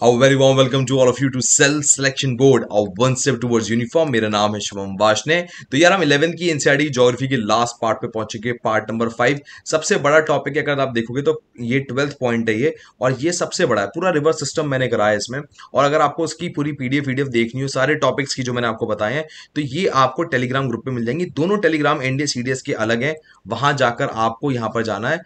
A very warm welcome to all of you to Cell Selection Board, our one step towards uniform। मेरा नाम है शुभम वाशने। तो यार हम 11th की एनसीईआरटी ज्योग्राफी के लास्ट पार्ट पे पहुंच चुके, पार्ट नंबर 5। सबसे बड़ा टॉपिक है, अगर आप देखोगे तो ये 12th पॉइंट है ये, और ये सबसे बड़ा है। पूरा रिवर सिस्टम मैंने कराया है इसमें, और अगर आपको उसकी पूरी पीडीएफ देखनी हो सारे टॉपिक्स की जो मैंने आपको बताए हैं, तो ये आपको टेलीग्राम ग्रुप पे मिल जाएंगी। दोनों टेलीग्राम एनडीए सीडीएस के अलग है, वहां जाकर आपको यहाँ पर जाना है।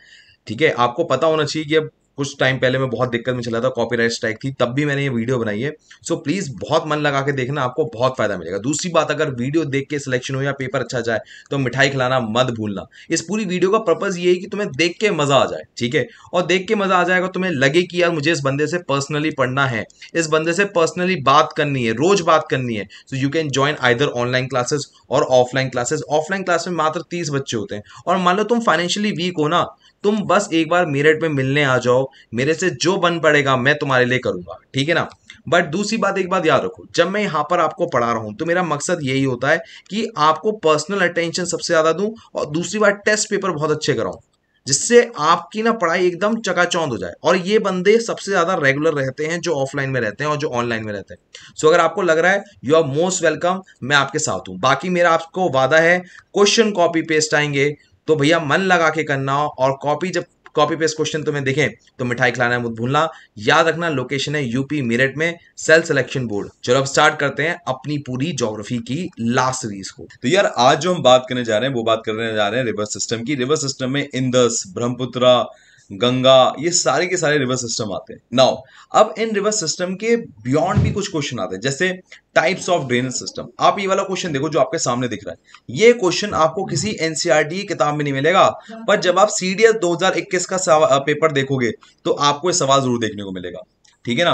ठीक है, आपको पता होना चाहिए कि अब कुछ टाइम पहले मैं बहुत दिक्कत में चला था, कॉपीराइट स्ट्राइक थी, तब भी मैंने ये वीडियो बनाई है। सो प्लीज बहुत मन लगा के देखना, आपको बहुत फायदा मिलेगा। दूसरी बात, अगर वीडियो देख के सिलेक्शन हो या पेपर अच्छा जाए तो मिठाई खिलाना मत भूलना। इस पूरी वीडियो का पर्पज ये है कि तुम्हें देख के मजा आ जाए, ठीक है। और देख के मजा आ जाएगा, तुम्हें लगे कि यार मुझे इस बंदे से पर्सनली पढ़ना है, इस बंदे से पर्सनली बात करनी है, रोज बात करनी है। So you can join either online classes और ऑफलाइन क्लासेस। ऑफलाइन क्लास में मात्र 30 बच्चे होते हैं, और मान लो तुम फाइनेंशियली वीक हो ना, तुम बस एक बार मेरठ में मिलने आ जाओ, मेरे से जो बन पड़ेगा मैं तुम्हारे लिए करूंगा, ठीक है ना। बट दूसरी बात, एक बात याद रखो, जब मैं यहां पर आपको पढ़ा रहा हूं तो मेरा मकसद यही होता है कि आपको पर्सनल अटेंशन सबसे ज्यादा दूं, और दूसरी बात टेस्ट पेपर बहुत अच्छे कराऊं, जिससे आपकी ना पढ़ाई एकदम चकाचौंध हो जाए। और ये बंदे सबसे ज्यादा रेगुलर रहते हैं जो ऑफलाइन में रहते हैं और जो ऑनलाइन में रहते हैं। सो अगर आपको लग रहा है, यू आर मोस्ट वेलकम, मैं आपके साथ हूं। बाकी मेरा आपको वादा है, क्वेश्चन कॉपी पेस्ट आएंगे तो भैया मन लगा के करना, और जब कॉपी पेस्ट क्वेश्चन तुम्हें दिखे तो मिठाई खिलाना मत भूलना। याद रखना, लोकेशन है यूपी मेरठ में, सेल सिलेक्शन बोर्ड। चलो अब स्टार्ट करते हैं अपनी पूरी ज्योग्राफी की लास्ट सीरीज को। तो यार आज जो हम बात करने जा रहे हैं वो बात करने जा रहे हैं रिवर सिस्टम की। रिवर सिस्टम में इंदस, ब्रह्मपुत्रा, गंगा, ये सारे के सारे रिवर सिस्टम आते हैं। नाउ अब इन रिवर सिस्टम के बियॉन्ड भी कुछ क्वेश्चन आते हैं, जैसे टाइप्स ऑफ ड्रेनेज सिस्टम। आप ये वाला क्वेश्चन देखो जो आपके सामने दिख रहा है, ये क्वेश्चन आपको किसी एनसीईआरटी की किताब में नहीं मिलेगा, पर जब आप सीडीएस 2021 का पेपर देखोगे तो आपको ये सवाल जरूर देखने को मिलेगा, ठीक है ना।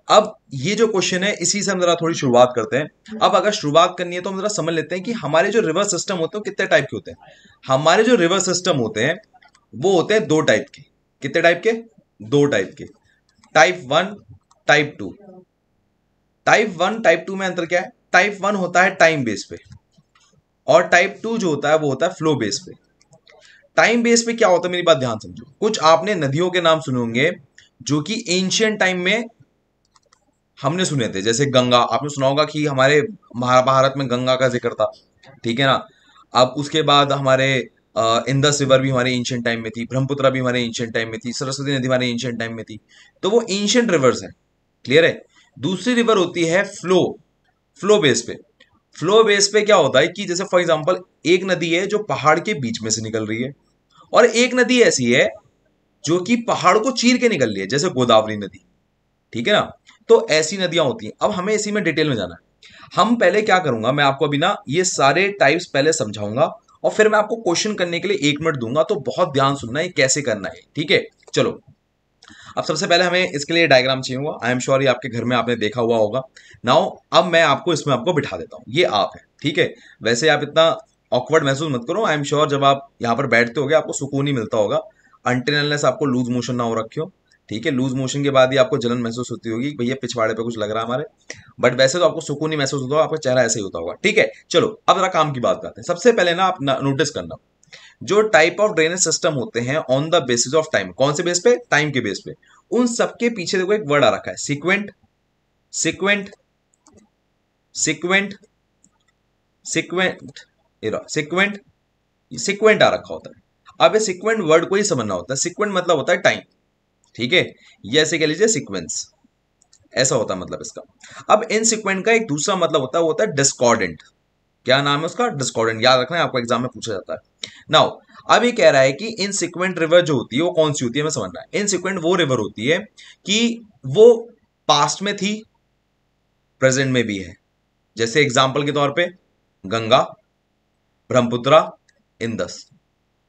अब ये जो क्वेश्चन है, इसी से हम जरा थोड़ी शुरुआत करते हैं। अब अगर शुरुआत करनी है तो हम जरा समझ लेते हैं कि हमारे जो रिवर सिस्टम होते हैं कितने टाइप के होते हैं। हमारे जो रिवर सिस्टम होते हैं वो होते हैं दो टाइप के। कितने टाइप के? दो टाइप के, टाइप 1, टाइप 2। टाइप 1 टाइप 2 में अंतर क्या है? टाइप 1 होता है टाइम बेस पे, और टाइप 2 जो होता है वो होता है फ्लो बेस पे। टाइम बेस पे क्या होता है, मेरी बात ध्यान समझो। कुछ आपने नदियों के नाम सुने होंगे जो कि एंशियंट टाइम में हमने सुने थे, जैसे गंगा। आपने सुना होगा कि हमारे महाभारत में गंगा का जिक्र था, ठीक है ना। अब उसके बाद हमारे इंदस रिवर भी हमारे एंशियंट टाइम में थी, ब्रह्मपुत्रा भी हमारे एंशियंट टाइम में थी, सरस्वती नदी हमारे एंशियंट टाइम में थी। तो वो एंशियंट रिवर्स है, क्लियर है। दूसरी रिवर होती है फ्लो बेस पे। फ्लो बेस पे क्या होता है कि जैसे फॉर एग्जांपल एक नदी है जो पहाड़ के बीच में से निकल रही है, और एक नदी ऐसी है जो कि पहाड़ को चीर के निकल रही है, जैसे गोदावरी नदी, ठीक है ना। तो ऐसी नदियां होती हैं। अब हमें इसी में डिटेल में जाना है। हम पहले क्या करूंगा, मैं आपको अभी ना ये सारे टाइप्स पहले समझाऊंगा, और फिर मैं आपको क्वेश्चन करने के लिए 1 मिनट दूंगा, तो बहुत ध्यान सुनना है कैसे करना है, ठीक है। चलो अब सबसे पहले हमें इसके लिए डायग्राम चाहिए होगा। आई एम श्योर ये आपके घर में आपने देखा हुआ होगा। नाउ अब मैं आपको इसमें आपको बिठा देता हूं, ये आप है, ठीक है। वैसे आप इतना ऑकवर्ड महसूस मत करो। आई एम श्योर जब आप यहाँ पर बैठते होगे आपको सुकून ही मिलता होगा, अनटिल अनलेस आपको लूज मोशन ना हो रखे हो, ठीक है। लूज मोशन के बाद ही आपको जलन महसूस होती होगी, भैया पिछवाड़े पे कुछ लग रहा है हमारे, बट वैसे तो आपको सुकून ही महसूस होता होगा, आपका चेहरा ऐसे ही होता होगा, ठीक है। चलो अब जरा काम की बात करते हैं। सबसे पहले ना आप नोटिस करना, जो टाइप ऑफ ड्रेनेज सिस्टम होते हैं on the basis of time. कौन से बेस पे? टाइम के बेस पे। उन सबके पीछे देखो एक वर्ड आ रखा है, सिक्वेंट, सिक्वेंट, सिक्वेंट, सिक्वेंट, सिक्वेंट, सिक्वेंट आ रखा होता है। अब ये सिक्वेंट वर्ड को ही समझना होता है। सिक्वेंट मतलब होता है टाइम, ठीक है। ये ऐसे कह लीजिए सिक्वेंस, ऐसा होता है मतलब इसका। अब इन सिक्वेंट का एक दूसरा मतलब होता है, वो होता है डिस्कॉर्डेंट। क्या नाम है उसका? डिस्कॉर्डेंट। याद रखना है, आपको एग्जाम में पूछा जाता है। नाउ अब ये कह रहा है कि इनसिक्वेंट रिवर जो होती है वो कौन सी होती है, मैं समझना है। इनसिक्वेंट वो रिवर होती है कि वो पास्ट में थी, प्रेजेंट में भी है। जैसे एग्जांपल के तौर पे गंगा, ब्रह्मपुत्रा, इंदस,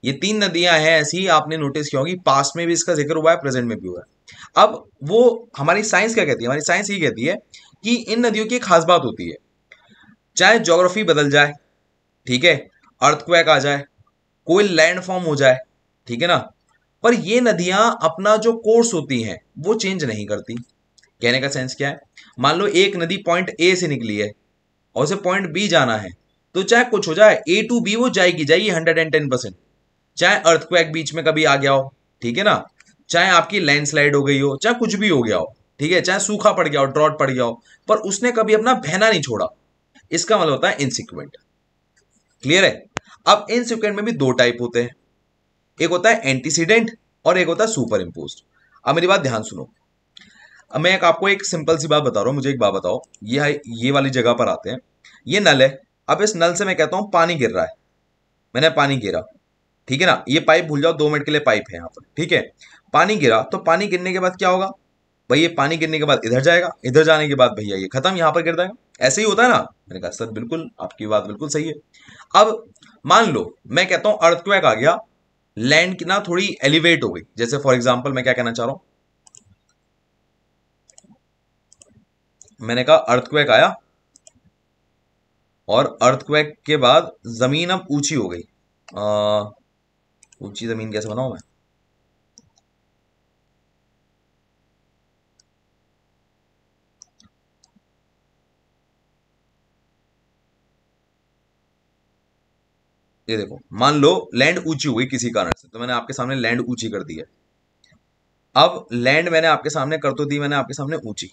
ये 3 नदियां हैं ऐसी, आपने नोटिस किया होगी, पास्ट में भी इसका जिक्र हुआ है, प्रेजेंट में भी हुआ है। अब वो हमारी साइंस क्या कहती है? हमारी साइंस ये कहती है कि इन नदियों की एक खास बात होती है, चाहे ज्योग्राफी बदल जाए, ठीक है, अर्थक्वेक आ जाए, कोई लैंड फॉर्म हो जाए, ठीक है ना, पर ये नदियां अपना जो कोर्स होती हैं वो चेंज नहीं करती। कहने का सेंस क्या है? मान लो एक नदी पॉइंट ए से निकली है और उसे पॉइंट बी जाना है, तो चाहे कुछ हो जाए ए टू बी वो जाएगी 110%। चाहे अर्थक्वेक बीच में कभी आ गया हो, ठीक है ना, चाहे आपकी लैंडस्लाइड हो गई हो, चाहे कुछ भी हो गया हो, ठीक है, चाहे सूखा पड़ गया हो, ड्रॉट पड़ गया हो, पर उसने कभी अपना बहना नहीं छोड़ा। इसका मतलब होता है इनसिक्वेंट। क्लियर है? अब इनसिक्वेंट में भी दो टाइप होते हैं, एक होता है एंटीसीडेंट और एक होता है सुपर इम्पोज्ड। अब मेरी बात ध्यान सुनो। अब मैं आपको एक सिंपल सी बात बता रहा हूं, मुझे एक बात बताओ, ये वाली जगह पर आते हैं। ये नल है। अब इस नल से मैं कहता हूं पानी गिर रहा है, मैंने पानी गिरा, ठीक है ना, ये पाइप भूल जाओ, 2 मिनट के लिए पाइप है यहाँ पर, ठीक है। पानी गिरा तो पानी गिरने के बाद क्या होगा भाई, ये पानी गिरने के बाद इधर जाएगा, इधर जाने के बाद भैया ये खत्म, यहाँ पर गिर जाएगा। ऐसे ही होता है ना। मैंने कहा सर बिल्कुल, आपकी बात बिल्कुल सही है। अब मान लो मैं कहता हूं अर्थक्वेक आ गया, लैंड की ना थोड़ी एलिवेट हो गई, जैसे फॉर एग्जांपल मैं क्या कहना चाह रहा हूं, मैंने कहा अर्थक्वेक आया और अर्थक्वेक के बाद जमीन अब ऊंची हो गई। ऊंची जमीन कैसे बनाऊं मैं, ये देखो, मान लो लैंड ऊंची हो गई किसी कारण से, तो मैंने आपके सामने लैंड ऊंची कर दी है। अब लैंड मैंने आपके सामने कर तो दी, मैंने आपके सामने ऊंची,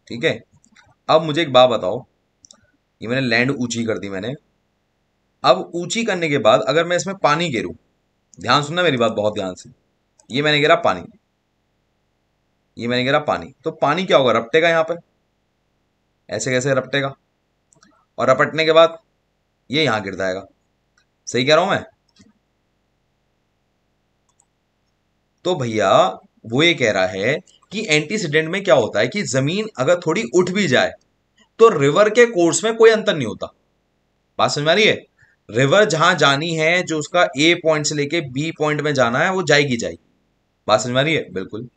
ठीक है। अब मुझे एक बात बताओ, ये मैंने लैंड ऊंची कर दी मैंने, अब ऊंची करने के बाद अगर मैं इसमें पानी गिरूं, ध्यान सुनना मेरी बात बहुत ध्यान से, ये मैंने गिरा पानी, ये मैंने गिरा पानी, तो पानी क्या होगा, रपटेगा यहाँ पर, ऐसे कैसे रपटेगा, और रपटने के बाद ये यहां गिर जाएगा। सही कह रहा हूं मैं? तो भैया वो ये कह रहा है कि एंटीसीडेंट में क्या होता है कि जमीन अगर थोड़ी उठ भी जाए तो रिवर के कोर्स में कोई अंतर नहीं होता। बात समझ में आ रही है? रिवर जहां जानी है, जो उसका ए पॉइंट से लेके बी पॉइंट में जाना है, वो जाएगी जाएगी। बात समझ में आ रही है? बिल्कुल।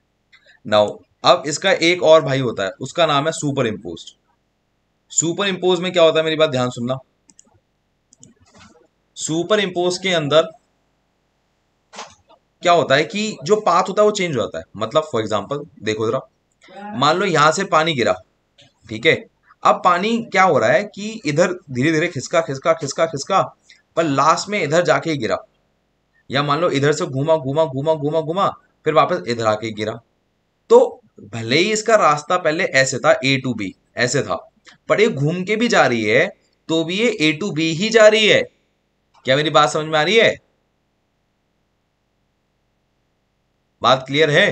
नाउ अब इसका एक और भाई होता है, उसका नाम है सुपर इम्पोज। सुपर इम्पोज में क्या होता है, मेरी बात ध्यान सुनना। सुपर इम्पोज के अंदर क्या होता है कि जो पाथ होता है वो चेंज हो जाता है। मतलब फॉर एग्जांपल देखो जरा, मान लो यहां से पानी गिरा, ठीक है। अब पानी क्या हो रहा है कि इधर धीरे धीरे खिसका खिसका खिसका खिसका, पर लास्ट में इधर जाके ही गिरा। या मान लो इधर से घूमा घूमा घूमा घूमा घूमा, फिर वापस इधर आके गिरा। तो भले ही इसका रास्ता पहले ऐसे था, ए टू बी ऐसे था, पर ये घूम के भी जा रही है तो भी ये ए टू बी ही जा रही है। क्या मेरी बात समझ में आ रही है? बात क्लियर है?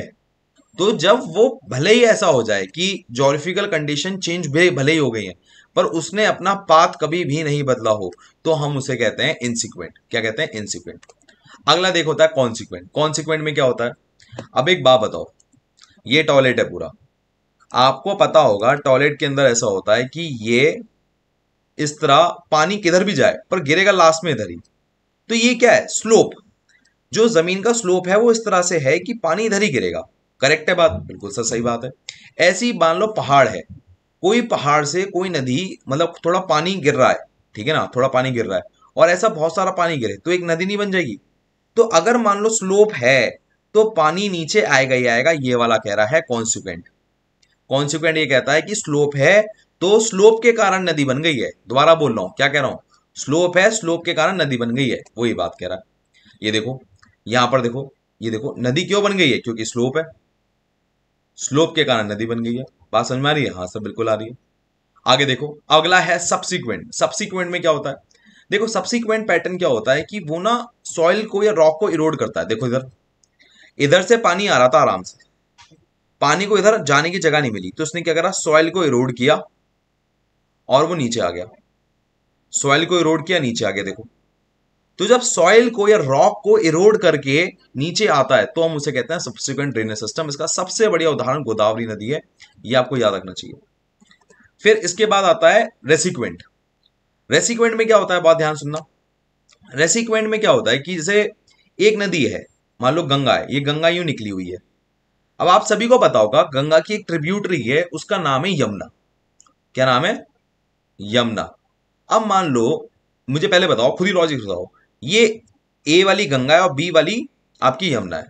तो जब वो भले ही ऐसा हो जाए कि जोग्राफिकल कंडीशन चेंज भी भले ही हो गई है, पर उसने अपना पाथ कभी भी नहीं बदला हो, तो हम उसे कहते हैं इनसिक्वेंट। क्या कहते हैं? इनसिक्वेंट। अगला देखो होता है कॉन्सिक्वेंट। कॉन्सिक्वेंट में क्या होता है, अब एक बात बताओ, ये टॉयलेट है पूरा, आपको पता होगा टॉयलेट के अंदर ऐसा होता है कि ये इस तरह पानी किधर भी जाए पर गिरेगा लास्ट में इधर ही। तो ये क्या है, स्लोप। जो जमीन का स्लोप है वो इस तरह से है कि पानी इधर ही गिरेगा। करेक्ट है बात? बिल्कुल सर, सही बात है। ऐसे ही मान लो पहाड़ है, कोई पहाड़ से कोई नदी, मतलब थोड़ा पानी गिर रहा है, ठीक है ना, थोड़ा पानी गिर रहा है, और ऐसा बहुत सारा पानी गिरे तो एक नदी नहीं बन जाएगी? तो अगर मान लो स्लोप है तो पानी नीचे आएगा ही आएगा, ये वाला कह रहा है कॉन्सिक्वेंट। कॉन्सिक्वेंट ये कहता है कि स्लोप है तो स्लोप के कारण नदी बन गई है। दोबारा बोल रहा हूं, क्या कह रहा हूं, स्लोप है, स्लोप के कारण नदी बन गई है, वही बात कह रहा है। ये देखो, यहां पर देखो, ये देखो नदी क्यों बन गई है, क्योंकि स्लोप है, स्लोप के कारण नदी बन गई है। बात समझ में आ रही है? हाँ सर बिल्कुल आ रही है। आगे देखो, अगला है सब्सिक्वेंट। सब्सिक्वेंट में क्या होता है, देखो सब्सिक्वेंट पैटर्न क्या होता है कि वो ना सॉइल को या रॉक को इरोड करता है। देखो इधर, इधर से पानी आ रहा था आराम से, पानी को इधर जाने की जगह नहीं मिली, तो उसने क्या करा, सॉइल को इरोड किया और वो नीचे आ गया। सॉइल को इरोड किया, नीचे आ गया। देखो, तो जब सॉइल को या रॉक को इरोड करके नीचे आता है तो हम उसे कहते हैं सब्सिक्वेंट ड्रेनेज सिस्टम। इसका सबसे बढ़िया उदाहरण गोदावरी नदी है, ये आपको याद रखना चाहिए। फिर इसके बाद आता है रेसिक्वेंट। रेसिक्वेंट में क्या होता है, बहुत ध्यान सुनना। रेसिक्वेंट में क्या होता है कि जैसे एक नदी है, मान लो गंगा है, ये गंगा यूं निकली हुई है। अब आप सभी को पता होगा गंगा की एक ट्रिब्यूटरी है, उसका नाम है यमुना। क्या नाम है? यमुना। अब मान लो, मुझे पहले बताओ, खुद ही लॉजिक बताओ, ये ए वाली गंगा है और बी वाली आपकी यमुना है,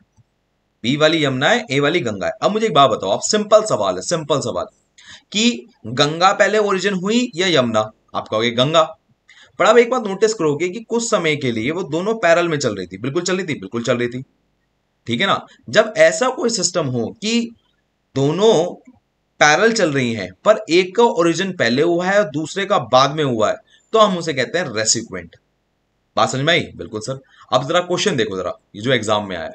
बी वाली यमुना है, ए वाली गंगा है। अब मुझे एक बात बताओ, आप, सिंपल सवाल है, सिंपल सवाल, कि गंगा पहले ओरिजिन हुई या यमुना? आप कहोगे गंगा। पर अब एक बात नोटिस करोगे कि कुछ समय के लिए वो दोनों पैरेलल में चल रही थी। बिल्कुल चल रही थी, बिल्कुल चल रही थी। ठीक है ना। जब ऐसा कोई सिस्टम हो कि दोनों पैरेलल चल रही हैं पर एक का ओरिजिन पहले हुआ है और दूसरे का बाद में हुआ है, तो हम उसे कहते हैं रेसिक्वेंट। बात समझ में आई? बिल्कुल सर। अब जरा क्वेश्चन देखो जरा, ये जो एग्जाम में आया है।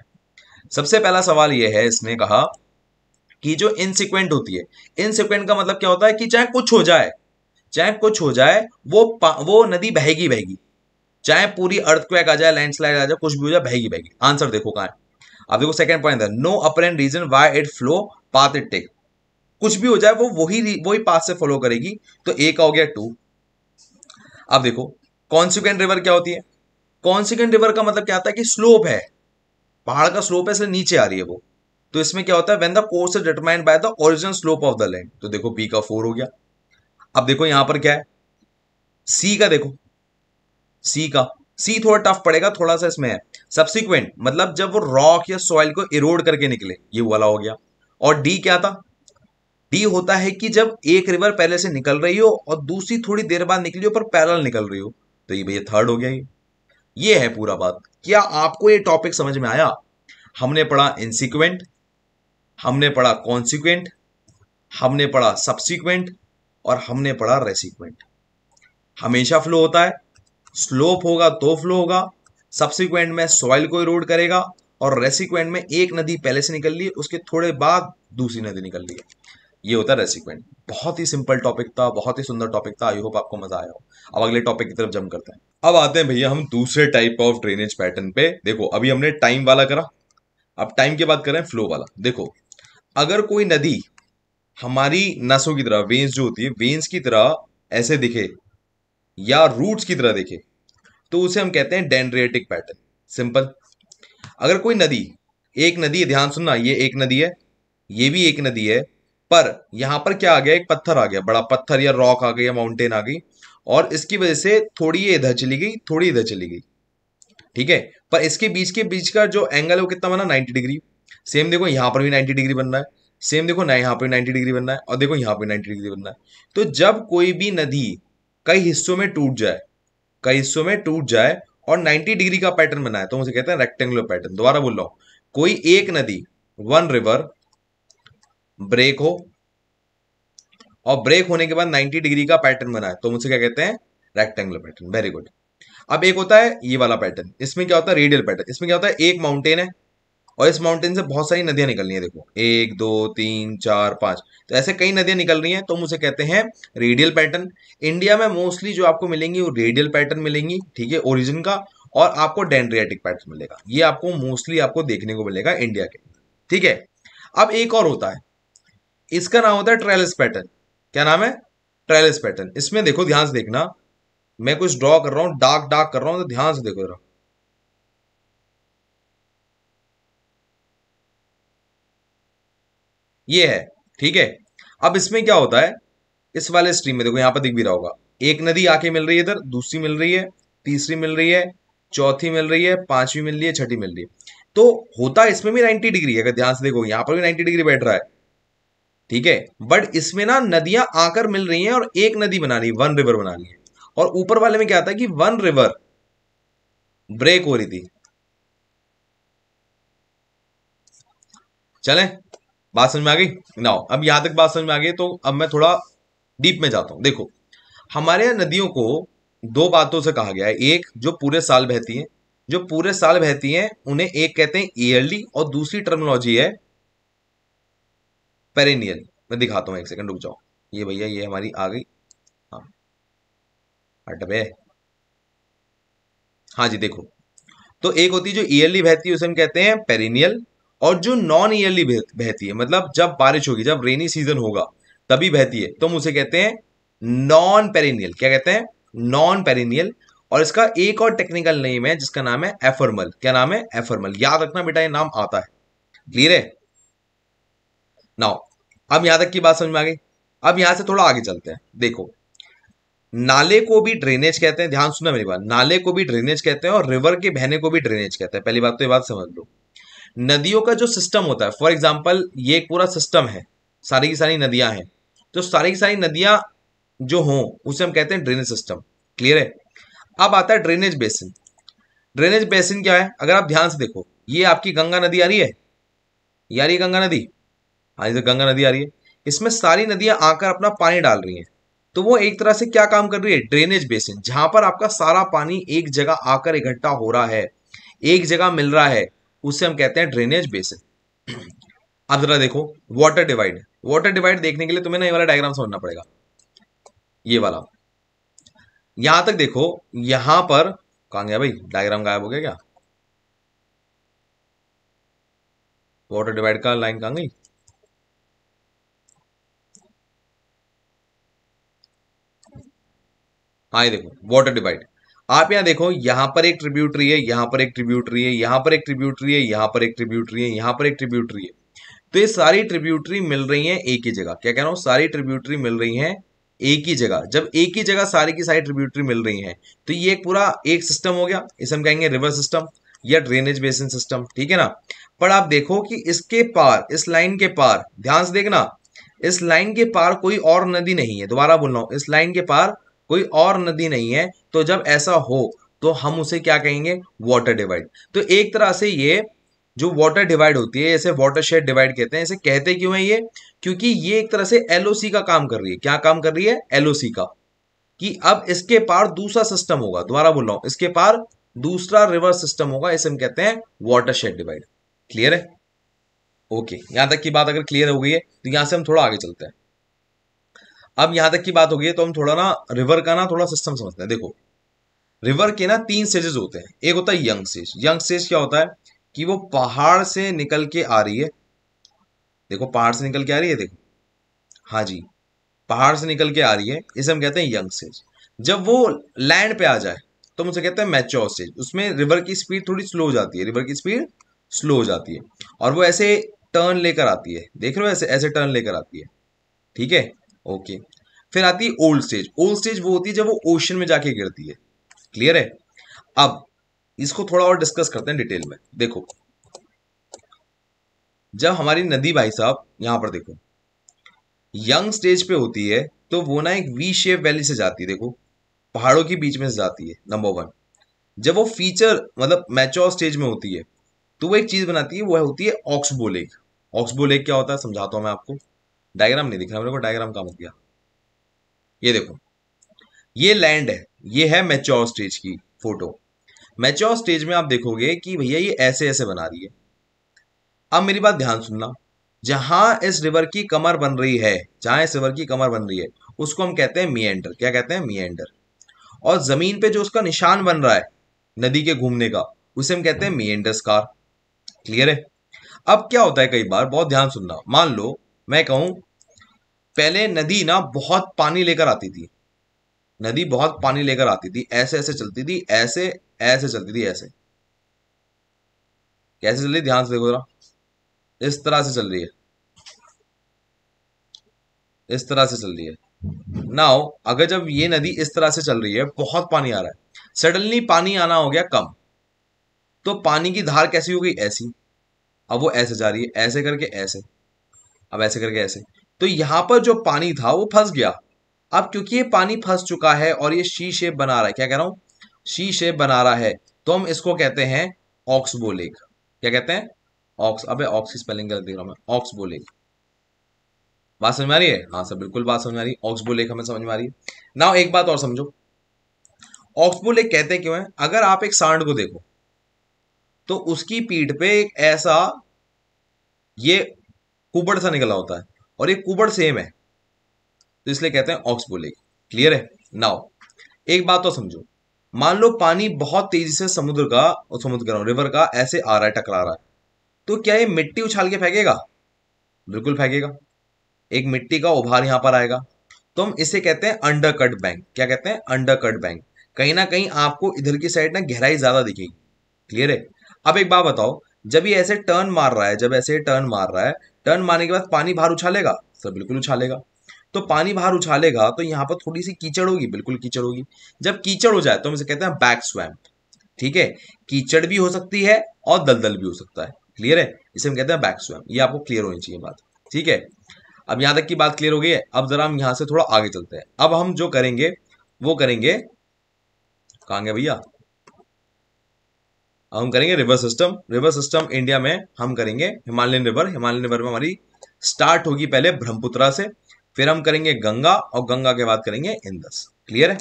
सबसे पहला सवाल ये है, इसने कहा कि जो इनसिक्वेंट होती है, इनसिक्वेंट का मतलब क्या होता है कि चाहे कुछ हो जाए, चाहे कुछ हो जाए, वो नदी बहेगी बहेगी, चाहे पूरी अर्थक्वेक आ जाए, लैंडस्लाइड आ जाए, कुछ भी हो जाए, बहेगी बहेगी। आंसर देखो कहां है। अब देखो सेकंड पॉइंट है, no apparent reason why it flow path it take. कुछ भी हो जाए वो वही पाथ से फॉलो करेगी, तो ए का हो गया 2। अब देखो कॉन्सिक्वेंट रिवर क्या होती है? कॉन्सिक्वेंट रिवर का मतलब क्या आता है कि स्लोप है, पहाड़ का स्लोप है, इसलिए नीचे आ रही है वो। तो इसमें क्या होता है, when the course is determined by the original slope of the land. तो देखो बी का 4 हो गया। अब देखो यहां पर क्या है, सी का देखो, सी का, सी थोड़ा टफ पड़ेगा, थोड़ा सा इसमें है। सब्सिक्वेंट मतलब जब वो रॉक या सॉइल को इरोड करके निकले, ये वाला हो गया। और डी क्या था? डी होता है कि जब एक रिवर पहले से निकल रही हो और दूसरी थोड़ी देर बाद निकली हो पर पैरेलल निकल रही हो, तो ये भैया थर्ड हो गया। ये है पूरा बात। क्या आपको ये टॉपिक समझ में आया? हमने पढ़ा इनसिक्वेंट, हमने पढ़ा कॉन्सिक्वेंट, हमने पढ़ा सब्सिक्वेंट, और हमने पढ़ा रेसिक्वेंट। हमेशा फ्लो होता है, स्लोप होगा तो फ्लो होगा, सब्सिक्वेंट में सॉइल को इरोड करेगा, और रेसिक्वेंट में एक नदी पहले से निकल ली है, उसके थोड़े बाद दूसरी नदी निकल रही है। ये होता है रेसिक्वेंट। बहुत ही सिंपल टॉपिक था, बहुत ही सुंदर टॉपिक था। आई होप आपको मजा आया हो। अब अगले टॉपिक की तरफ जंप करते हैं। अब आते हैं भैया हम दूसरे टाइप ऑफ ड्रेनेज पैटर्न पे। देखो अभी हमने टाइम वाला करा, अब टाइम के बाद करें फ्लो वाला। देखो अगर कोई नदी हमारी नसों की तरह, वेन्स जो होती है, वेन्स की तरह ऐसे दिखे या रूट्स की तरह दिखे, तो उसे हम कहते हैं डेंड्रियाटिक पैटर्न। सिंपल। अगर कोई नदी, एक नदी है, ध्यान सुनना, ये एक नदी है, ये भी एक नदी है, पर यहां पर क्या आ गया, एक पत्थर आ गया, बड़ा पत्थर या रॉक आ गई या माउंटेन आ गई, और इसकी वजह से थोड़ी ये इधर चली गई, थोड़ी इधर चली गई, ठीक है। पर इसके बीच के बीच का जो एंगल है वो कितना बना, 90 डिग्री। सेम देखो यहां पर भी 90 डिग्री बन रहा है, सेम देखो ना यहां पर 90 डिग्री बन रहा है, और देखो यहां पर 90 डिग्री बन रहा है। तो जब कोई भी नदी कई हिस्सों में टूट जाए, कई हिस्सों में टूट जाए और 90 डिग्री का पैटर्न बनाए, तो उसे कहते हैं रेक्टेंगुलर पैटर्न। दोबारा बोल रहा हूं, कोई एक नदी, वन रिवर ब्रेक हो, और ब्रेक होने के बाद 90 डिग्री का पैटर्न बनाए, तो मुझे क्या कहते हैं, रेक्टेंगुलर पैटर्न। Very good. अब एक होता है ये वाला पैटर्न, इसमें क्या होता है, रेडियल पैटर्न। इसमें क्या होता है, एक माउंटेन है और इस माउंटेन से बहुत सारी नदियां निकल रही हैं, देखो 1 2 3 4 5, तो ऐसे कई नदियां निकल रही हैं, तो मुझे कहते हैं रेडियल पैटर्न। इंडिया में मोस्टली जो आपको मिलेंगी वो रेडियल पैटर्न मिलेंगी, ठीक है, ओरिजिन का। और आपको डेंड्रियाटिक पैटर्न मिलेगा, ये आपको मोस्टली आपको देखने को मिलेगा इंडिया के, ठीक है। अब एक और होता है, इसका नाम होता है ट्रेलिस पैटर्न। क्या नाम है, ट्रेलिस पैटर्न। इसमें देखो ध्यान से देखना, मैं कुछ ड्रॉ कर रहा हूं, डार्क डार्क कर रहा हूं, तो ध्यान से देखो जरा। ये है, ठीक है। अब इसमें क्या होता है, इस वाले स्ट्रीम में देखो यहां पर दिख भी रहा होगा, एक नदी आके मिल रही है इधर, दूसरी मिल रही है, तीसरी मिल रही है, चौथी मिल रही है, पांचवी मिल रही है, छठी मिल रही है। तो होता इसमें भी 90 डिग्री है, अगर ध्यान से देखो यहां पर भी 90 डिग्री बैठ रहा है, ठीक है। बट इसमें ना नदियां आकर मिल रही हैं और एक नदी बना रही है, वन रिवर बना रही है। और ऊपर वाले में क्या आता है कि वन रिवर ब्रेक हो रही थी। चलें, बात समझ में आ गई? नाउ अब यहां तक बात समझ में आ गई, तो अब मैं थोड़ा डीप में जाता हूं। देखो हमारे यहाँ नदियों को दो बातों से कहा गया है, एक जो पूरे साल बहती हैं, जो पूरे साल बहती हैं उन्हें एक कहते हैं ईयरली, और दूसरी टर्मिनोलॉजी है पेरेनियल। मैं दिखाता हूं, एक सेकंड रुक जाओ। ये भैया ये हमारी आ गई, हाँ हट बे, हाँ जी देखो। तो एक होती है जो ईयरली बहती है, उसे हम कहते हैं पेरिनियल। और जो नॉन ईयरली बहती है, मतलब जब बारिश होगी, जब रेनी सीजन होगा तभी बहती है, तो हम उसे कहते हैं नॉन पेरिनियल। क्या कहते हैं, नॉन पेरिनियल। और इसका एक और टेक्निकल नेम है जिसका नाम है एफर्मल। क्या नाम है, एफर्मल। याद रखना बेटा, ये नाम आता है। क्लियर है? नाउ अब यहां तक की बात समझ में आ गई। अब यहां से थोड़ा आगे चलते हैं। देखो नाले को भी ड्रेनेज कहते हैं, ध्यान सुनना मेरी बात, नाले को भी ड्रेनेज कहते हैं और रिवर के बहने को भी ड्रेनेज कहते हैं। पहली बात तो ये बात समझ लो। नदियों का जो सिस्टम होता है, फॉर एग्जाम्पल ये एक पूरा सिस्टम है, सारी की सारी नदियां हैं, तो सारी की सारी नदियां जो हों उसे हम कहते हैं ड्रेनेज सिस्टम। क्लियर है? अब आता है ड्रेनेज बेसिन। ड्रेनेज बेसिन क्या है, अगर आप ध्यान से देखो, ये आपकी गंगा नदी आ रही है, ये आ रही है गंगा नदी। हाँ, ये गंगा नदी आ रही है। इसमें सारी नदियां आकर अपना पानी डाल रही हैं। तो वो एक तरह से क्या काम कर रही है, ड्रेनेज बेसिन, जहां पर आपका सारा पानी एक जगह आकर इकट्ठा हो रहा है, एक जगह मिल रहा है, उसे हम कहते हैं ड्रेनेज बेसिन। अब जरा देखो वाटर डिवाइड। वाटर डिवाइड देखने के लिए तुम्हें ना ये वाला डायग्राम समझना पड़ेगा, ये वाला। यहां तक देखो, यहां पर कहां गया भाई डायग्राम, गायब हो गया क्या? वाटर डिवाइड का लाइन कहां गई? हाँ, ये देखो वाटर डिवाइड। आप यहाँ देखो, यहाँ पर एक ट्रिब्यूटरी है, यहाँ पर एक ट्रिब्यूटरी है, यहाँ पर एक ट्रिब्यूटरी है, यहाँ पर एक ट्रिब्यूटरी है, यहाँ पर एक ट्रिब्यूटरी है। तो ये सारी ट्रिब्यूटरी मिल रही हैं एक ही जगह। क्या कह रहा हूँ, सारी ट्रिब्यूटरी मिल रही हैं एक ही जगह। जब एक ही जगह सारी की सारी ट्रिब्यूटरी मिल रही हैं, तो ये एक पूरा एक सिस्टम हो गया, इसे हम कहेंगे रिवर सिस्टम या ड्रेनेज बेसिन सिस्टम, ठीक है ना। पर आप देखो कि इसके पार, इस लाइन के पार, ध्यान से देखना, इस लाइन के पार कोई और नदी नहीं है। दोबारा बोल रहा हूं, इस लाइन के पार कोई और नदी नहीं है। तो जब ऐसा हो तो हम उसे क्या कहेंगे, वाटर डिवाइड। तो एक तरह से ये जो वाटर डिवाइड होती है, इसे वाटर शेड डिवाइड कहते हैं। इसे कहते क्यों है ये, क्योंकि ये एक तरह से एलओसी का काम कर रही है। क्या काम कर रही है, एलओसी का, कि अब इसके पार दूसरा सिस्टम होगा। दोबारा बोल रहा हूं, इसके पार दूसरा रिवर सिस्टम होगा, इसे हम कहते हैं वाटर शेड डिवाइड। क्लियर है? ओके, यहां तक की बात अगर क्लियर हो गई है तो यहां से हम थोड़ा आगे चलते हैं। अब यहां तक की बात हो गई है तो हम थोड़ा ना रिवर का ना थोड़ा सिस्टम समझते हैं। देखो, रिवर के ना तीन स्टेजेस होते हैं। एक होता है यंग स्टेज। यंग स्टेज क्या होता है कि वो पहाड़ से निकल के आ रही है। देखो, पहाड़ से निकल के आ रही है, देखो, हाँ जी, पहाड़ से निकल के आ रही है, इसे हम कहते हैं यंग स्टेज। जब वो लैंड पे आ जाए तो हम उसे कहते हैं मैच्योर स्टेज। उसमें रिवर की स्पीड थोड़ी स्लो हो जाती है, रिवर की स्पीड स्लो हो जाती है, और वो ऐसे टर्न लेकर आती है। देख रहे हो, ऐसे ऐसे टर्न लेकर आती है, ठीक है। ओके, फिर आती है ओल्ड स्टेज। ओल्ड स्टेज वो होती है जब वो ओशन में जाके गिरती है। क्लियर है? अब इसको थोड़ा और डिस्कस करते हैं डिटेल में। देखो, जब हमारी नदी, भाई साहब यहां पर देखो, यंग स्टेज पे होती है तो वो ना एक वी शेप वैली से जाती है। देखो, पहाड़ों के बीच में से जाती है, नंबर वन। जब वो फीचर मतलब मैच्योर स्टेज में होती है तो वो एक चीज बनाती है, वो होती है ऑक्सबो लेक। ऑक्सबो लेक क्या होता है समझाता हूं मैं आपको। डायग्राम नहीं दिख रहा मेरे को, डायग्राम कहाँ मत गया? ये देखो, ये लैंड है, ये है मैच्योर स्टेज की फोटो। मैच्योर स्टेज में आप देखोगे कि भैया ये ऐसे ऐसे बना रही है। अब मेरी बात ध्यान सुनना, जहां इस रिवर की कमर बन रही है, जहां इस रिवर की कमर बन रही है, उसको हम कहते हैं मिएंडर। क्या कहते हैं, मिएंडर। और जमीन पे जो उसका निशान बन रहा है नदी के घूमने का, उसे हम कहते हैं मिएंडर स्कार। क्लियर है? अब क्या होता है, कई बार, बहुत ध्यान सुनना, मान लो मैं कहूं पहले नदी ना बहुत पानी लेकर आती थी, नदी बहुत पानी लेकर आती थी, ऐसे ऐसे चलती थी, ऐसे ऐसे चलती थी, ऐसे कैसे चल रही, ध्यान से देखो जरा, इस तरह से चल रही है, इस तरह से चल रही है। नाउ अगर जब ये नदी इस तरह से चल रही है, बहुत पानी आ रहा है, सडनली पानी आना हो गया कम, तो पानी की धार कैसी हो गई, ऐसी। अब वो ऐसे जा रही है, ऐसे करके ऐसे, अब ऐसे करके ऐसे। तो यहां पर जो पानी था वो फंस गया। अब क्योंकि ये पानी फंस चुका है और ये शी शेप बना रहा है, क्या कह रहा हूं, शी शेप बना रहा है, तो हम इसको कहते हैं ऑक्सबो लेक। क्या कहते हैं, ऑक्स, अबे ऑक्स की स्पेलिंग गलत देख रहा हूं मैं, ऑक्सबो लेक। बात समझ में आ रही है? हाँ सर, बिल्कुल बात समझ में आ रही है, ऑक्सबो लेक हमें समझ में आ रही है। नाउ एक बात और समझो, ऑक्सबो लेक कहते क्यों है। अगर आप एक सांड को देखो तो उसकी पीठ पे एक ऐसा ये कुबड़ सा निकला होता है, और ये कुबड़ सेम है, तो इसलिए कहते हैं ऑक्सबो लेक। क्लियर है? नाउ एक बात तो समझो, मान लो पानी बहुत तेजी से समुद्र का, और समुद्र कह रहा हूं रिवर का, ऐसे आ रहा है, टकरा रहा है, तो क्या ये मिट्टी उछाल के फेंकेगा? बिल्कुल फेंकेगा। एक मिट्टी का उभार यहां पर आएगा, तो हम इसे कहते हैं अंडर कट बैंक। क्या कहते हैं, अंडर कट बैंक। कहीं ना कहीं आपको इधर की साइड ना गहराई ज्यादा दिखेगी। क्लियर है? अब एक बात बताओ, जब ये ऐसे टर्न मार रहा है, जब ऐसे टर्न मार रहा है, टर्न मारने के बाद पानी बाहर उछालेगा सर? बिल्कुल उछालेगा। तो पानी बाहर उछालेगा तो यहाँ पर थोड़ी सी कीचड़ होगी, बिल्कुल कीचड़ होगी। जब कीचड़ हो जाए तो हम इसे कहते हैं बैक स्वैम्प। ठीक है, कीचड़ भी हो सकती है और दलदल भी हो सकता है। क्लियर है? इसे हम कहते हैं बैक स्वैम्प। ये आपको क्लियर होनी चाहिए बात, ठीक है। अब यहां तक की बात क्लियर हो गई है। अब जरा हम यहां से थोड़ा आगे चलते हैं। अब हम जो करेंगे वो करेंगे, कहाँ गए भैया, हम करेंगे river system. River system India में हम करेंगे हिमालयन रिवर। हिमालयन रिवर में हमारी स्टार्ट होगी पहले ब्रह्मपुत्रा से, फिर हम करेंगे गंगा, और गंगा के बाद करेंगे इंदस। क्लियर है?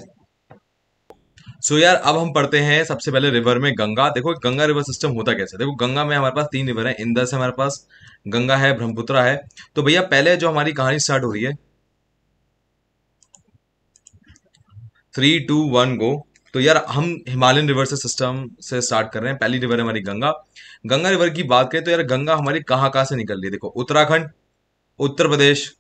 सो यार अब हम पढ़ते हैं सबसे पहले रिवर में गंगा। देखो गंगा रिवर सिस्टम होता कैसे। देखो गंगा में हमारे पास 3 रिवर है, इंदस है हमारे पास, गंगा है, ब्रह्मपुत्रा है। तो भैया पहले जो हमारी कहानी स्टार्ट हो रही है, 3, 2, 1 गो। तो यार हम हिमालयन रिवर से सिस्टम से स्टार्ट कर रहे हैं। पहली रिवर है हमारी गंगा। गंगा रिवर की बात करें तो यार गंगा हमारी कहाँ कहाँ से निकल रही है। देखो उत्तराखंड, उत्तर प्रदेश,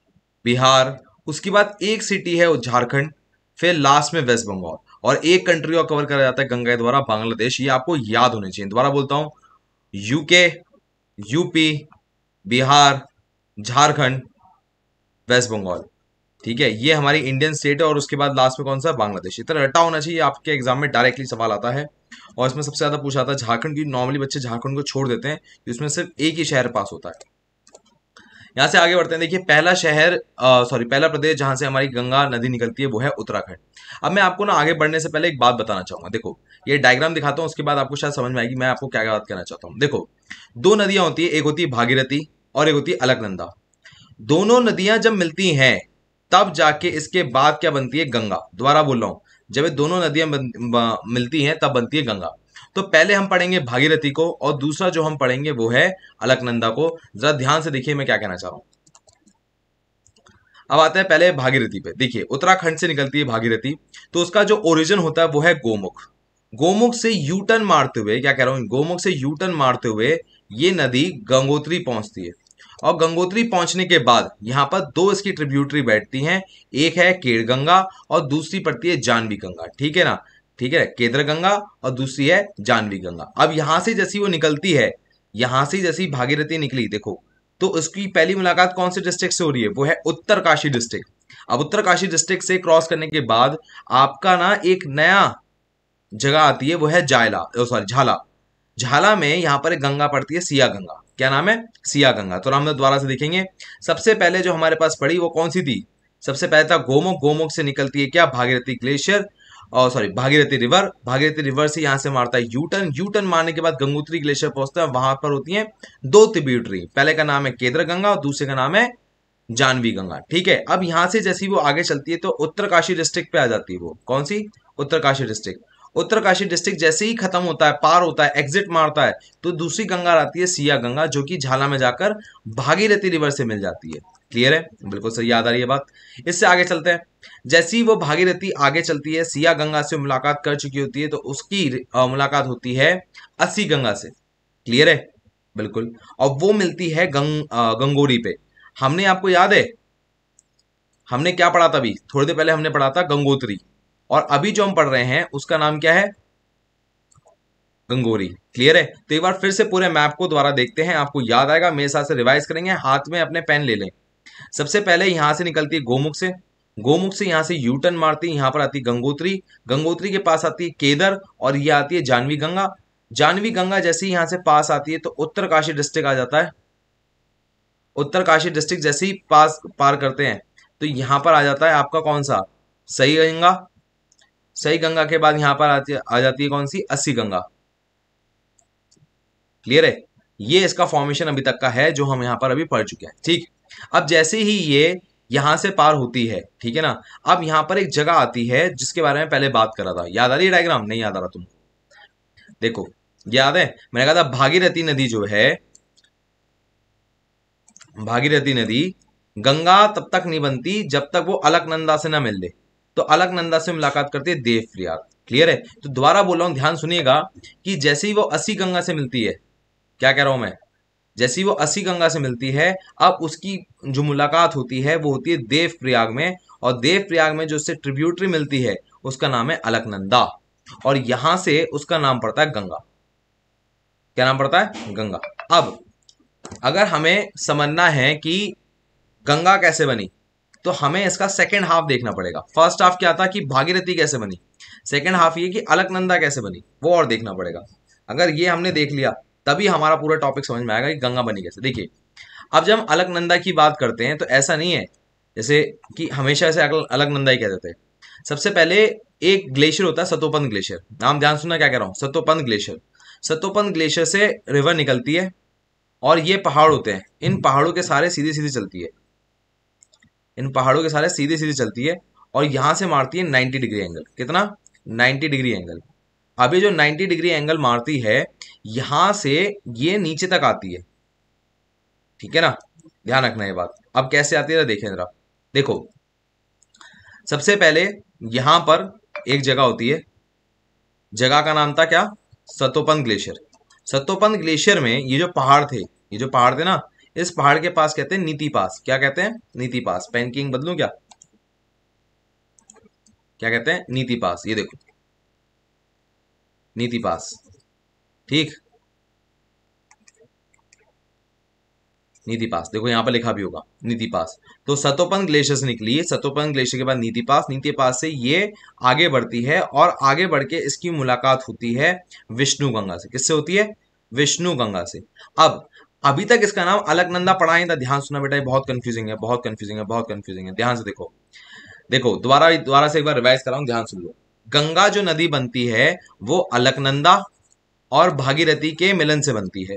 बिहार, उसके बाद एक सिटी है झारखंड, फिर लास्ट में वेस्ट बंगाल, और एक कंट्री और कवर करा जाता है गंगा के द्वारा, बांग्लादेश। ये आपको याद होने चाहिए। दोबारा बोलता हूं, UK, UP, Bihar, Jharkhand, West Bengal. ठीक है, ये हमारी इंडियन स्टेट है, और उसके बाद लास्ट में कौन सा, बांग्लादेश। इतना रटा होना चाहिए, आपके एग्जाम में डायरेक्टली सवाल आता है। और इसमें सबसे ज्यादा पूछा आता है झारखंड की। नॉर्मली बच्चे झारखंड को छोड़ देते हैं, इसमें सिर्फ एक ही शहर पास होता है। यहाँ से आगे बढ़ते हैं। देखिए पहला शहर, सॉरी पहला प्रदेश जहां से हमारी गंगा नदी निकलती है वो है उत्तराखंड। अब मैं आपको ना आगे बढ़ने से पहले एक बात बताना चाहूंगा। देखो ये डायग्राम दिखाता हूँ, उसके बाद आपको शायद समझ में आएगी मैं आपको क्या क्या बात कहना चाहता हूँ। देखो 2 नदियां होती है, एक होती है भागीरथी और एक होती है अलकनंदा। दोनों नदियां जब मिलती हैं तब जाके इसके बाद क्या बनती है, गंगा। दोबारा बोल रहा हूं, जब ये दोनों नदियां मिलती हैं तब बनती है गंगा। तो पहले हम पढ़ेंगे भागीरथी को, और दूसरा जो हम पढ़ेंगे वो है अलकनंदा को। जरा ध्यान से देखिए मैं क्या कहना चाह रहा हूं। अब आते हैं पहले भागीरथी पे। देखिए उत्तराखंड से निकलती है भागीरथी, तो उसका जो ओरिजिन होता है वो है गोमुख। गोमुख से यू टर्न मारते हुए, क्या कह रहा हूं, गोमुख से यू टर्न मारते हुए ये नदी गंगोत्री पहुंचती है। और गंगोत्री पहुंचने के बाद यहां पर 2 इसकी ट्रिब्यूटरी बैठती हैं, एक है केड़ गंगा और दूसरी पड़ती है जानवी गंगा। ठीक है ना, ठीक है, केद्र गंगा और दूसरी है जानवी गंगा। अब यहां से जैसी वो निकलती है, यहां से जैसी भागीरथी निकली, देखो तो उसकी पहली मुलाकात कौन से डिस्ट्रिक्ट से हो रही है, वो है उत्तरकाशी डिस्ट्रिक्ट। अब उत्तरकाशी डिस्ट्रिक्ट से क्रॉस करने के बाद आपका ना एक नया जगह आती है, वो है जायला, सॉरी झाला। झाला में यहां पर एक गंगा पड़ती है, सिया गंगा। क्या नाम है, सिया गंगा। तो हम दोबारा से देखेंगे। सबसे पहले जो हमारे पास पड़ी वो कौन सी थी, सबसे पहले था गोमुख। गोमुख से निकलती है क्या, भागीरथी ग्लेशियर, और sorry Bhagirathi river. Bhagirathi river से यहां से मारता है यू टर्न। यू टर्न मारने के बाद गंगोत्री ग्लेशियर पहुंचता है, वहां पर होती है 2 ट्रिब्यूटरी। पहले का नाम है केद्र गंगा और दूसरे का नाम है जानवी गंगा। ठीक है, अब यहां से जैसी वो आगे चलती है तो उत्तरकाशी डिस्ट्रिक्ट पे आ जाती है। वो कौन सी, उत्तरकाशी डिस्ट्रिक्ट। उत्तरकाशी डिस्ट्रिक्ट जैसे ही खत्म होता है, पार होता है, एग्जिट मारता है, तो दूसरी गंगा आती है सिया गंगा, जो कि झाला में जाकर भागीरथी रिवर से मिल जाती है। क्लियर है, बिल्कुल सही याद आ रही है बात। इससे आगे चलते हैं। जैसी वो भागीरथी आगे चलती है, सिया गंगा से मुलाकात कर चुकी होती है, तो उसकी मुलाकात होती है अस्सी गंगा से। क्लियर है, बिल्कुल। और वो मिलती है गंगोरी पे। हमने, आपको याद है हमने क्या पढ़ा था, अभी थोड़ी देर पहले हमने पढ़ा था गंगोत्री, और अभी जो हम पढ़ रहे हैं उसका नाम क्या है, गंगोरी। क्लियर है, तो एक बार फिर से पूरे मैप को दोबारा देखते हैं, आपको याद आएगा। मेरे साथ से रिवाइज करेंगे, हाथ में अपने पेन ले लें। सबसे पहले यहां से निकलती है गोमुख से, गोमुख से यहां से यू टर्न मारती है, यहां पर आती है गंगोत्री, गंगोत्री के पास आती है केदर, और ये आती है जानवी गंगा। जानवी गंगा जैसे ही यहां से पास आती है तो उत्तरकाशी डिस्ट्रिक्ट आ जाता है। उत्तरकाशी डिस्ट्रिक्ट जैसे ही पास पार करते हैं तो यहां पर आ जाता है आपका कौन सा, सही गंगा। सही गंगा के बाद यहां पर आ जाती है कौन सी, अस्सी गंगा। क्लियर है, ये इसका फॉर्मेशन अभी तक का है जो हम यहां पर अभी पढ़ चुके हैं। ठीक, अब जैसे ही ये यहां से पार होती है, ठीक है ना, अब यहां पर एक जगह आती है जिसके बारे में पहले बात करा था। याद आ रही है डायग्राम, नहीं याद आ रहा तुम, देखो याद है मैंने कहा था भागीरथी नदी जो है, भागीरथी नदी गंगा तब तक नहीं बनती जब तक वो अलकनंदा से ना मिल ले। तो अलकनंदा से मुलाकात करती है देवप्रयाग। क्लियर है, तो दोबारा बोल रहा हूं, ध्यान सुनिएगा कि जैसे ही वो अस्सी गंगा से मिलती है, क्या कह रहा हूं मैं, जैसी वो अस्सी गंगा से मिलती है, अब उसकी जो मुलाकात होती है वो होती है देवप्रयाग में, और देवप्रयाग में जो उससे ट्रिब्यूटरी मिलती है उसका नाम है अलकनंदा, और यहां से उसका नाम पड़ता है गंगा। क्या नाम पड़ता है, गंगा। अब अगर हमें समझना है कि गंगा कैसे बनी, तो हमें इसका सेकेंड हाफ देखना पड़ेगा। फर्स्ट हाफ क्या था कि भागीरथी कैसे बनी, सेकेंड हाफ ये कि अलकनंदा कैसे बनी, वो और देखना पड़ेगा। अगर ये हमने देख लिया तभी हमारा पूरा टॉपिक समझ में आएगा कि गंगा बनी कैसे। देखिए अब जब हम अलकनंदा की बात करते हैं तो ऐसा नहीं है जैसे कि हमेशा ऐसे अलकनंदा ही कह देते हैं। सबसे पहले एक ग्लेशियर होता है सतोपंत ग्लेशियर, नाम ध्यान सुनना क्या कह रहा हूं, सतोपंत ग्लेशियर। सतोपन ग्लेशियर से रिवर निकलती है और ये पहाड़ होते हैं, इन पहाड़ों के सारे सीधी सीधी चलती है, इन पहाड़ों के सारे सीधी सीधी चलती है और यहां से मारती है 90 डिग्री एंगल। कितना? 90 डिग्री एंगल। अभी जो 90 डिग्री एंगल मारती है यहां से ये नीचे तक आती है, ठीक है ना, ध्यान रखना ये बात। अब कैसे आती है देखें जरा। देखो सबसे पहले यहां पर एक जगह होती है, जगह का नाम था क्या? सतोपन ग्लेशियर। सतोपन ग्लेशियर में ये जो पहाड़ थे, ये जो पहाड़ थे ना, इस पहाड़ के पास कहते हैं नीति पास। क्या कहते हैं? नीति पास। पेन किंग बदलूं क्या? क्या कहते हैं? नीति पास। ये देखो नीति पास, ठीक, नीति पास। देखो यहां पर लिखा भी होगा नीति पास। तो सतोपन ग्लेशियर से निकली, सतोपन ग्लेशियर के बाद नीति पास, नीति पास से ये आगे बढ़ती है और आगे बढ़ के इसकी मुलाकात होती है विष्णु गंगा से। किससे होती है? विष्णु गंगा से। अब अभी तक इसका नाम अलकनंदा पढ़ा है, ध्यान सुना बेटा, ये बहुत कंफ्यूजिंग है, बहुत कंफ्यूजिंग है, बहुत कंफ्यूजिंग है। ध्यान से देखो, देखो दोबारा दोबारा से एक बार रिवाइज कराऊं, ध्यान सुन लो। गंगा जो नदी बनती है वो अलकनंदा और भागीरथी के मिलन से बनती है।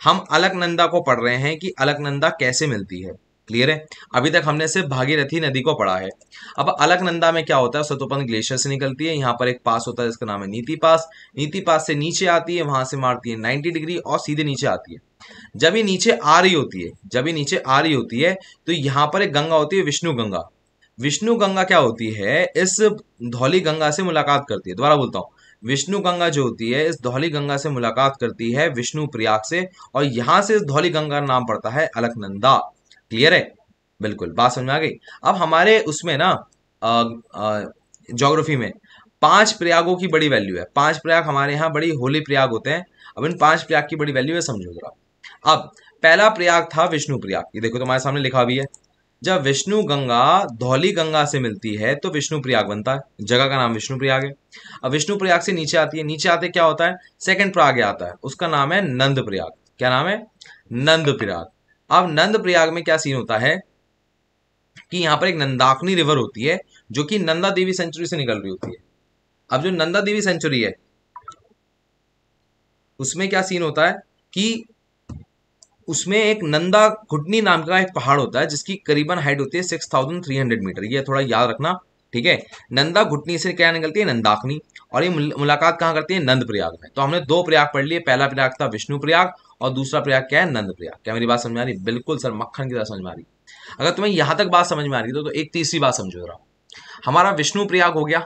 हम अलकनंदा को पढ़ रहे हैं कि अलकनंदा कैसे मिलती है। क्लियर है? अभी तक हमने सिर्फ भागीरथी नदी को पढ़ा है। अब अलकनंदा में क्या होता है? सतोपन ग्लेशियर से निकलती है, यहाँ पर एक पास होता है जिसका नाम है नीति पास। नीति पास से नीचे आती है, वहां से मारती है 90 डिग्री और सीधे नीचे आती है। जब ये नीचे आ रही होती है, जब ये नीचे आ रही होती है तो यहाँ पर एक गंगा होती है विष्णु गंगा। विष्णु गंगा क्या होती है? इस धौली गंगा से मुलाकात करती है। दोबारा बोलता हूँ, विष्णु गंगा जो होती है इस धौली गंगा से मुलाकात करती है विष्णु प्रयाग से, और यहां से इस धौली गंगा का नाम पड़ता है अलकनंदा। क्लियर है? बिल्कुल, बात समझ में आ गई। अब हमारे उसमें ना ज्योग्राफी में 5 प्रयागों की बड़ी वैल्यू है। 5 प्रयाग हमारे यहाँ बड़ी होली प्रयाग होते हैं। अब इन 5 प्रयाग की बड़ी वैल्यू है, समझो जरा। अब पहला प्रयाग था विष्णु प्रयाग, ये देखो तुम्हारे सामने लिखा भी है। जब विष्णु गंगा धौली गंगा से मिलती है तो विष्णु प्रयाग बनता है, जगह का नाम विष्णु प्रयाग है। अब विष्णु प्रयाग से नीचे आती है, नीचे आते क्या होता है? सेकंड प्रयाग आता है, उसका नाम है नंद प्रयाग। क्या नाम है? नंद प्रयाग। अब नंद प्रयाग में क्या सीन होता है कि यहाँ पर एक नंदाकिनी रिवर होती है जो कि नंदा देवी सेंचुरी से निकल रही होती है। अब जो नंदा देवी सेंचुरी है उसमें क्या सीन होता है कि उसमें एक नंदा घुटनी नाम का एक पहाड़ होता है जिसकी करीबन हाइट होती है 6300 मीटर। ये थोड़ा याद रखना, ठीक है। नंदा घुटनी से क्या निकलती है? नंदाकिनी। और ये मुलाकात कहाँ करती है? नंद प्रयाग में। तो हमने 2 प्रयाग पढ़ लिए, पहला प्रयाग था विष्णु प्रयाग और दूसरा प्रयाग क्या है? नंद प्रयाग। क्या मेरी बात समझ में आ रही? बिल्कुल सर, मक्खन की तरह समझ में आ रही। अगर तुम्हें यहां तक बात समझ में आ रही तो एक तीसरी बात समझो जरा। हमारा विष्णु प्रयाग हो गया,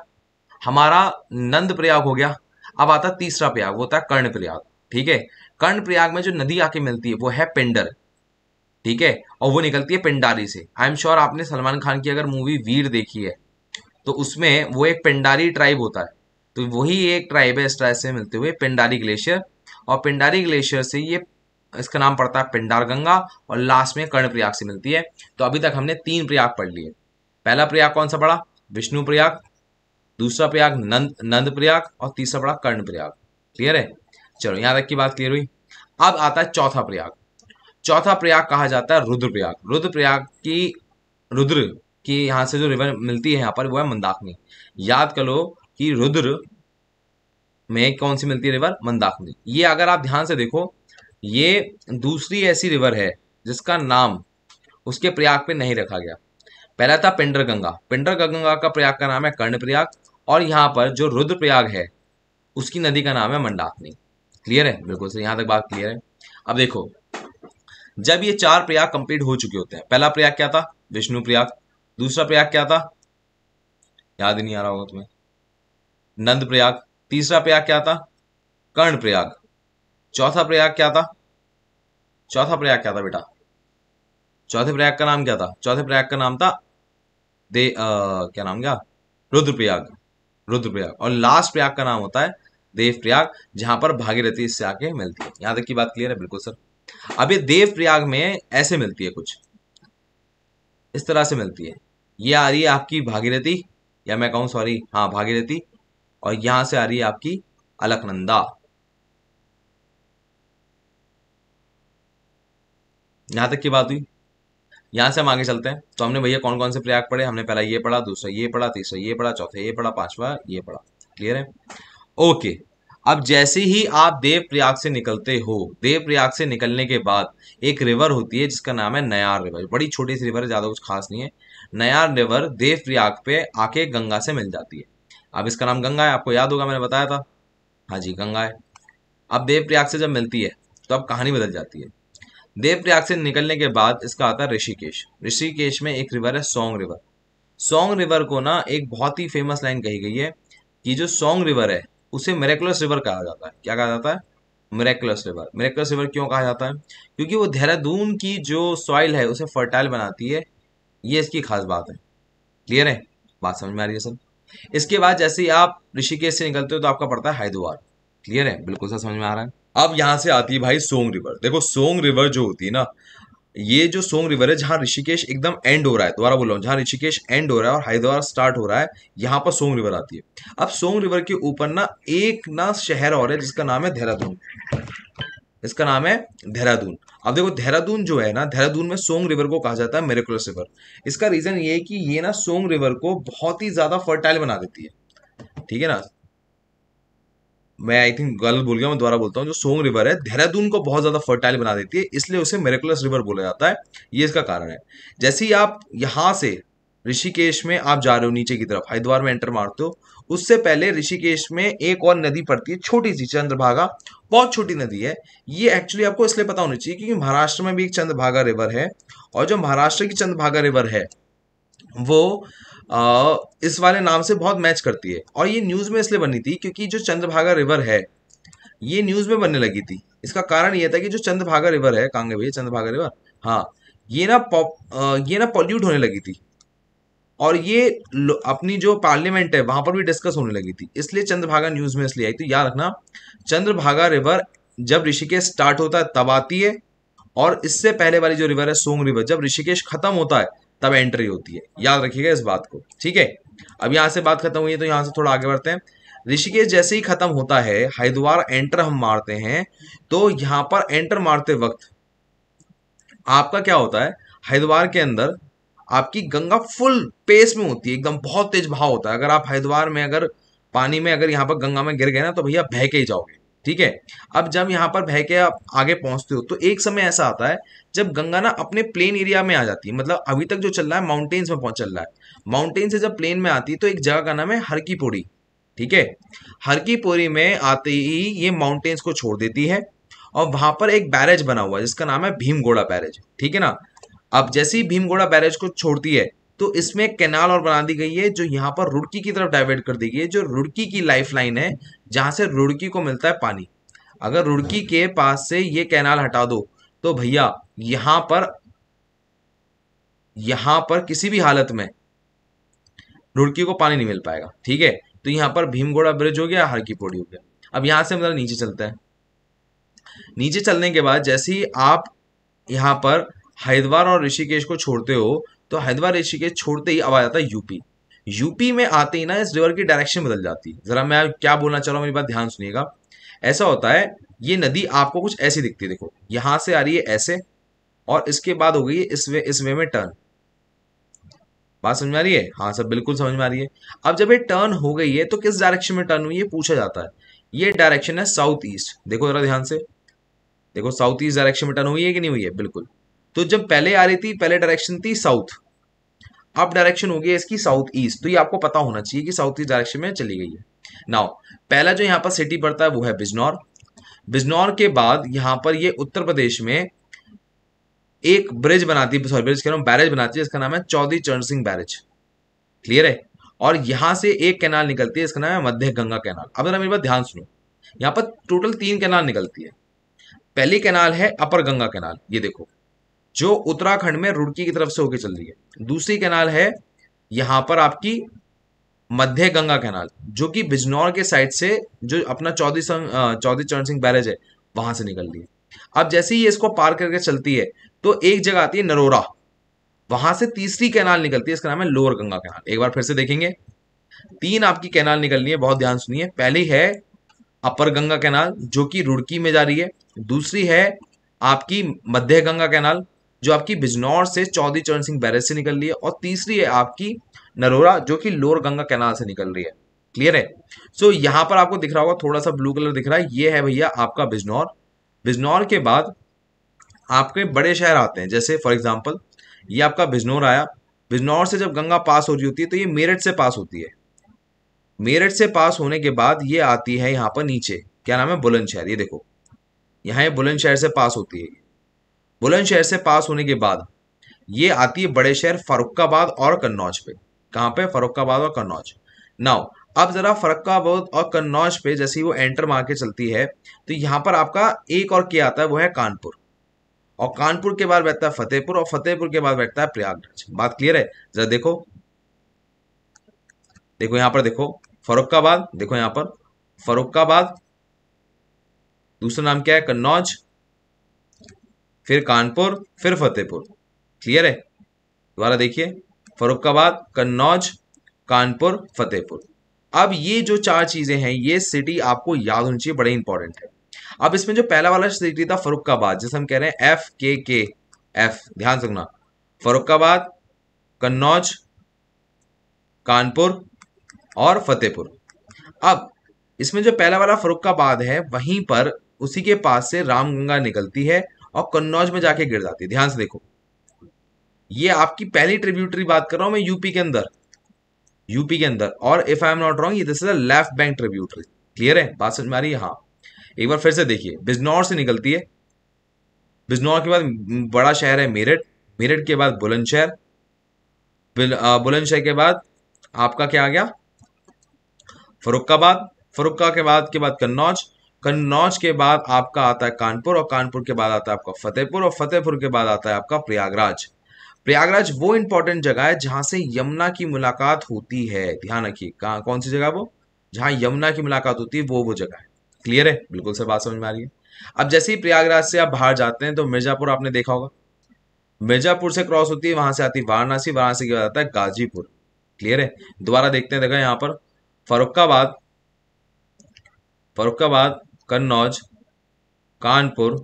हमारा नंद प्रयाग हो गया। अब आता तीसरा प्रयाग, वो होता है कर्ण प्रयाग। ठीक है, कर्ण प्रयाग में जो नदी आके मिलती है वो है पिंडर, ठीक है, और वो निकलती है पिंडारी से। आई एम श्योर आपने सलमान खान की अगर मूवी वीर देखी है तो उसमें वो एक पिंडारी ट्राइब होता है, तो वही एक ट्राइब है इस ट्राइब से मिलते हुए पिंडारी ग्लेशियर, और पिंडारी ग्लेशियर से ये इसका नाम पड़ता है पिंडार गंगा, और लास्ट में कर्ण प्रयाग से मिलती है। तो अभी तक हमने 3 प्रयाग पढ़ लिए। पहला प्रयाग कौन सा पढ़ा? विष्णु प्रयाग, दूसरा प्रयाग नंद प्रयाग, और तीसरा पढ़ा कर्ण प्रयाग। क्लियर है? चलो यहां तक की बात क्लियर हुई। अब आता है चौथा प्रयाग। चौथा प्रयाग कहा जाता है रुद्र प्रयाग। रुद्र प्रयाग की, रुद्र की यहां से जो रिवर मिलती है यहाँ पर वो है मंदाकिनी। याद कर लो कि रुद्र में कौन सी मिलती है रिवर? मंदाकिनी। ये अगर आप ध्यान से देखो, ये दूसरी ऐसी रिवर है जिसका नाम उसके प्रयाग पे नहीं रखा गया। पहला था पिंडर गंगा, पिंडर गंगा का प्रयाग का नाम है कर्ण प्रयाग, और यहाँ पर जो रुद्र प्रयाग है उसकी नदी का नाम है मंदाकिनी। क्लियर है? बिल्कुल सही, यहां तक बात क्लियर है। अब देखो, जब ये 4 प्रयाग कंप्लीट हो चुके होते हैं, पहला प्रयाग क्या था? विष्णु प्रयाग। दूसरा प्रयाग क्या था? याद ही नहीं आ रहा होगा तुम्हें, नंद प्रयाग। तीसरा प्रयाग क्या था? कर्ण प्रयाग। चौथा प्रयाग क्या था? चौथा प्रयाग क्या था बेटा? चौथे प्रयाग का नाम क्या था? चौथे प्रयाग का नाम था क्या नाम क्या? रुद्रप्रयाग। रुद्रप्रयाग। और लास्ट प्रयाग का नाम होता है देव प्रयाग, जहां पर भागीरथी इससे आके मिलती है। यहां तक की बात क्लियर है? बिल्कुल सर। अब ये देव प्रयाग में ऐसे मिलती है, कुछ इस तरह से मिलती है। ये आ रही है आपकी भागीरथी, या मैं कहूं सॉरी, हाँ भागीरथी, और यहां से आ रही है आपकी अलकनंदा। यहां तक की बात हुई। यहां से हम आगे चलते हैं। तो हमने भैया कौन कौन से प्रयाग पढ़े? हमने पहला ये पढ़ा, दूसरा ये पढ़ा, तीसरा ये पढ़ा, चौथा ये पढ़ा, पांचवा ये पढ़ा। क्लियर है? ओके। अब जैसे ही आप देवप्रयाग से निकलते हो, देवप्रयाग से निकलने के बाद एक रिवर होती है जिसका नाम है नयार रिवर। बड़ी छोटी सी रिवर है, ज्यादा कुछ खास नहीं है। नयार रिवर देवप्रयाग पे आके गंगा से मिल जाती है। अब इसका नाम गंगा है, आपको याद होगा, मैंने बताया था। हाँ जी, गंगा है। अब देवप्रयाग से जब मिलती है तो अब कहानी बदल जाती है। देवप्रयाग से निकलने के बाद इसका आता है ऋषिकेश। ऋषिकेश में एक रिवर है सोंग रिवर। सोंग रिवर को ना एक बहुत ही फेमस लाइन कही गई है कि जो सोंग रिवर है उसे मिरेकुलस रिवर कहा जाता है। क्या कहा जाता है? Miraculous river. मिरेकुलस रिवर क्यों कहा जाता है? क्योंकि वो देहरादून की जो सॉइल है उसे फर्टाइल बनाती है। ये इसकी खास बात है। क्लियर है? बात समझ में आ रही है सब? इसके बाद जैसे ही आप ऋषिकेश से निकलते हो तो आपका पड़ता है हरिद्वार। क्लियर है? बिल्कुल सा समझ में आ रहा है। अब यहां से आती है भाई सोंग रिवर। देखो सोंग रिवर जो होती है ना, ये जो सोंग रिवर है जहां ऋषिकेश एकदम एंड हो रहा है, दोबारा बोल रहा हूँ, जहां ऋषिकेश एंड हो रहा है और हरिद्वार स्टार्ट हो रहा है, यहाँ पर सोंग रिवर आती है। अब सोंग रिवर के ऊपर ना एक ना शहर और है जिसका नाम है देहरादून। इसका नाम है देहरादून। अब देखो देहरादून जो है ना, देहरादून में सोंग रिवर को कहा जाता है मिरेकुलस रिवर। इसका रीजन ये है कि ये ना सोंग रिवर को बहुत ही ज्यादा फर्टाइल बना देती है। ठीक है ना? मैं आई थिंक गलत बोल गया, मैं दोबारा बोलता हूँ। जो सोंग रिवर है देहरादून को बहुत ज्यादा फर्टाइल बना देती है, इसलिए उसे मिरेकुलस रिवर बोला जाता है। ये इसका कारण है। जैसे ही आप यहां से ऋषिकेश में आप जा रहे हो नीचे की तरफ, हरिद्वार में एंटर मारते हो, उससे पहले ऋषिकेश में एक और नदी पड़ती है, छोटी सी चंद्रभागा। बहुत छोटी नदी है। ये एक्चुअली आपको इसलिए पता होनी चाहिए क्योंकि महाराष्ट्र में भी एक चंद्रभागा रिवर है। और जो महाराष्ट्र की चंद्रभागा रिवर है वो इस वाले नाम से बहुत मैच करती है। और ये न्यूज में इसलिए बनी थी क्योंकि जो चंद्रभागा रिवर है ये न्यूज में बनने लगी थी। इसका कारण ये था कि जो चंद्रभागा रिवर है, कहाँ गए भैया चंद्रभागा रिवर, हाँ, ये ना पॉल्यूट होने लगी थी। और ये अपनी जो पार्लियामेंट है वहां पर भी डिस्कस होने लगी थी, इसलिए चंद्रभागा न्यूज में इसलिए आई। तो याद रखना, चंद्रभागा रिवर जब ऋषिकेश स्टार्ट होता है तब आती है, और इससे पहले वाली जो रिवर है सोंग रिवर जब ऋषिकेश खत्म होता है तब एंट्री होती है। याद रखिएगा इस बात को, ठीक है? अब यहां से बात खत्म हुई है तो यहां से थोड़ा आगे बढ़ते हैं। ऋषिकेश जैसे ही खत्म होता है, हरिद्वार एंटर हम मारते हैं, तो यहाँ पर एंटर मारते वक्त आपका क्या होता है, हरिद्वार के अंदर आपकी गंगा फुल पेस में होती है, एकदम बहुत तेज बहाव होता है। अगर आप हरिद्वार में अगर पानी में अगर यहाँ पर गंगा में गिर गए ना तो भैया बह के ही जाओगे। ठीक है? अब जब यहाँ पर बह के आप आगे पहुंचते हो तो एक समय ऐसा आता है जब गंगा ना अपने प्लेन एरिया में आ जाती है। मतलब अभी तक जो चल रहा है माउंटेन्स में पहुंच चल रहा है। माउंटेन से जब प्लेन में आती है तो एक जगह का नाम है हर की पौड़ी। ठीक है? हर की पौड़ी में आते ही ये माउंटेन्स को छोड़ देती है और वहां पर एक बैरेज बना हुआ है जिसका नाम है भीमगोड़ा बैरेज। ठीक है ना? अब जैसे ही भीमगोड़ा बैरेज को छोड़ती है तो इसमें एक कैनाल और बना दी गई है जो यहाँ पर रुड़की की तरफ डाइवर्ट कर दी गई है, जो रुड़की की लाइफ लाइन है, जहां से रुड़की को मिलता है पानी। अगर रुड़की के पास से ये कैनाल हटा दो तो भैया यहाँ पर किसी भी हालत में रुड़की को पानी नहीं मिल पाएगा। ठीक है? तो यहाँ पर भीमगोड़ा ब्रिज हो गया, हर की पौड़ी हो गया। अब यहाँ से मतलब नीचे चलते हैं। नीचे चलने के बाद जैसे ही आप यहाँ पर हरिद्वार और ऋषिकेश को छोड़ते हो तो हरिद्वार ऋषिकेश छोड़ते ही अब आ जाता है यूपी। यूपी में आते ही ना इस रिवर की डायरेक्शन बदल जाती है। जरा मैं क्या बोलना चाह रहा हूँ मेरी बात ध्यान सुनिएगा। ऐसा होता है, ये नदी आपको कुछ ऐसी दिखती है, देखो यहां से आ रही है ऐसे और इसके बाद हो गई है इस वे में टर्न। बात समझ में आ रही है? हाँ सब बिल्कुल समझ में आ रही है। अब जब ये टर्न हो गई है तो किस डायरेक्शन में टर्न हुई है पूछा जाता है। ये डायरेक्शन है साउथ ईस्ट। देखो जरा ध्यान से, देखो साउथ ईस्ट डायरेक्शन में टर्न हुई है कि नहीं हुई है? बिल्कुल। तो जब पहले आ रही थी, पहले डायरेक्शन थी साउथ, अब डायरेक्शन हो गई है इसकी साउथ ईस्ट। तो ये आपको पता होना चाहिए कि साउथ ईस्ट डायरेक्शन में चली गई है। नाउ पहला जो यहाँ पर सिटी पड़ता है वो है बिजनौर। बिजनौर के बाद यहाँ पर ये उत्तर प्रदेश में एक ब्रिज बनाती है, सॉरी ब्रिज कह रहा हूँ, बैरेज बनाती है जिसका नाम है चौधरी चरण सिंह बैरेज। क्लियर है? और यहां से एक कैनाल निकलती है, इसका नाम है मध्य गंगा कैनाल। अब जरा मेरी बात ध्यान सुनो, यहाँ पर टोटल 3 कैनाल निकलती है। पहली कैनाल है अपर गंगा कैनाल, ये देखो जो उत्तराखंड में रुड़की की तरफ से होकर चल रही है। दूसरी कैनाल है यहां पर आपकी मध्य गंगा कैनाल, जो कि बिजनौर के साइड से जो अपना चौधरी चरण सिंह बैरेज है वहां से निकल रही है। अब जैसे ही ये इसको पार करके चलती है तो एक जगह आती है नरोरा, वहां से तीसरी कैनाल निकलती है, इसका नाम है लोअर गंगा कैनाल। एक बार फिर से देखेंगे, 3 आपकी कैनाल निकलनी है, बहुत ध्यान सुनिए। पहली है अपर गंगा कैनाल जो कि रुड़की में जा रही है। दूसरी है आपकी मध्य गंगा कैनाल जो आपकी बिजनौर से चौधरी चरण सिंह बैरेज से निकल रही है। और तीसरी है आपकी नरोरा जो कि लोअर गंगा कैनाल से निकल रही है। क्लियर है। सो यहाँ पर आपको दिख रहा होगा थोड़ा सा ब्लू कलर दिख रहा है, ये है भैया आपका बिजनौर। बिजनौर के बाद आपके बड़े शहर आते हैं, जैसे फॉर एग्जांपल ये आपका बिजनौर आया। बिजनौर से जब गंगा पास हो रही होती है तो ये मेरठ से पास होती है। मेरठ से पास होने के बाद ये आती है यहाँ पर नीचे, क्या नाम है, बुलंदशहर। ये देखो यहाँ ये बुलंदशहर से पास होती है। बुलंदशहर से पास होने के बाद ये आती है बड़े शहर फर्रुखाबाद और कन्नौज पे। कहाँ पे, फर्रुखाबाद और कन्नौज। नाउ अब जरा फर्रुखाबाद और कन्नौज पे जैसे ही वो एंटर मार के चलती है तो यहाँ पर आपका एक और क्या आता है, वो है कानपुर। और कानपुर के बाद बैठता है फतेहपुर, और फतेहपुर के बाद बैठता है प्रयागराज। बात क्लियर है। जरा देखो, देखो यहाँ पर देखो फर्रुखाबाद, देखो यहाँ पर फर्रुखाबाद, दूसरा नाम क्या है, कन्नौज, फिर कानपुर, फिर फतेहपुर। क्लियर है। दोबारा देखिए, फर्रुखाबाद, कन्नौज, कानपुर, फतेहपुर। अब ये जो चार चीजें हैं, ये सिटी आपको याद होनी चाहिए, बड़े इंपॉर्टेंट है। अब इसमें जो पहला वाला सिटी था फर्रुखाबाद, जैसे हम कह रहे हैं FKK, एफ, ध्यान रखना, फर्रुखाबाद, कन्नौज, कानपुर और फतेहपुर। अब इसमें जो पहला वाला फर्रुखाबाद है, वहीं पर उसी के पास से रामगंगा निकलती है और कन्नौज में जाके गिर जाती है। ध्यान से देखो, ये आपकी पहली ट्रिब्यूटरी बात कर रहा हूं मैं, यूपी के अंदर, यूपी के अंदर। और if I am not wrong, ये this is a left bank tributary. Clear है, बात समझ में आ रही है। हाँ, एक बार फिर से देखिए, बिजनौर से निकलती है, बिजनौर के बाद बड़ा शहर है मेरठ, मेरठ के बाद बुलंदशहर, बुलंदशहर के बाद आपका क्या आ गया, फर्रुखाबाद, फर्रुखा के बाद कन्नौज, कन्नौज के बाद आपका आता है कानपुर, और कानपुर के बाद आता है आपका फतेहपुर, और फतेहपुर के बाद आता है आपका प्रयागराज। प्रयागराज वो इंपॉर्टेंट जगह है जहां से यमुना की मुलाकात होती है। ध्यान रखिए, कहाँ, कौन सी जगह वो, जहां यमुना की मुलाकात होती है, वो जगह है। क्लियर है, बिल्कुल से बात समझ में आ रही है। अब जैसे ही प्रयागराज से आप बाहर जाते हैं तो मिर्जापुर आपने देखा होगा, मिर्जापुर से क्रॉस होती है, वहां से आती है वाराणसी, वाराणसी के बाद आता है गाजीपुर। क्लियर है। दोबारा देखते हैं, देखा यहाँ पर फर्रुखाबाद, फर्रुखाबाद, कन्नौज, कानपुर,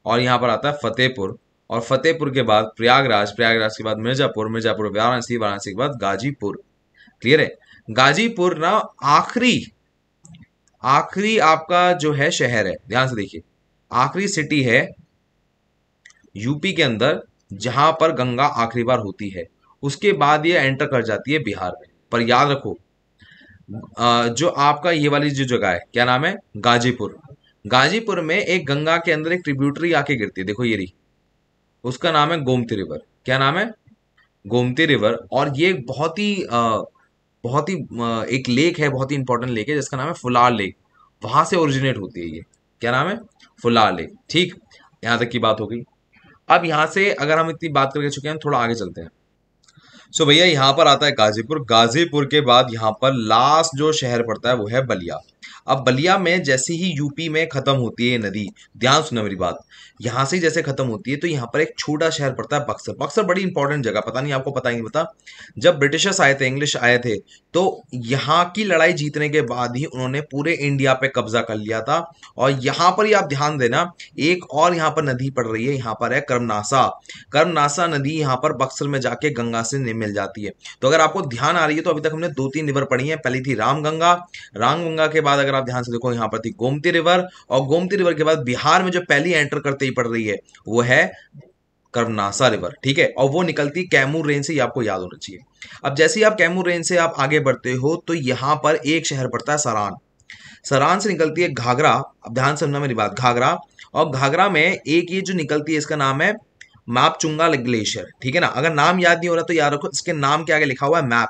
और यहाँ पर आता है फतेहपुर, और फतेहपुर के बाद प्रयागराज, प्रयागराज के बाद मिर्जापुर, मिर्जापुर वाराणसी, वाराणसी के बाद गाजीपुर। क्लियर है। गाजीपुर ना आखिरी, आखिरी आपका जो है शहर है, ध्यान से देखिए, आखिरी सिटी है यूपी के अंदर जहां पर गंगा आखिरी बार होती है। उसके बाद ये एंटर कर जाती है बिहार में। पर याद रखो, जो आपका ये वाली जो जगह है, क्या नाम है, गाजीपुर। गाजीपुर में एक गंगा के अंदर एक ट्रिब्यूटरी आके गिरती है, देखो ये रही, उसका नाम है गोमती रिवर। क्या नाम है, गोमती रिवर। और ये बहुत ही एक लेक है, बहुत ही इंपॉर्टेंट लेक है, जिसका नाम है फुलार लेक। वहां से ओरिजिनेट होती है ये, क्या नाम है, फुलार लेक। ठीक, यहां तक की बात हो गई। अब यहां से अगर हम इतनी बात करके चुके हैं, थोड़ा आगे चलते हैं। सो भैया यहाँ पर आता है गाजीपुर, गाजीपुर के बाद यहाँ पर लास्ट जो शहर पड़ता है वो है बलिया। अब बलिया में जैसे ही यूपी में खत्म होती है नदी, ध्यान सुनो मेरी बात, यहाँ से जैसे खत्म होती है तो यहाँ पर एक छोटा शहर पड़ता है बक्सर। बक्सर बड़ी इंपॉर्टेंट जगह, पता नहीं आपको पता ही नहीं पता। जब ब्रिटिशर्स आए थे, इंग्लिश आए थे, तो यहाँ की लड़ाई जीतने के बाद ही उन्होंने पूरे इंडिया पे कब्जा कर लिया था। और यहाँ पर ही आप ध्यान देना, एक और यहाँ पर नदी पड़ रही है, यहाँ पर है कर्मनासा। कर्मनासा नदी यहाँ पर बक्सर में जाके गंगा से मिल जाती है। तो अगर आपको ध्यान आ रही है तो अभी तक हमने 2-3 रिवर पढ़ी है। पहली थी रामगंगा, रामगंगा के बाद अगर आप ध्यान से देखो यहाँ पर थी गोमती रिवर, और गोमती रिवर के बाद बिहार में जो पहली एंटर करते ही पड़ रही है वो है कर्मनासा रिवर। ठीक है, और वो निकलती कैमूर रेंज से, ये आपको याद होना चाहिए। अब जैसे ही आप कैमूर रेंज से आप आगे बढ़ते हो तो यहाँ पर एक शहर पड़ता है सरान। सरान से निकलती है घाघरा। अब ध्यान से सुनना मेरी बात, घाघरा, और घाघरा में एक ये जो निकलती है इसका नाम है मापचुंगा ग्लेशियर। ठीक है ना, अगर नाम याद नहीं हो रहा तो याद रखो, इसके नाम के आगे लिखा हुआ है मैप,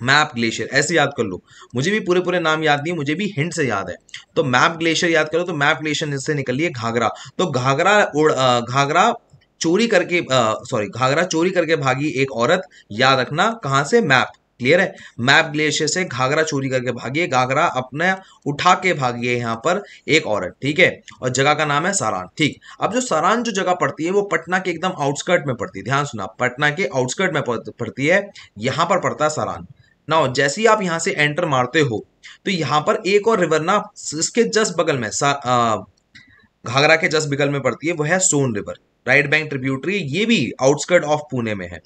मैप ग्लेशियर, ऐसे याद कर लो। मुझे भी पूरे पूरे नाम याद नहीं, मुझे भी हिंट से याद है। तो मैप ग्लेशियर याद करो, तो मैप ग्लेशियर से निकली है घाघरा। तो घाघरा चोरी करके, सॉरी, घाघरा चोरी करके भागी एक औरत, याद रखना, कहां से, मैप। क्लियर है, मैप ग्लेशियर से घाघरा चोरी करके भागी है, घाघरा अपने उठा के भागी है यहाँ पर एक औरत। ठीक है, और जगह का नाम है सारान। ठीक, अब जो सारान जो जगह पड़ती है वो पटना के एकदम आउटस्कर्ट में पड़ती है। ध्यान सुना, पटना के आउटस्कर्ट में पड़ती है, यहां पर पड़ता है सारान। ना जैसे ही आप यहां से एंटर मारते हो तो यहां पर एक और रिवर ना इसके जस्ट बगल में, घाघरा के जस्ट बगल में पड़ती है, वो है सोन रिवर, राइट बैंक ट्रिब्यूटरी। ये भी आउटस्कर्ट ऑफ पुणे में है।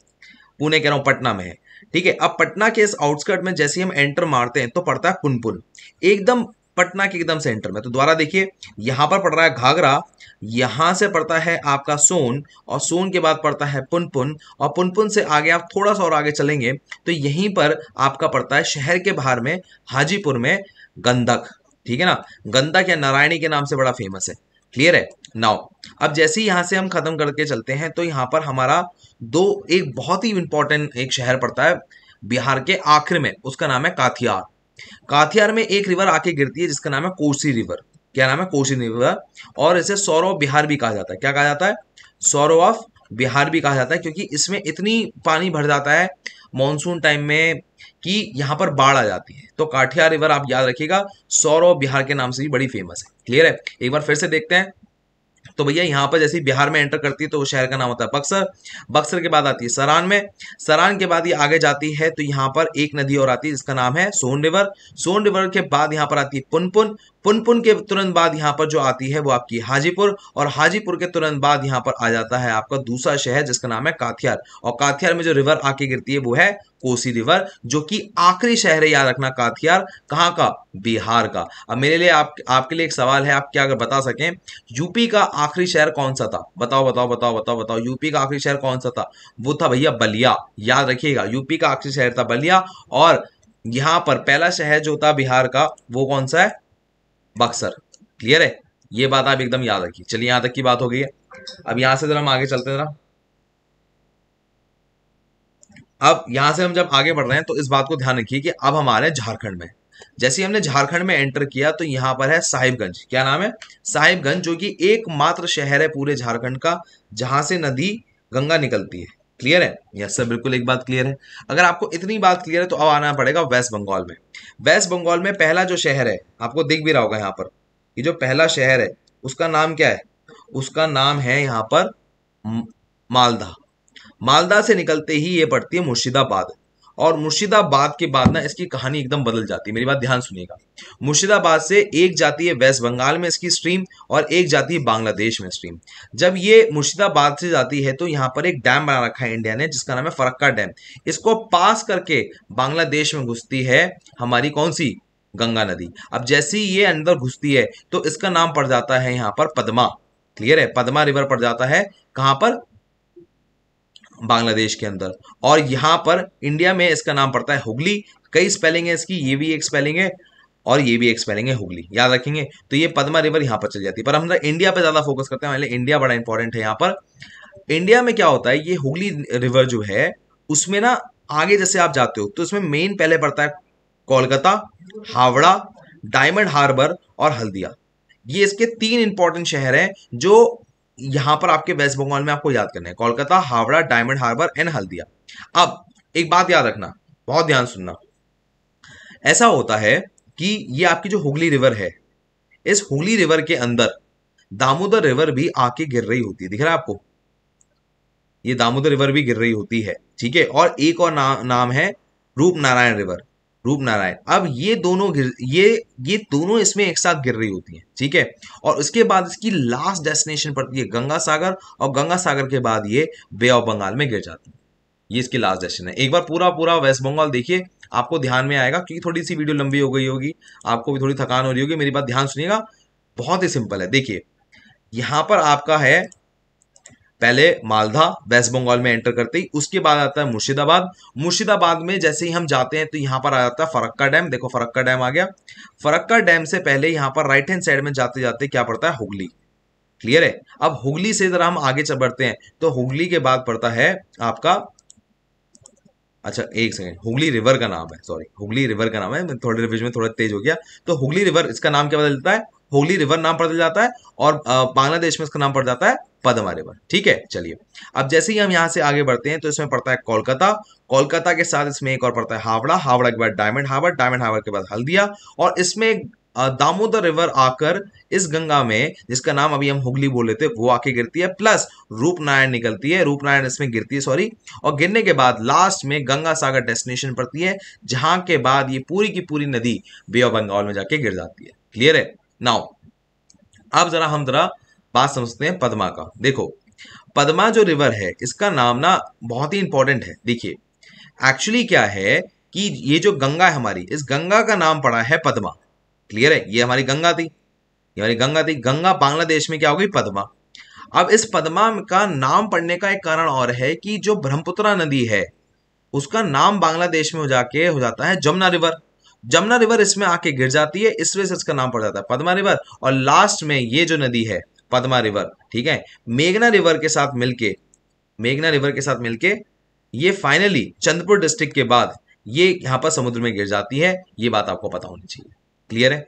पुणे कह रहा हूं, पटना में है। ठीक है, अब पटना के इस आउटस्कर्ट में जैसे ही हम एंटर मारते हैं तो पड़ता है पुनपुन, एकदम पटना के एकदम सेंटर में। तो दोबारा देखिए, यहां पर पड़ रहा है घाघरा, यहां से पड़ता है आपका सोन, और सोन के बाद पड़ता है पुनपुन, और पुनपुन से आगे आप थोड़ा सा और आगे चलेंगे तो यहीं पर आपका पड़ता है शहर के बाहर में हाजीपुर में गंडक। ठीक है ना, गंडक या नारायणी के नाम से बड़ा फेमस है। क्लियर है नाउ। अब जैसे ही यहां से हम खत्म करके चलते हैं तो यहां पर हमारा एक बहुत ही इंपॉर्टेंट एक शहर पड़ता है बिहार के आखिर में, उसका नाम है काथियार। काथियार में एक रिवर आके गिरती है जिसका नाम है कोसी रिवर। क्या नाम है? कोसी रिवर। और इसे सौरव ऑफ बिहार भी कहा जाता है। क्या कहा जाता है? सौरव ऑफ बिहार भी कहा जाता है, क्योंकि इसमें इतनी पानी भर जाता है मॉनसून टाइम में कि यहां पर बाढ़ आ जाती है। तो काठियार रिवर आप याद रखिएगा, सौरव ऑफ बिहार के नाम से भी बड़ी फेमस है। क्लियर है? एक बार फिर से देखते हैं। तो भैया यहाँ पर जैसे बिहार में एंटर करती है तो शहर का नाम होता है बक्सर। बक्सर के बाद आती है सरान में। सरान के बाद ये आगे जाती है तो यहाँ पर एक नदी और आती है जिसका नाम है सोन रिवर। सोन रिवर के बाद यहाँ पर आती है पुनपुन। पुनपुन के तुरंत बाद यहाँ पर जो आती है वो आपकी हाजीपुर, और हाजीपुर के तुरंत बाद यहाँ पर आ जाता है आपका दूसरा शहर जिसका नाम है काथियार। और काथियार में जो रिवर आके गिरती है वो है कोसी रिवर, जो कि आखिरी शहर है, याद रखना, काथियार। कहाँ का? बिहार का। अब मेरे लिए आपके लिए एक सवाल है, आप क्या अगर बता सकें यूपी का आखिरी शहर कौन सा था? बताओ बताओ बताओ बताओ बताओ, यूपी का आखिरी शहर कौन सा था? वो था भैया बलिया। याद रखिएगा, यूपी का आखिरी शहर था बलिया। और यहां पर पहला शहर जो था बिहार का वो कौन सा है? बक्सर। क्लियर है? ये बात आप एकदम याद रखिए। चलिए, यहां तक की बात हो गई है। अब यहां से जरा हम आगे चलते हैं जरा। अब यहां से हम जब आगे बढ़ रहे हैं तो इस बात को ध्यान रखिए कि अब हम आ रहे हैं झारखंड में। जैसे ही हमने झारखंड में एंटर किया तो यहां पर है साहिबगंज। क्या नाम है? साहिबगंज, जो कि एकमात्र शहर है पूरे झारखंड का जहां से नदी गंगा निकलती है। क्लियर है? यस सर, बिल्कुल एक बात क्लियर है। अगर आपको इतनी बात क्लियर है तो अब आना पड़ेगा वेस्ट बंगाल में। वेस्ट बंगाल में पहला जो शहर है, आपको दिख भी रहा होगा यहाँ पर, ये जो पहला शहर है उसका नाम क्या है? उसका नाम है यहाँ पर मालदा। मालदा से निकलते ही ये पड़ती है मुर्शिदाबाद। और मुर्शिदाबाद के बाद ना इसकी कहानी एकदम बदल जाती है। मेरी बात ध्यान सुनिएगा। मुर्शिदाबाद से एक जाती है वेस्ट बंगाल में इसकी स्ट्रीम, और एक जाती है बांग्लादेश में स्ट्रीम। जब ये मुर्शिदाबाद से जाती है तो यहाँ पर एक डैम बना रखा है इंडिया ने जिसका नाम है फरक्का डैम। इसको पास करके बांग्लादेश में घुसती है हमारी कौन सी? गंगा नदी। अब जैसे ही ये अंदर घुसती है तो इसका नाम पड़ जाता है यहाँ पर पद्मा। क्लियर है? पद्मा रिवर पड़ जाता है कहां पर? बांग्लादेश के अंदर। और यहां पर इंडिया में इसका नाम पड़ता है हुगली। कई स्पेलिंग है इसकी, ये भी एक स्पेलिंग है और ये भी एक स्पेलिंग है, हुगली। याद रखेंगे। तो ये पद्मा रिवर यहां पर चल जाती है। पर हम इंडिया पे ज्यादा फोकस करते हैं, इंडिया बड़ा इंपॉर्टेंट है यहाँ पर। इंडिया में क्या होता है, ये हुगली रिवर जो है उसमें ना आगे जैसे आप जाते हो तो इसमें मेन पहले पड़ता है कोलकाता, हावड़ा, डायमंड हार्बर और हल्दिया। ये इसके 3 इंपॉर्टेंट शहर हैं जो यहां पर आपके वेस्ट बंगाल में आपको याद करना है। Kolkata, Howrah, Diamond Harbour and Haldia. अब एक बात याद रखना, बहुत ध्यान सुनना। ऐसा होता है कि ये आपकी जो हुगली रिवर है, इस हुगली रिवर के अंदर दामोदर रिवर भी आके गिर रही होती है। दिख रहा है आपको? ये दामोदर रिवर भी गिर रही होती है। ठीक है? और एक और नाम है रूपनारायण रिवर। रूपनारायण। अब ये दोनों ये दोनों इसमें एक साथ गिर रही होती हैं। ठीक है? और उसके बाद इसकी लास्ट डेस्टिनेशन पड़ती है गंगा सागर, और गंगा सागर के बाद ये बे ऑफ बंगाल में गिर जाती है। ये इसकी लास्ट डेस्टिनेशन है। एक बार पूरा पूरा वेस्ट बंगाल देखिए, आपको ध्यान में आएगा, क्योंकि थोड़ी सी वीडियो लंबी हो गई होगी, आपको भी थोड़ी थकान हो रही होगी। मेरी बात ध्यान सुनिएगा, बहुत ही सिंपल है। देखिए, यहां पर आपका है पहले मालदा, वेस्ट बंगाल में एंटर करते ही, उसके बाद आता है मुर्शिदाबाद। मुर्शिदाबाद में जैसे ही हम जाते हैं तो यहां पर आ जाता है फरक्का डैम। देखो फरक्का डैम आ गया। फरक्का डैम से पहले यहां पर राइट हैंड साइड में जाते जाते क्या पड़ता है? हुगली। क्लियर है? अब हुगली से जरा हम आगे चल बढ़ते हैं तो हुगली के बाद पड़ता है आपका, अच्छा एक सेकंड, हुगली रिवर का नाम है, सॉरी, हुगली रिवर का नाम है, थोड़े रिविजन में थोड़ा तेज हो गया। तो हुगली रिवर, इसका नाम क्या बदल जाता है? हुगली रिवर नाम बदल जाता है, और बांग्लादेश में इसका नाम पड़ जाता है पद्मा रिवर। ठीक है? चलिए, अब जैसे ही हम यहां से आगे बढ़ते हैं तो इसमें पड़ता है कोलकाता। कोलकाता के साथ इसमें एक और पड़ता है हावड़ा। हावड़ा के बाद डायमंड हार्बर। डायमंड हार्बर के बाद हल्दिया। और इसमें दामोदर रिवर आकर इस गंगा में, जिसका नाम अभी हम हुगली बोल रहे थे, वो आके गिरती है, प्लस रूपनारायण निकलती है, रूपनारायण इसमें गिरती है, सॉरी। और गिरने के बाद लास्ट में गंगा सागर डेस्टिनेशन पड़ती है, जहां के बाद ये पूरी की पूरी नदी बे ऑफ बंगाल में जाके गिर जाती है। क्लियर है? नाउ अब जरा हम बात समझते हैं पद्मा का। देखो, पद्मा जो रिवर है इसका नाम ना बहुत ही इंपॉर्टेंट है। देखिए एक्चुअली क्या है कि ये जो गंगा है हमारी, इस गंगा का नाम पड़ा है पद्मा। क्लियर है, ये हमारी गंगा थी, ये हमारी गंगा थी। गंगा बांग्लादेश में क्या हो गई, पद्मा। अब इस पद्मा का नाम पड़ने का एक कारण और है कि जो ब्रह्मपुत्र नदी है उसका नाम बांग्लादेश में हो जाता है जमुना रिवर। जमुना रिवर इसमें आके गिर जाती है, इस वजह से इसका नाम पड़ जाता है पद्मा रिवर। और लास्ट में ये जो नदी है पद्मा रिवर, ठीक है, मेघना रिवर के साथ मिलके, मेघना रिवर के साथ मिलके ये फाइनली चंद्रपुर डिस्ट्रिक्ट के बाद ये यहां पर समुद्र में गिर जाती है। ये बात आपको पता होनी चाहिए। क्लियर है,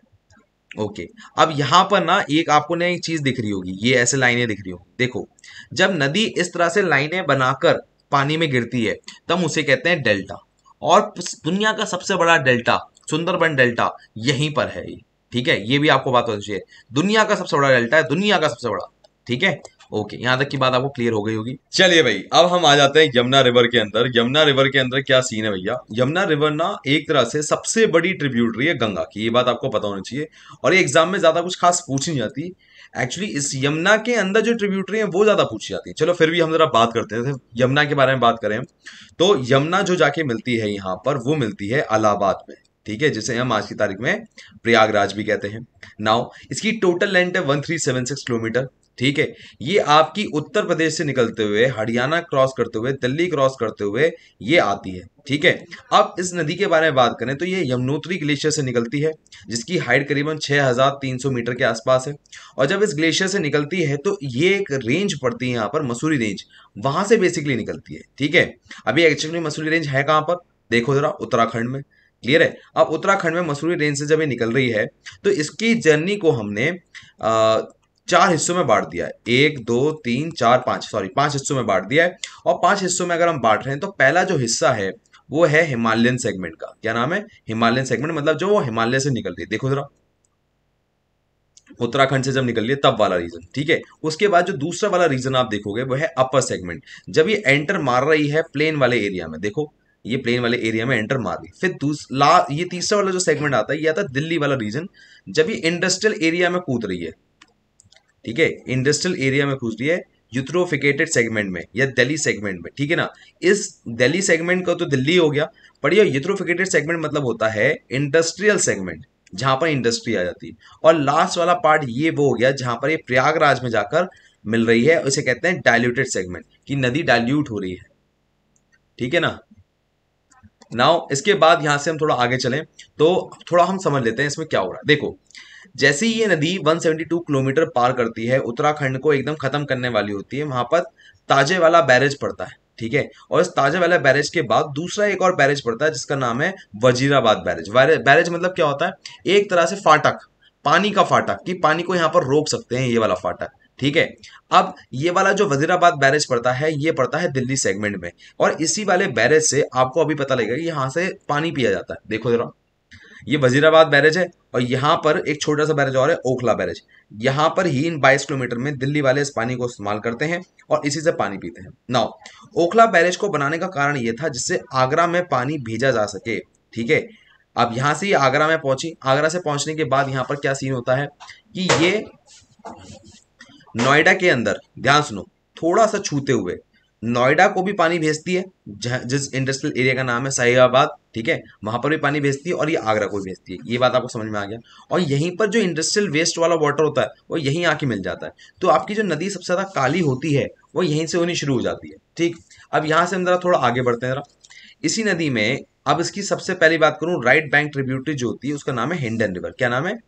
ओके। अब यहां पर ना एक आपको नई चीज दिख रही होगी, ये ऐसे लाइनें दिख रही होगी। देखो जब नदी इस तरह से लाइनें बनाकर पानी में गिरती है तब उसे कहते हैं डेल्टा। और दुनिया का सबसे बड़ा डेल्टा, सुंदरबन डेल्टा, यहीं पर है ये। ठीक है, ये भी आपको बात होनी चाहिए। दुनिया का सबसे बड़ा डेल्टा है, दुनिया का सबसे बड़ा। ठीक है, ओके, यहां तक की बात आपको क्लियर हो गई होगी। चलिए भाई, अब हम आ जाते हैं यमुना रिवर के अंदर। यमुना रिवर के अंदर क्या सीन है भैया, यमुना रिवर ना एक तरह से सबसे बड़ी ट्रिब्यूटरी है गंगा की, ये बात आपको पता होनी चाहिए। और ये एग्जाम में ज्यादा कुछ खास पूछ नहीं जाती। एक्चुअली इस यमुना के अंदर जो ट्रिब्यूटरी है वो ज्यादा पूछी जाती है। चलो फिर भी हम जरा बात करते हैं, यमुना के बारे में बात करें तो यमुना जो जाके मिलती है यहाँ पर, वो मिलती है इलाहाबाद में। ठीक है, जिसे हम आज की तारीख में प्रयागराज भी कहते हैं। नाउ इसकी टोटल लेंथ है 1376 किलोमीटर। ठीक है, ये आपकी उत्तर प्रदेश से निकलते हुए, हरियाणा क्रॉस करते हुए, दिल्ली क्रॉस करते हुए ये आती है। ठीक है, अब इस नदी के बारे में बात करें तो ये यमुनोत्री ग्लेशियर से निकलती है, जिसकी हाइट करीबन 6300 मीटर के आसपास है। और जब इस ग्लेशियर से निकलती है तो ये एक रेंज पड़ती है यहाँ पर, मसूरी रेंज, वहां से बेसिकली निकलती है। ठीक है, अभी एक्चुअली मसूरी रेंज है कहाँ पर, देखो जरा, उत्तराखंड में। क्लियर है, अब उत्तराखंड में मसूरी रेंज से जब ये निकल रही है तो इसकी जर्नी को हमने चार हिस्सों में बांट दिया है। 1 2 3 4 5, सॉरी 5 हिस्सों में बांट दिया है। और 5 हिस्सों में अगर हम बांट रहे हैं तो पहला जो हिस्सा है वो है हिमालयन सेगमेंट का। क्या नाम है, हिमालयन सेगमेंट, मतलब जो वो हिमालय से निकल रही है। देखो जरा, उत्तराखंड से जब निकल रही है तब वाला रीजन। ठीक है, उसके बाद जो दूसरा वाला रीजन आप देखोगे वो है अपर सेगमेंट, जब ये एंटर मार रही है प्लेन वाले एरिया में। देखो ये प्लेन वाले एरिया में एंटर मार रही है। फिर ये तीसरा वाला जो सेगमेंट आता है, ये आता है दिल्ली वाला रीजन, जब ये इंडस्ट्रियल एरिया में कूद रही है। ठीक है, इंडस्ट्रियल एरिया में कूद रही है, यूथ्रोफिकेटेड सेगमेंट में या दिल्ली सेगमेंट में। ठीक है ना, इस दिल्ली सेगमेंट का तो दिल्ली हो गया, पर ये यूथ्रोफिकेटेड सेगमेंट मतलब होता है इंडस्ट्रियल सेगमेंट, जहां पर इंडस्ट्री आ जाती है। और लास्ट वाला पार्ट ये वो हो गया जहां पर ये प्रयागराज में जाकर मिल रही है, उसे कहते हैं डाइल्यूटेड सेगमेंट, कि नदी डाइल्यूट हो रही है। ठीक है ना, नाउ इसके बाद यहां से हम थोड़ा आगे चलें तो थोड़ा हम समझ लेते हैं इसमें क्या हो रहा है। देखो जैसे ही ये नदी 172 किलोमीटर पार करती है, उत्तराखंड को एकदम खत्म करने वाली होती है, वहां पर ताजे वाला बैरेज पड़ता है। ठीक है, और इस ताजे वाला बैरेज के बाद दूसरा एक और बैरेज पड़ता है जिसका नाम है वजीराबाद बैरेज। बैरेज मतलब क्या होता है, एक तरह से फाटक, पानी का फाटक, कि पानी को यहाँ पर रोक सकते हैं, ये वाला फाटक। ठीक है, अब ये वाला जो वजीराबाद बैरेज पड़ता है ये पड़ता है दिल्ली सेगमेंट में। और इसी वाले बैरेज से आपको अभी पता लगेगा कि यहाँ से पानी पिया जाता है। देखो जरा, ये वजीराबाद बैरेज है और यहाँ पर एक छोटा सा बैरेज और है, ओखला बैरेज। यहाँ पर ही इन 22 किलोमीटर में दिल्ली वाले इस पानी को इस्तेमाल करते हैं और इसी से पानी पीते हैं। नाउ ओखला बैरेज को बनाने का कारण ये था जिससे आगरा में पानी भेजा जा सके। ठीक है, अब यहाँ से ये आगरा में पहुंची। आगरा से पहुंचने के बाद यहाँ पर क्या सीन होता है कि ये नोएडा के अंदर, ध्यान सुनो, थोड़ा सा छूते हुए नोएडा को भी पानी भेजती है, जिस इंडस्ट्रियल एरिया का नाम है सहीबाद। ठीक है, वहां पर भी पानी भेजती है और ये आगरा को भी भेजती है। ये बात आपको समझ में आ गया। और यहीं पर जो इंडस्ट्रियल वेस्ट वाला वाटर होता है वो यहीं आके मिल जाता है। तो आपकी जो नदी सबसे ज्यादा काली होती है वो यहीं से होनी शुरू हो जाती है। ठीक, अब यहाँ से हम जरा थोड़ा आगे बढ़ते हैं जरा इसी नदी में। अब इसकी सबसे पहली बात करूं, राइट बैंक ट्रिब्यूटरी जो होती है उसका नाम है हिंडन रिवर। क्या नाम है,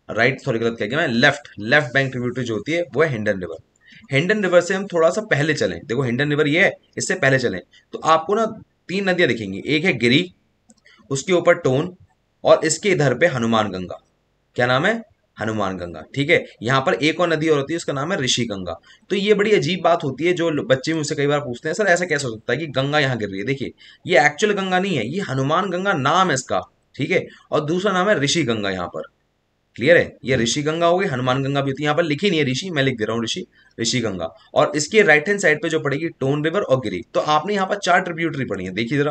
राइट, सॉरी गलत कह गया मैं, लेफ्ट बैंक ट्रिब्यूटरी जो होती है वो है हिंडन रिवर। हिंडन रिवर से हम थोड़ा सा पहले चलें, देखो हिंडन रिवर ये है, इससे पहले चलें तो आपको ना 3 नदियां दिखेंगी। एक है गिरी, उसके ऊपर टोन, और इसके इधर पे हनुमान गंगा। क्या नाम है, हनुमान गंगा। ठीक है, यहाँ पर एक और नदी और होती है उसका नाम है ऋषि गंगा। तो ये बड़ी अजीब बात होती है, जो बच्चे मुझसे कई बार पूछते हैं सर ऐसा कैसे हो सकता है कि गंगा यहाँ गिर रही है। देखिए ये एक्चुअल गंगा नहीं है, ये हनुमान गंगा नाम है इसका। ठीक है, और दूसरा नाम है ऋषि गंगा यहाँ पर। क्लियर है, ये ऋषि गंगा हो गई, हनुमान गंगा भी होती है। यहाँ पर लिखी नहीं है ऋषि, मैं लिख दे रहा हूँ ऋषि, ऋषि गंगा। और इसके राइट हैंड साइड पे जो पड़ेगी टोन रिवर और गिरी। तो आपने यहाँ पर 4 ट्रिब्यूटरी पड़ी है, देखिए जरा।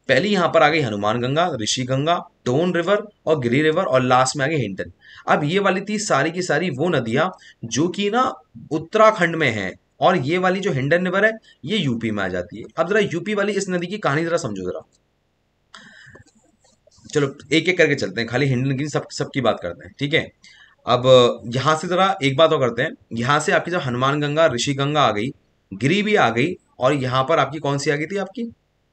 पहली यहाँ पर आ गई हनुमान गंगा, ऋषि गंगा, टोन रिवर और गिरी रिवर, और लास्ट में आ गई हिंडन। अब ये वाली थी सारी की सारी वो नदियां जो कि ना उत्तराखंड में है, और ये वाली जो हिंडन रिवर है ये यूपी में आ जाती है। अब जरा यूपी वाली इस नदी की कहानी जरा समझो जरा। चलो एक एक करके चलते हैं, खाली हिंडन की सबकी बात करते हैं, ठीक है। अब यहाँ से जरा एक बात और करते हैं, यहाँ से आपकी जब हनुमान गंगा, ऋषि गंगा आ गई, गिरी भी आ गई, और यहाँ पर आपकी कौन सी आ गई थी, आपकी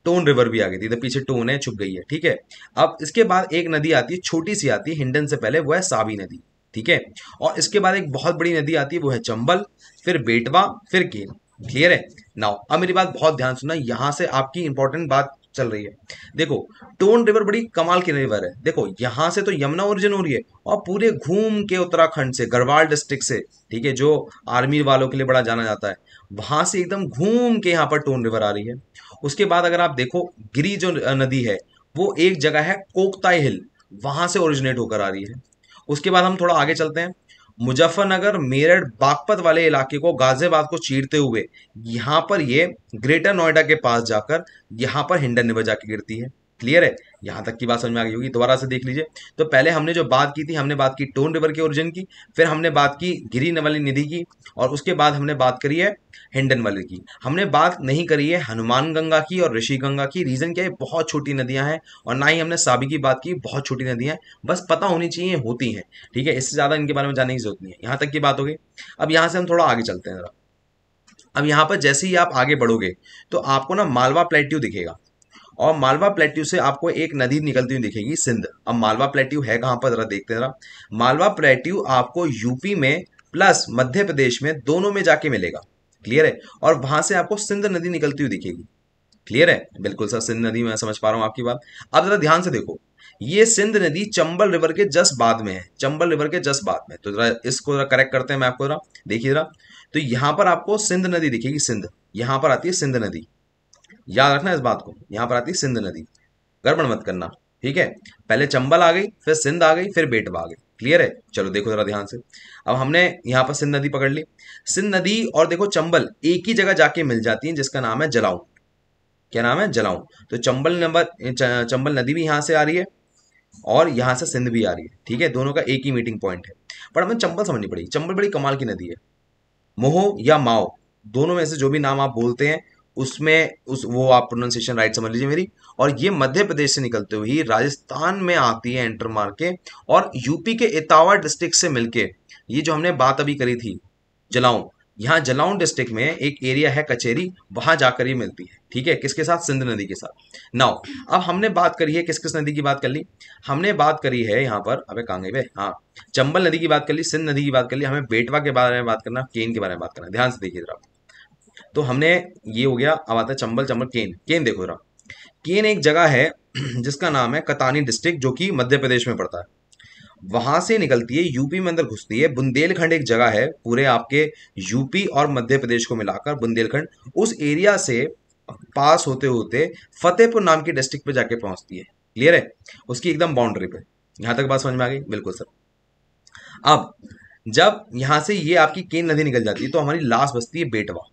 टोन रिवर भी आ गई थी। इधर पीछे टोन है, छुप गई है, ठीक है। अब इसके बाद एक नदी आती है, छोटी सी आती है हिंडन से पहले, वो है साबी नदी, ठीक है। और इसके बाद एक बहुत बड़ी नदी आती है, वो है चंबल, फिर बेटवा, फिर केन। क्लियर है। नाउ अब मेरी बात बहुत ध्यान सुनना, यहां से आपकी इंपॉर्टेंट बात चल रही है। देखो टोन रिवर बड़ी कमाल की रिवर है। देखो यहां से तो यमुना ओरिजिन हो रही है, और पूरे घूम के उत्तराखंड से, गढ़वाल डिस्ट्रिक्ट से, ठीक है, जो आर्मी वालों के लिए बड़ा जाना जाता है, वहां से एकदम घूम के यहाँ पर टोन रिवर आ रही है। उसके बाद अगर आप देखो गिरी जो नदी है, वो एक जगह है कोकताई हिल, वहां से ओरिजिनेट होकर आ रही है। उसके बाद हम थोड़ा आगे चलते हैं, मुजफ्फरनगर, मेरठ, बागपत वाले इलाके को, गाजियाबाद को चीरते हुए यहाँ पर ये ग्रेटर नोएडा के पास जाकर यहाँ पर हिंडन रिवर जाके गिरती है। क्लियर है। यहाँ तक की बात समझ में आ गई होगी, दोबारा से देख लीजिए। तो पहले हमने जो बात की थी, हमने बात की टोन रिवर के ओरिजिन की, फिर हमने बात की गिरी वाली निधि की, और उसके बाद हमने बात करी है हिंडन वाली की। हमने बात नहीं करी है हनुमान गंगा की और ऋषि गंगा की। रीजन क्या है, बहुत छोटी नदियां हैं, और ना ही हमने साबी की बात की, बहुत छोटी नदियां हैं, बस पता होनी चाहिए होती हैं, ठीक है। इससे ज्यादा इनके बारे में जानने की जरूरत नहीं है। यहाँ तक की बात हो गई। अब यहाँ से हम थोड़ा आगे चलते हैं जरा। अब यहाँ पर जैसे ही आप आगे बढ़ोगे तो आपको ना मालवा प्लेट्यू दिखेगा, और मालवा प्लेट्यू से आपको एक नदी निकलती हुई दिखेगी, सिंध। अब मालवा प्लेट्यू है कहाँ पर, जरा देखते हैं जरा। मालवा प्लेट्यू आपको यूपी में प्लस मध्य प्रदेश में, दोनों में जाके मिलेगा। क्लियर है। और वहां से आपको सिंध नदी निकलती हुई दिखेगी। क्लियर है, बिल्कुल सर, सिंध नदी मैं समझ पा रहा हूँ आपकी बात। अब जरा ध्यान से देखो, ये सिंध नदी चंबल रिवर के जस्ट बाद में है, चंबल रिवर के जस्ट बाद में। तो जरा इसको जरा करेक्ट करते हैं, मैं आपको जरा देखिए जरा। तो यहां पर आपको सिंध नदी दिखेगी, सिंध, यहां पर आती है सिंध नदी, याद रखना इस बात को, यहां पर आती है सिंध नदी, गड़बड़ मत करना, ठीक है। पहले चंबल आ गई, फिर सिंध आ गई, फिर बेटवा आ गई। क्लियर है। चलो देखो जरा ध्यान से। अब हमने यहाँ पर सिंध नदी पकड़ ली, सिंध नदी और देखो चंबल एक ही जगह जाके मिल जाती है, जिसका नाम है जलाऊं। क्या नाम है, जलाऊं। तो चंबल नदी भी यहाँ से आ रही है, और यहाँ से सिंध भी आ रही है, ठीक है। दोनों का एक ही मीटिंग पॉइंट है। पर हमें चंबल समझनी पड़ेगी। चंबल बड़ी कमाल की नदी है। मोहो या माओ, दोनों में से जो भी नाम आप बोलते हैं, उसमें वो आप प्रोनाउंसिएशन राइट समझ लीजिए मेरी। और ये मध्य प्रदेश से निकलते हुए ही राजस्थान में आती है एंटर मार के, और यूपी के इटावा डिस्ट्रिक्ट से मिलके, ये जो हमने बात अभी करी थी जलाऊं, यहाँ जलाऊं डिस्ट्रिक्ट में एक एरिया है कचेरी, वहां जाकर ये मिलती है, ठीक है। किसके साथ, सिंध नदी के साथ। नाउ अब हमने बात करी है, किस किस नदी की बात कर ली, हमने बात करी है यहाँ पर, अबे कहाँ गए बे, हाँ, चंबल नदी की बात कर ली, सिंध नदी की बात कर ली, हमें बेटवा के बारे में बात करना, केन के बारे में बात करना। ध्यान से देखिए जरा। तो हमने ये हो गया। अब आता है चंबल, चंबल, केन। केन देखो जरा, केन एक जगह है जिसका नाम है कतानी डिस्ट्रिक्ट, जो कि मध्य प्रदेश में पड़ता है। वहां से निकलती है, यूपी में अंदर घुसती है। बुंदेलखंड एक जगह है, पूरे आपके यूपी और मध्य प्रदेश को मिलाकर बुंदेलखंड, उस एरिया से पास होते होते फतेहपुर नाम की डिस्ट्रिक्ट पे जाके पहुंचती है। क्लियर है। उसकी एकदम बाउंड्री पे। यहां तक बात समझ में आ गई, बिल्कुल सर। अब जब यहां से ये आपकी केन नदी निकल जाती है, तो हमारी लास्ट बस्ती है बेटवा।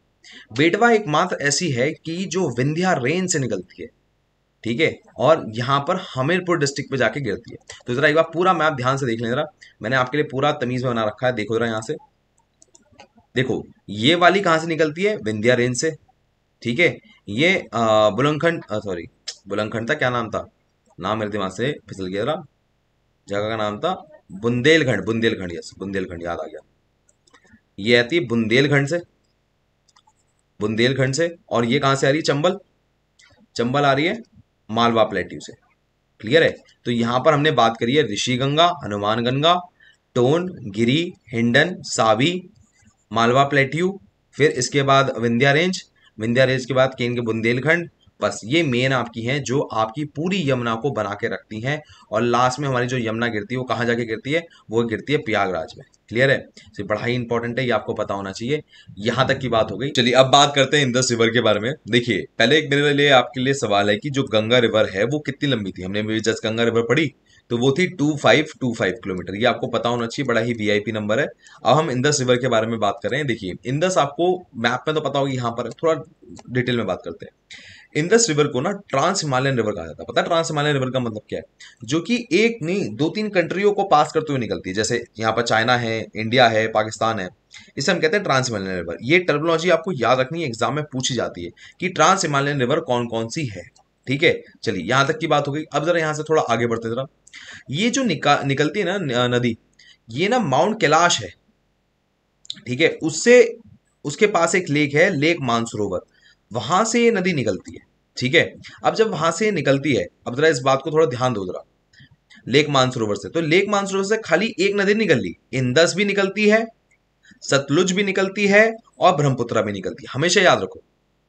बेटवा एकमात्र ऐसी है कि जो विंध्या रेंज से निकलती है, ठीक है, और यहाँ पर हमीरपुर डिस्ट्रिक्ट पे जाके गिरती है। तो जरा एक बार पूरा मैप ध्यान से देख लें जरा, मैंने आपके लिए पूरा तमीज में बना रखा है। देखो जरा यहाँ से, देखो ये वाली कहाँ से निकलती है, विंध्या रेंज से, ठीक है। ये बुलंदखंड, सॉरी बुलंदखंड था, क्या नाम था, नाम मेरे दिमाग से फिसल गया जरा, जगह का नाम था बुंदेलखंड, बुंदेलखंड, यस बुंदेलखंड, याद आ गया। ये आती है बुंदेलखंड से, बुंदेलखंड से। और ये कहाँ से आ रही है, चंबल, चंबल आ रही है मालवा प्लेट्यू से। क्लियर है। तो यहां पर हमने बात करी है ऋषि गंगा, हनुमान गंगा, टोन, गिरी, हिंडन, सावी, मालवा प्लेट्यू, फिर इसके बाद विंध्या रेंज, विंध्या रेंज के बाद केन के बुंदेलखंड। बस ये मेन आपकी हैं, जो आपकी पूरी यमुना को बना के रखती हैं। और लास्ट में हमारी जो यमुना गिरती है, वो कहाँ जाके गिरती है, वो गिरती है प्रयागराज में। क्लियर है। तो बड़ा ही इंपॉर्टेंट है, ये आपको पता होना चाहिए। यहां तक की बात हो गई। चलिए अब बात करते हैं इंदस रिवर के बारे में। देखिए पहले एक मेरे लिए आपके लिए सवाल है कि जो गंगा रिवर है वो कितनी लंबी थी। हमने भी जस्ट गंगा रिवर पढ़ी, तो वो थी 2525 किलोमीटर। ये आपको पता होना चाहिए, बड़ा ही वीआईपी नंबर है। अब हम इंदस रिवर के बारे में बात कर रहे हैं। देखिए इंदस आपको मैप में तो पता होगी, यहाँ पर थोड़ा डिटेल में बात करते हैं। इंडस रिवर को ना ट्रांस हिमालयन रिवर कहा जाता है। पता है ट्रांस हिमालयन रिवर का मतलब क्या है? जो कि एक नहीं दो तीन कंट्रियों को पास करते हुए निकलती है, जैसे यहाँ पर चाइना है, इंडिया है, पाकिस्तान है। इसे हम कहते हैं ट्रांस हिमालयन रिवर। ये टर्मिनोलॉजी आपको याद रखनी है, एग्जाम में पूछी जाती है कि ट्रांस हिमालयन रिवर कौन कौन सी है। ठीक है, चलिए यहां तक की बात हो गई। अब जरा यहां से थोड़ा आगे बढ़ते जरा। ये जो निकलती है ना नदी, ये ना माउंट कैलाश है। ठीक है, उससे उसके पास एक लेक है, लेक मानसरोवर, वहां से ये नदी निकलती है। ठीक है, अब जब वहां से निकलती है, अब जरा इस बात को थोड़ा ध्यान दो जरा। लेक मानसरोवर से, तो लेक मानसरोवर से खाली एक नदी निकल ली, इंदस भी निकलती है, सतलुज भी निकलती है, और ब्रह्मपुत्रा भी निकलती है। हमेशा याद रखो,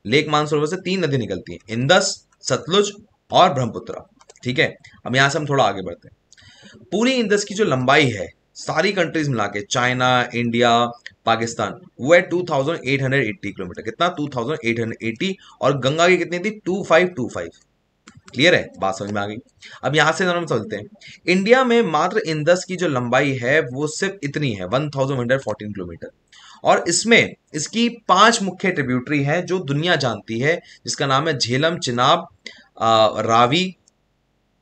लेक मानसरोवर से तीन नदी निकलती है, इंदस, सतलुज और ब्रह्मपुत्रा। ठीक है, अब यहां से हम थोड़ा आगे बढ़ते हैं। पूरी इंडस की जो लंबाई है, सारी कंट्रीज मिला के, चाइना, इंडिया, पाकिस्तान, वो है 2880 किलोमीटर। कितना? 2880। और गंगा की कितनी थी? 2525। क्लियर है? बात समझ में आ गई। अब यहां से हम चलते हैं। इंडिया में मात्र इंडस की जो लंबाई है वो सिर्फ इतनी है, 1114 किलोमीटर। और इसमें इसकी 5 मुख्य ट्रिब्यूटरी हैं जो दुनिया जानती है, जिसका नाम है झेलम, चिनाब, रावी,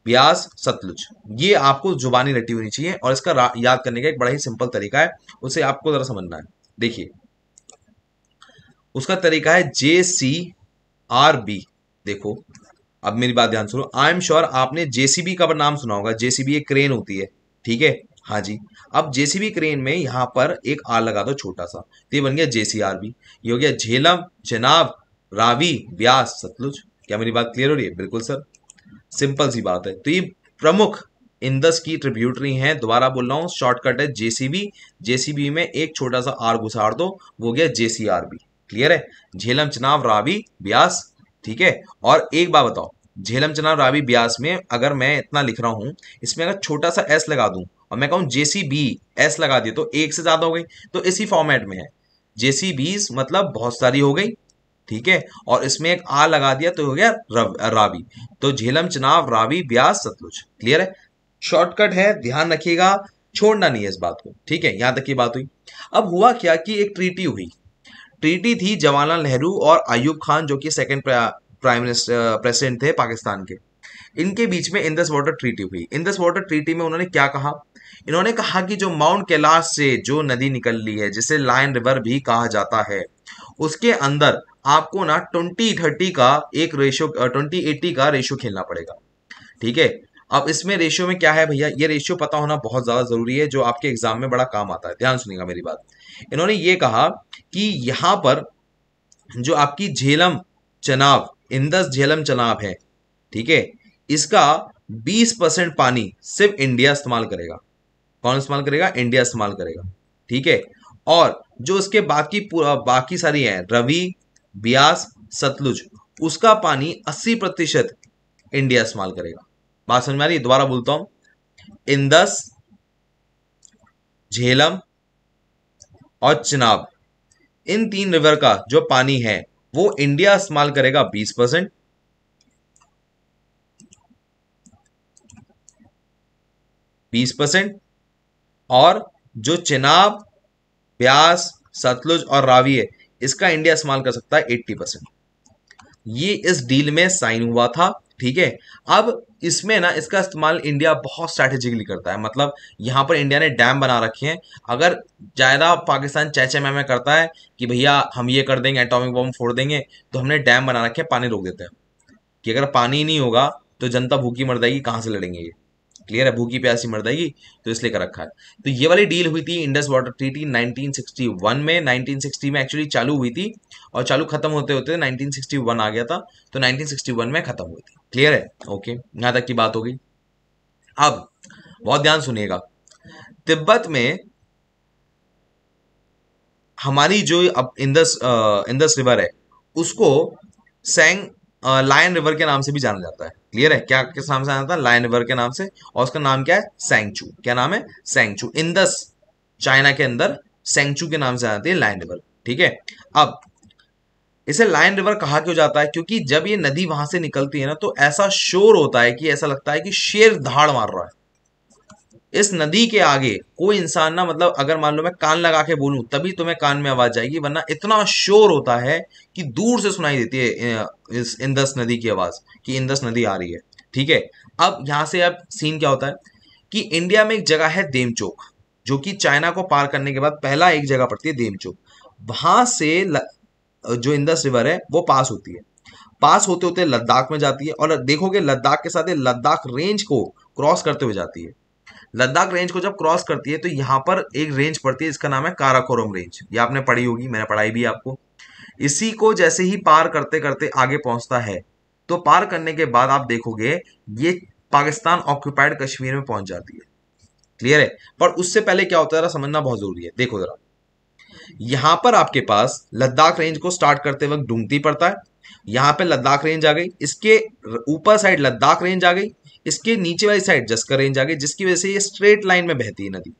ब्यास, सतलुज। ये आपको जुबानी रटी होनी चाहिए, और इसका याद करने का एक बड़ा ही सिंपल तरीका है, उसे आपको जरा समझना है। देखिए, उसका तरीका है JCRB। देखो, अब मेरी बात ध्यान सुनो। आई एम श्योर आपने जेसीबी का नाम सुना होगा। जेसीबी एक क्रेन होती है, ठीक है? हाँ जी। अब जेसीबी क्रेन में यहां पर एक आर लगा दो छोटा सा, तो ये बन गया JCRB। ये हो गया झेलम, चिनाब, रावी, ब्यास, सतलुज। क्या मेरी बात क्लियर हो रही है? बिल्कुल सर, सिंपल सी बात है। तो ये प्रमुख इंडस की ट्रिब्यूटरी हैं। दोबारा बोल रहा हूं, शॉर्टकट है जेसीबी। जेसीबी में एक छोटा सा आर घुसाड़ दो, वो गया JCRB। क्लियर है? झेलम, चिनाब, रावी, ब्यास। ठीक है, और एक बात बताओ, झेलम, चिनाब, रावी, ब्यास में अगर मैं इतना लिख रहा हूं, इसमें अगर छोटा सा एस लगा दूं और मैं कहूं JCB, एस लगा दिया तो एक से ज्यादा हो गई, तो इसी फॉर्मेट में है। JCBs मतलब बहुत सारी हो गई, ठीक है, और इसमें एक आ लगा दिया तो हो गया रावी। तो झेलम, चिनाब, रावी, ब्यास, सतलुज। क्लियर है? शॉर्टकट है, ध्यान रखिएगा, छोड़ना नहीं है इस बात को। ठीक है, यहां तक की बात हुई। अब हुआ क्या कि एक ट्रीटी हुई। ट्रीटी थी जवाहरलाल नेहरू और अयूब खान, जो कि सेकंड प्राइम मिनिस्टर प्रेसिडेंट थे पाकिस्तान के। इनके बीच में इंडस वाटर ट्रीटी हुई। इंडस वाटर ट्रीटी में उन्होंने क्या कहा? इन्होंने कहा कि जो माउंट कैलाश से जो नदी निकल ली है, जिसे लायन रिवर भी कहा जाता है, उसके अंदर आपको ना 20-30 का एक रेशियो, 20-80 का रेशियो खेलना पड़ेगा। ठीक है, अब इसमें रेशियो में क्या है भैया, ये रेशियो पता होना बहुत ज्यादा जरूरी है, जो आपके एग्जाम में बड़ा काम आता है। ध्यान सुनिएगा मेरी बात। इन्होंने ये कहा कि यहां पर जो आपकी झेलम, चनाब, इंडस झेलम चनाब है, ठीक है, इसका 20% पानी सिर्फ इंडिया इस्तेमाल करेगा। कौन इस्तेमाल करेगा? इंडिया इस्तेमाल करेगा। ठीक है, और जो उसके बाकी सारी है, रवि, ब्यास, सतलुज, उसका पानी 80% इंडिया इस्तेमाल करेगा। बात समझ में आ रही है? दोबारा बोलता हूं, इंदस, झेलम और चिनाब, इन 3 रिवर का जो पानी है वो इंडिया इस्तेमाल करेगा 20%, 20%, और जो चिनाब, ब्यास, सतलुज और रावी है, इसका इंडिया इस्तेमाल कर सकता है 80%। ये इस डील में साइन हुआ था। ठीक है, अब इसमें ना इसका इस्तेमाल इंडिया बहुत स्ट्रैटेजिकली करता है। मतलब यहां पर इंडिया ने डैम बना रखे हैं। अगर ज्यादा पाकिस्तान चैचे में करता है कि भैया हम ये कर देंगे, एटॉमिक बम फोड़ देंगे, तो हमने डैम बना रखे हैं, पानी रोक देते हैं कि अगर पानी नहीं होगा तो जनता भूखी मर जाएगी, कहां से लड़ेंगे ये? क्लियर है? भूखी प्यासी मर जाएगी, तो इसलिए कर रखा है। तो ये वाली डील हुई थी इंडस वाटर ट्रीटी 1961 में। 1960 में एक्चुअली चालू हुई थी, और चालू खत्म होते होते 1961 आ गया था, तो 1961 में खत्म हुई थी। क्लियर है? ओके, यहां तक की बात हो गई। अब बहुत ध्यान सुनिएगा, तिब्बत में हमारी जो अब इंदस रिवर है, उसको सैंग लायन रिवर के नाम से भी जाना जाता है। क्लियर है? क्या किस नाम से जाना जाता है? लायन रिवर के नाम से। और उसका नाम क्या है? सैंगचू। क्या नाम है? सैंगचू। इंदस चाइना के अंदर सैंगचू के नाम से आती है लायन रिवर। ठीक है, अब इसे लायन रिवर कहा क्यों जाता है? क्योंकि जब ये नदी वहां से निकलती है ना, तो ऐसा शोर होता है कि ऐसा लगता है कि शेर दहाड़ मार रहा है। इस नदी के आगे कोई इंसान ना, मतलब अगर मान लो मैं कान लगा के बोलूं तभी तुम्हें कान में आवाज जाएगी, वरना इतना शोर होता है कि दूर से सुनाई देती है इस इंदस नदी की आवाज, कि इंदस नदी आ रही है। ठीक है। अब यहां से अब सीन क्या होता है कि इंडिया में एक जगह है देमचोक, जो कि चाइना को पार करने के बाद पहला एक जगह पड़ती है देमचोक। वहां से जो इंदस रिवर है वो पास होती है, पास होते होते लद्दाख में जाती है, और देखोगे लद्दाख के साथ ये लद्दाख रेंज को क्रॉस करते हुए जाती है। लद्दाख रेंज को जब क्रॉस करती है तो यहाँ पर एक रेंज पड़ती है, इसका नाम है काराकोरम रेंज। ये आपने पढ़ी होगी, मैंने पढ़ाई भी है आपको। इसी को जैसे ही पार करते करते आगे पहुंचता है, तो पार करने के बाद आप देखोगे ये पाकिस्तान ऑक्यूपाइड कश्मीर में पहुंच जाती है। क्लियर है। पर उससे पहले क्या होता है जरा समझना बहुत जरूरी है। देखो जरा, यहां पर आपके पास लद्दाख रेंज को स्टार्ट करते वक्त डुंगती पड़ता है, यहां पे लद्दाख रेंज आ गई, इसके ऊपर साइड लद्दाख रेंज आ गई, इसके नीचे वाली साइड जस्कर रेंज आ गई, जिसकी वजह से ये स्ट्रेट लाइन में बहती है नदी।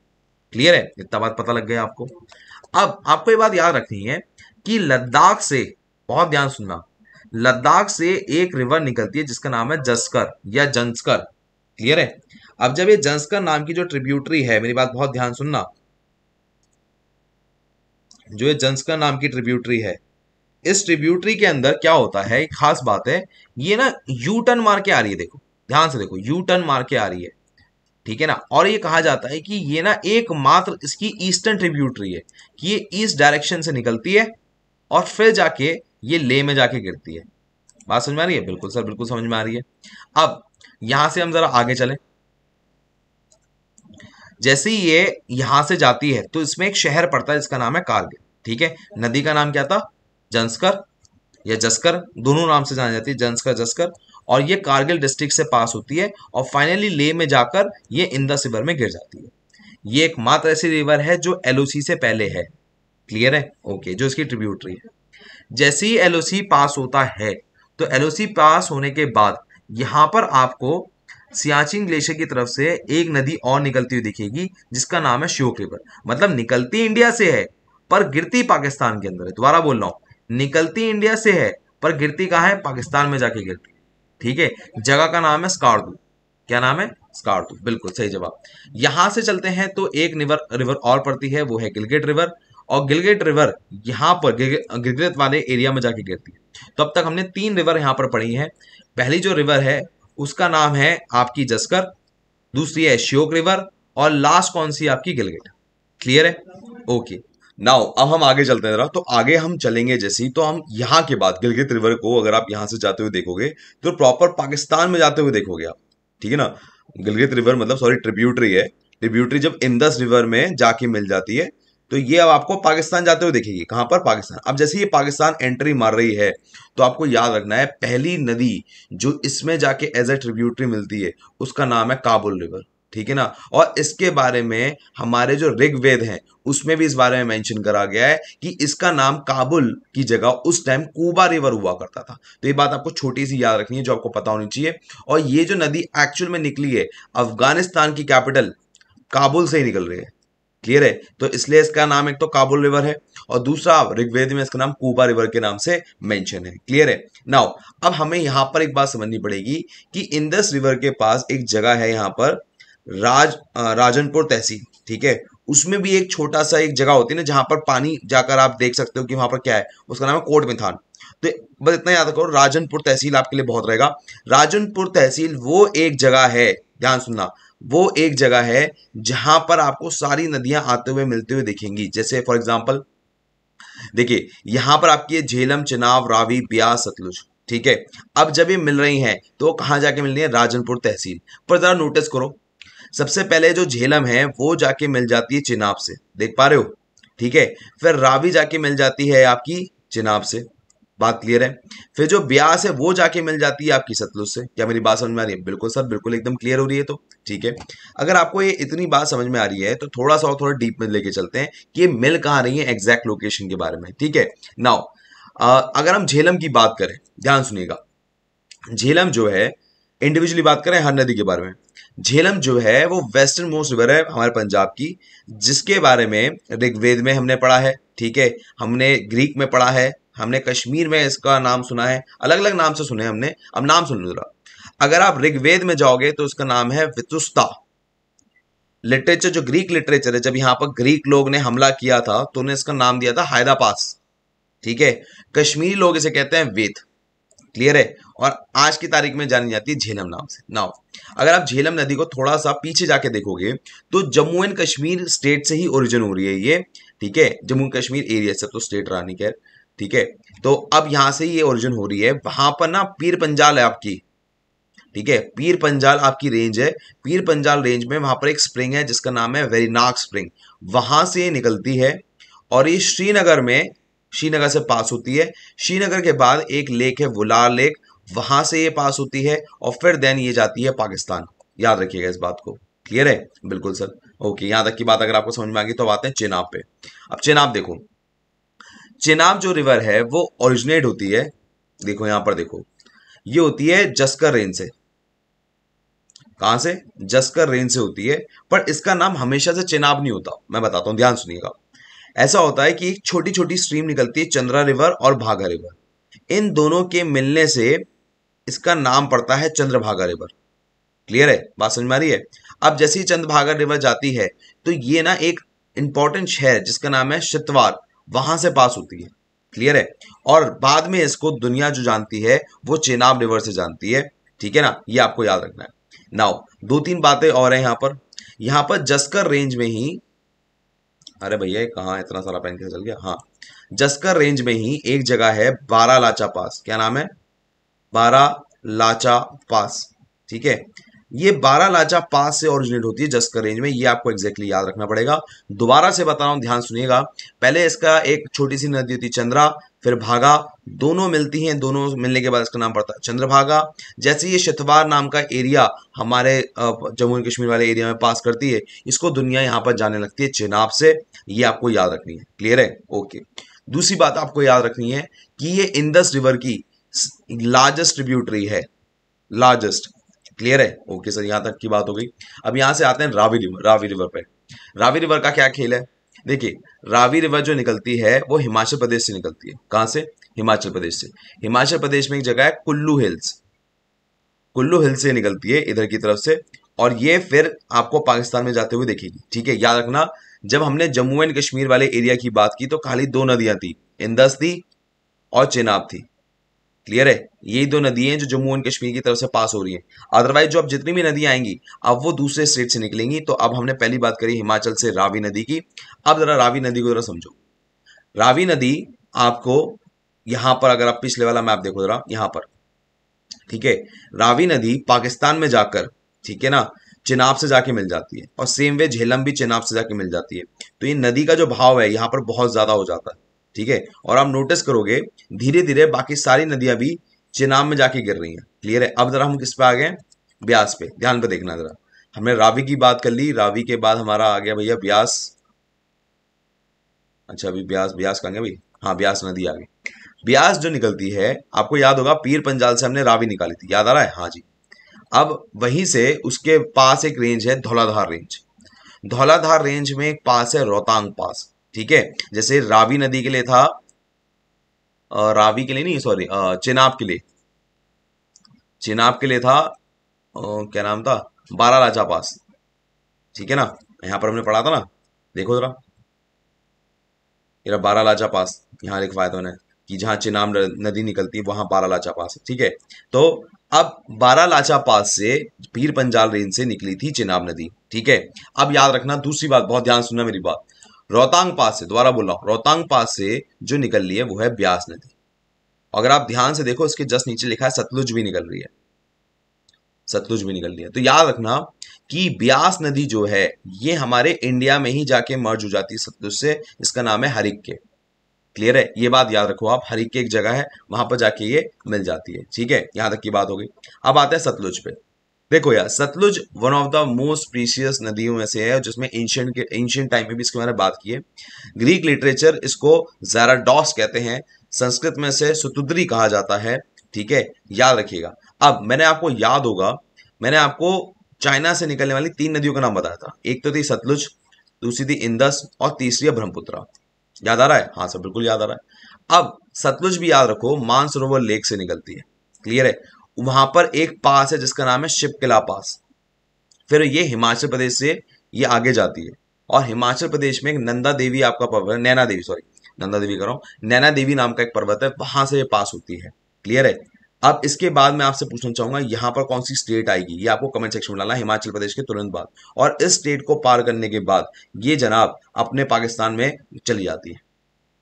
क्लियर है, इतना बात पता लग गया आपको। अब आपको ये बात याद रखनी है कि लद्दाख से, बहुत ध्यान सुनना, लद्दाख से एक रिवर निकलती है जिसका नाम है जस्कर या जंस्कर। क्लियर है। अब जब ये जंस्कर नाम की जो ट्रिब्यूटरी है, मेरी बात बहुत ध्यान सुनना, जो ये जंस्कर नाम की ट्रिब्यूटरी है, इस ट्रिब्यूटरी के अंदर क्या होता है, एक खास बात है, ये ना यू टर्न मार के आ रही है। देखो ध्यान से देखो, यू टर्न मार के आ रही है। ठीक है ना। और ये कहा जाता है कि ये ना एकमात्र इसकी ईस्टर्न ट्रिब्यूटरी है, कि ये ईस्ट डायरेक्शन से निकलती है और फिर जाके ये ले में जाके गिरती है। बात समझ में आ रही है? बिल्कुल सर, बिल्कुल समझ में आ रही है। अब यहां से हम जरा आगे चलें। जैसे ही ये यहां से जाती है तो इसमें एक शहर पड़ता है जिसका नाम है कारगिल। ठीक है। नदी का नाम क्या था? जंस्कर या जस्कर, दोनों नाम से जानी जाती है, जंस्कर जस्कर। और ये कारगिल डिस्ट्रिक्ट से पास होती है और फाइनली ले में जाकर ये इंदस रिवर में गिर जाती है। ये एकमात्र ऐसी रिवर है जो एलओसी से पहले है। क्लियर है? ओके, जो इसकी ट्रिब्यूटरी है। जैसे ही एलओसी पास होता है, तो एलओसी पास होने के बाद यहां पर आपको सियाचिन ग्लेशियर की तरफ से एक नदी और निकलती हुई दिखेगी जिसका नाम है श्योक रिवर। मतलब निकलती इंडिया से है पर गिरती पाकिस्तान के अंदर है। दोबारा बोल रहा हूं, निकलती इंडिया से है पर गिरती कहां है? पाकिस्तान में जाके गिरती है। ठीक है। जगह का नाम है स्कार्दू। क्या नाम है? स्कार्दू। बिल्कुल सही जवाब। यहां से चलते हैं तो एक रिवर और पड़ती है, वो है गिलगित रिवर। और गिलगित रिवर यहां पर गिलगित वाले एरिया में जाके गिरती है। तो अब तक हमने 3 रिवर यहां पर पढ़ी हैं। पहली जो रिवर है उसका नाम है आपकी जस्कर, दूसरी है श्योक रिवर, और लास्ट कौन सी? आपकी गिलगित। क्लियर है? ओके। नाउ अब हम आगे चलते हैं जरा। तो आगे हम चलेंगे जैसे ही, तो हम यहाँ के बाद गिलगित रिवर को अगर आप यहाँ से जाते हुए देखोगे तो प्रॉपर पाकिस्तान में जाते हुए देखोगे आप। ठीक है ना। गिलगित रिवर मतलब, सॉरी, ट्रिब्यूटरी है। ट्रिब्यूटरी जब इंदस रिवर में जाके मिल जाती है तो ये अब आपको पाकिस्तान जाते हुए दिखेगी। कहां पर? पाकिस्तान। अब जैसे ये पाकिस्तान एंट्री मार रही है तो आपको याद रखना है, पहली नदी जो इसमें जाके एज ए ट्रिब्यूटरी मिलती है उसका नाम है काबुल रिवर। ठीक है ना। और इसके बारे में हमारे जो ऋग्वेद हैं उसमें भी इस बारे में मेंशन करा गया है कि इसका नाम काबुल की जगह उस टाइम कूबा रिवर हुआ करता था। तो ये बात आपको छोटी सी याद रखनी है, जो आपको पता होनी चाहिए। और ये जो नदी एक्चुअल में निकली है, अफगानिस्तान की कैपिटल काबुल से ही निकल रही है। क्लियर है? तो इसलिए इसका नाम एक तो काबुल रिवर है और दूसरा ऋग्वेद में इसका नाम कूबा रिवर के नाम से मेंशन है। क्लियर है? नाउ अब हमें यहां पर एक बात समझनी पड़ेगी कि इंदस रिवर के पास एक जगह है यहाँ पर राजनपुर तहसील। ठीक है। उसमें भी एक छोटा सा एक जगह होती है ना जहां पर पानी जाकर आप देख सकते हो कि वहां पर क्या है, उसका नाम है कोट मिथान। तो बस इतना याद रखो, राजनपुर तहसील आपके लिए बहुत रहेगा। राजनपुर तहसील वो एक जगह है, ध्यान सुनना, वो एक जगह है जहां पर आपको सारी नदियां आते हुए मिलते हुए दिखेंगी। जैसे फॉर एग्जांपल देखिए, यहां पर आपकी है झेलम, चिनाब, रावी, ब्यास, सतलुज। ठीक है। अब जब ये मिल रही हैं तो वो कहां जाके मिल रही है? राजनपुर तहसील। पर जरा नोटिस करो, सबसे पहले जो झेलम है वो जाके मिल जाती है चिनाब से, देख पा रहे हो? ठीक है। फिर रावी जाके मिल जाती है आपकी चिनाब से। बात क्लियर है? फिर जो ब्यास है वो जाके मिल जाती है आपकी सतलुज से। क्या मेरी बात समझ में आ रही है? बिल्कुल सर, बिल्कुल एकदम क्लियर हो रही है। तो ठीक है। अगर आपको ये इतनी बात समझ में आ रही है तो थोड़ा सा और थोड़ा डीप में लेके चलते हैं कि ये मिल कहाँ रही है, एग्जैक्ट लोकेशन के बारे में। ठीक है। नाउ अगर हम झेलम की बात करें, ध्यान सुनिएगा, झेलम जो है, इंडिविजुअली बात करें हर नदी के बारे में, झेलम जो है वो वेस्टर्न मोस्ट रिवर है हमारे पंजाब की, जिसके बारे में ऋग्वेद में हमने पढ़ा है। ठीक है। हमने ग्रीक में पढ़ा है, हमने कश्मीर में इसका नाम सुना है, अलग अलग नाम से सुने हमने। अब नाम सुन लो जरा। अगर आप ऋग्वेद में जाओगे तो उसका नाम है वितुस्ता। लिटरेचर जो ग्रीक लिटरेचर है, जब यहाँ पर ग्रीक लोग ने हमला किया था तो उन्हें इसका नाम दिया था हायदा पास। ठीक है, कश्मीरी लोग इसे कहते हैं वेद। क्लियर है, और आज की तारीख में जानी जाती है झेलम नाम से। नाउ अगर आप झेलम नदी को थोड़ा सा पीछे जाके देखोगे तो जम्मू एंड कश्मीर स्टेट से ही ओरिजिन हो रही है ये। ठीक है, जम्मू कश्मीर एरिया से, तो स्टेट रानी खैर। ठीक है, तो अब यहां से ये ओरिजिन हो रही है। वहां पर ना पीर पंजाल है आपकी। ठीक है, पीर पंजाल आपकी रेंज है। पीर पंजाल रेंज में वहां पर एक स्प्रिंग है जिसका नाम है वेरीनाग स्प्रिंग, वहां से ये निकलती है और ये श्रीनगर में, श्रीनगर से पास होती है। श्रीनगर के बाद एक लेक है वुलार लेक, वहां से ये पास होती है और फिर देन ये जाती है पाकिस्तान। याद रखिएगा इस बात को। क्लियर है? बिल्कुल सर। ओके, यहां तक की बात अगर आपको समझ में आ गई तो अब आते हैं चेनाब पे। अब चेनाब देखो, चेनाब जो रिवर है वो ओरिजिनेट होती है, देखो यहां पर देखो, ये होती है जस्कर रेंज से। कहां से? जस्कर रेंज से होती है, पर इसका नाम हमेशा से चेनाब नहीं होता। मैं बताता हूं, ध्यान सुनिएगा। ऐसा होता है कि एक छोटी छोटी स्ट्रीम निकलती है, चंद्रा रिवर और भागा रिवर। इन दोनों के मिलने से इसका नाम पड़ता है चंद्रभागा रिवर। क्लियर है? बात समझ में आ रही है? अब जैसे ही चंद्रभागा रिवर जाती है तो ये ना एक इंपॉर्टेंट शहर जिसका नाम है शितवार, वहां से पास होती है। क्लियर है? और बाद में इसको दुनिया जो जानती है वो चेनाब रिवर से जानती है। ठीक है ना, ये आपको याद रखना है। नाउ दो तीन बातें और हैं यहां पर जस्कर रेंज में ही, अरे भैया कहाँ इतना सारा पेन कैसे चल गया? हाँ, जस्कर रेंज में ही एक जगह है बारालाचा पास। क्या नाम है? बारालाचा पास। ठीक है, ये बारालाचा पास से ओरिजिनेट होती है जस्कर रेंज में, ये आपको एग्जैक्टली याद रखना पड़ेगा। दोबारा से बता रहा हूं, ध्यान सुनिएगा। पहले इसका एक छोटी सी नदी होती है चंद्रा, फिर भागा, दोनों मिलती हैं, दोनों मिलने के बाद इसका नाम पड़ता है चंद्रभागा। जैसे ये शितवार नाम का एरिया हमारे जम्मू एंड कश्मीर वाले एरिया में पास करती है, इसको दुनिया यहाँ पर जाने लगती है चेनाब से। ये आपको याद रखनी है। क्लियर है? ओके। दूसरी बात आपको याद रखनी है कि ये इंडस रिवर की लार्जेस्ट ट्रिब्यूटरी है, लार्जेस्ट। क्लियर है? ओके सर, यहां तक की बात हो गई। अब यहां से आते हैं रावी रिवर। रावी रिवर पे, रावी रिवर का क्या खेल है? देखिए, रावी रिवर जो निकलती है वो हिमाचल प्रदेश से निकलती है। कहां से? हिमाचल प्रदेश से। हिमाचल प्रदेश में एक जगह है कुल्लू हिल्स, कुल्लू हिल्स से निकलती है इधर की तरफ से, और ये फिर आपको पाकिस्तान में जाते हुए देखेगी। ठीक है, याद रखना, जब हमने जम्मू एंड कश्मीर वाले एरिया की बात की तो खाली दो नदियां थी, इंदस थी और चेनाब थी। क्लियर है? यही दो नदियां जो जम्मू एंड कश्मीर की तरफ से पास हो रही हैं। अदरवाइज जो अब जितनी भी नदियां आएंगी अब वो दूसरे स्टेट से निकलेंगी। तो अब हमने पहली बात करी हिमाचल से रावी नदी की। अब जरा रावी नदी को जरा समझो। रावी नदी आपको यहां पर, अगर आप पिछले वाला मैप देखो जरा यहां पर, ठीक है, रावी नदी पाकिस्तान में जाकर, ठीक है ना, चिनाब से जाके मिल जाती है, और सेम वे झेलम भी चिनाब से जाके मिल जाती है। तो ये नदी का जो भाव है यहाँ पर बहुत ज्यादा हो जाता है। ठीक है, और आप नोटिस करोगे धीरे धीरे बाकी सारी नदियां भी चिनाब में जाके गिर रही हैं। क्लियर है? अब जरा हम किस पे आ गए? ब्यास पे। ध्यान पे देखना जरा, हमने रावी की बात कर ली, रावी के बाद हमारा आ गया भैया ब्यास। अच्छा, अभी ब्यास, ब्यास कहाँ गया भाई? हाँ, ब्यास नदी आ गई। ब्यास जो निकलती है, आपको याद होगा पीर पंजाल से हमने रावी निकाली थी, याद आ रहा है? हाँ जी। अब वहीं से उसके पास एक रेंज है धौलाधार रेंज। धौलाधार रेंज में एक पास है रोहतांग पास। ठीक है, जैसे रावी नदी के लिए था, रावी के लिए नहीं, सॉरी, चेनाब के लिए, चेनाब के लिए था, क्या नाम था, बारालाचा पास। ठीक है ना, यहां पर हमने पढ़ा था ना, देखो जरा, ये बारालाचा पास यहाँ लिखवाया था मैंने कि जहां चिनाब नदी निकलती है वहां बारालाचा पास है। ठीक है, तो अब बारालाचा पास से पीर पंजाल रेंज से निकली थी चिनाब नदी। ठीक है, अब याद रखना दूसरी बात, बहुत ध्यान सुनना मेरी बात, रोहतांग पास से, दोबारा बोल रहा हूं, रोहतांग पास से जो निकल रही है वो है ब्यास नदी। अगर आप ध्यान से देखो इसके जस्ट नीचे लिखा है सतलुज भी निकल रही है, सतलुज भी निकल रही है। तो याद रखना कि ब्यास नदी जो है ये हमारे इंडिया में ही जाके मर्ज हो जाती है सतलुज से, इसका नाम है हरिक्के। क्लियर है? ये बात याद रखो आप, हरिक्के एक जगह है वहां पर जाके ये मिल जाती है। ठीक है, यहां तक की बात हो गई। अब आते हैं सतलुज पे। देखो यार, Sutlej one of the most precious नदियों में से है, जिसमें एंशियंट टाइम में भी इसके बारे में बात की है। ग्रीक लिटरेचर इसको ज़ाराडोस कहते हैं, संस्कृत में से सुतुद्री कहा जाता है। ठीक है, याद रखिएगा। अब मैंने आपको याद होगा, मैंने आपको चाइना से निकलने वाली तीन नदियों का नाम बताया था। एक तो थी सतलुज, दूसरी थी इंदस, और तीसरी है ब्रह्मपुत्रा। याद आ रहा है? हाँ सर, बिल्कुल याद आ रहा है। अब सतलुज भी याद रखो, मानसरोवर लेक से निकलती है। क्लियर है? वहां पर एक पास है जिसका नाम है शिपकिला पास। फिर ये हिमाचल प्रदेश से ये आगे जाती है। और हिमाचल प्रदेश में एक नंदा देवी आपका पर्वत है, नैना देवी, सॉरी नंदा देवी कर रहा हूँ, नैना देवी नाम का एक पर्वत है, वहां से ये पास होती है। क्लियर है। अब इसके बाद मैं आपसे पूछना चाहूंगा यहाँ पर कौन सी स्टेट आएगी, ये आपको कमेंट सेक्शन में डालना है, हिमाचल प्रदेश के तुरंत बाद। और इस स्टेट को पार करने के बाद ये जनाब अपने पाकिस्तान में चली जाती है।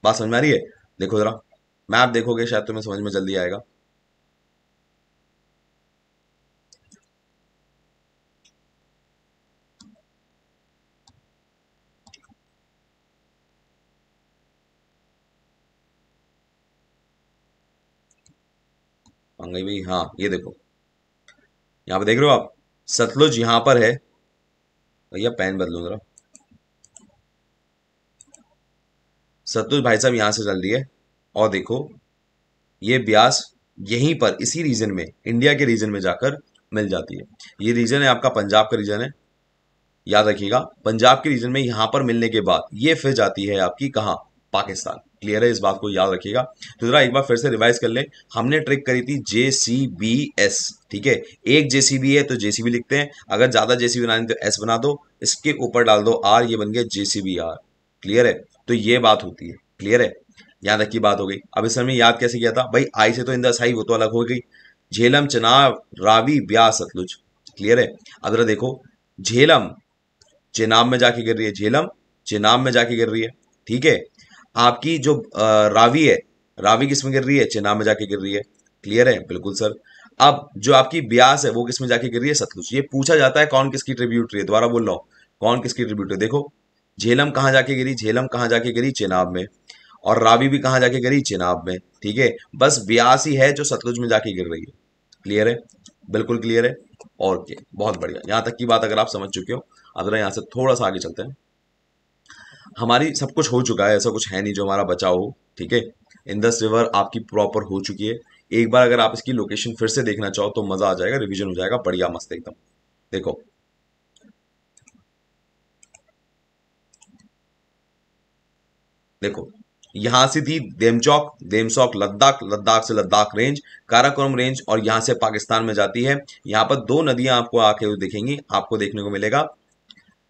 बात समझ में आ रही है? देखो जरा मैप देखोगे शायद तुम्हें समझ में जल्दी आएगा। मंगई भाई, हाँ ये देखो, यहाँ पे देख रहे हो आप, सतलुज यहाँ पर है। भैया पेन बदलूं जरा। सतलुज भाई साहब यहाँ से चल रही है। और देखो ये ब्यास यहीं पर इसी रीजन में, इंडिया के रीजन में जाकर मिल जाती है। ये रीजन है आपका पंजाब का रीजन है, याद रखिएगा। पंजाब के रीजन में यहां पर मिलने के बाद ये फिर जाती है आपकी कहाँ, पाकिस्तान। क्लियर है, इस बात को याद रखिएगा। तो जरा एक बार फिर से रिवाइज कर ले। हमने ट्रिक करी थी JCBS, ठीक है। एक JCB है तो JCB लिखते हैं, अगर ज्यादा JCB बनानी तो S बना दो, इसके ऊपर डाल दो R, ये बन गया JCBR। क्लियर है, तो ये बात होती है। क्लियर है, यहाँ तक की बात हो गई। अब इस समय याद कैसे किया था भाई, आई से तो इंदस आई, वो तो अलग हो गई। झेलम, चनाब, रावी, ब्यास, सतलुज। क्लियर है। अब जरा देखो, झेलम चेनाब में जाके गिर रही है, झेलम चेनाब में जाके गिर रही है। ठीक है। आपकी जो रावी है, रावी किस में गिर रही है, चेनाब में जाके गिर रही है। क्लियर है, बिल्कुल सर। अब जो आपकी ब्यास है वो किस में जाके गिर रही है, सतलुज। ये पूछा जाता है कौन किसकी ट्रिब्यूटरी है, दोबारा बोल रहा हूँ, कौन किसकी ट्रिब्यूटरी। देखो झेलम कहाँ जाके गिरी, झेलम कहाँ जाके गिरी, चेनाब में। और रावी भी कहाँ जाके गिरी, चेनाब में। ठीक है, बस ब्यास ही है जो सतलुज में जाके गिर रही है। क्लियर है, बिल्कुल क्लियर है। और क्या, बहुत बढ़िया, यहां तक की बात अगर आप समझ चुके हो। अब जरा यहाँ से थोड़ा सा आगे चलते हैं। हमारी सब कुछ हो चुका है, ऐसा कुछ है नहीं जो हमारा बचा हो। ठीक है, इंदस रिवर आपकी प्रॉपर हो चुकी है। एक बार अगर आप इसकी लोकेशन फिर से देखना चाहो तो मजा आ जाएगा, रिवीजन हो जाएगा, बढ़िया मस्त एकदम। देखो देखो, यहां से थी देमचौक, देमचौक लद्दाख, लद्दाख से लद्दाख रेंज, काराकोरम रेंज, और यहां से पाकिस्तान में जाती है। यहां पर दो नदियां आपको आके हुई दिखेंगी, आपको देखने को मिलेगा।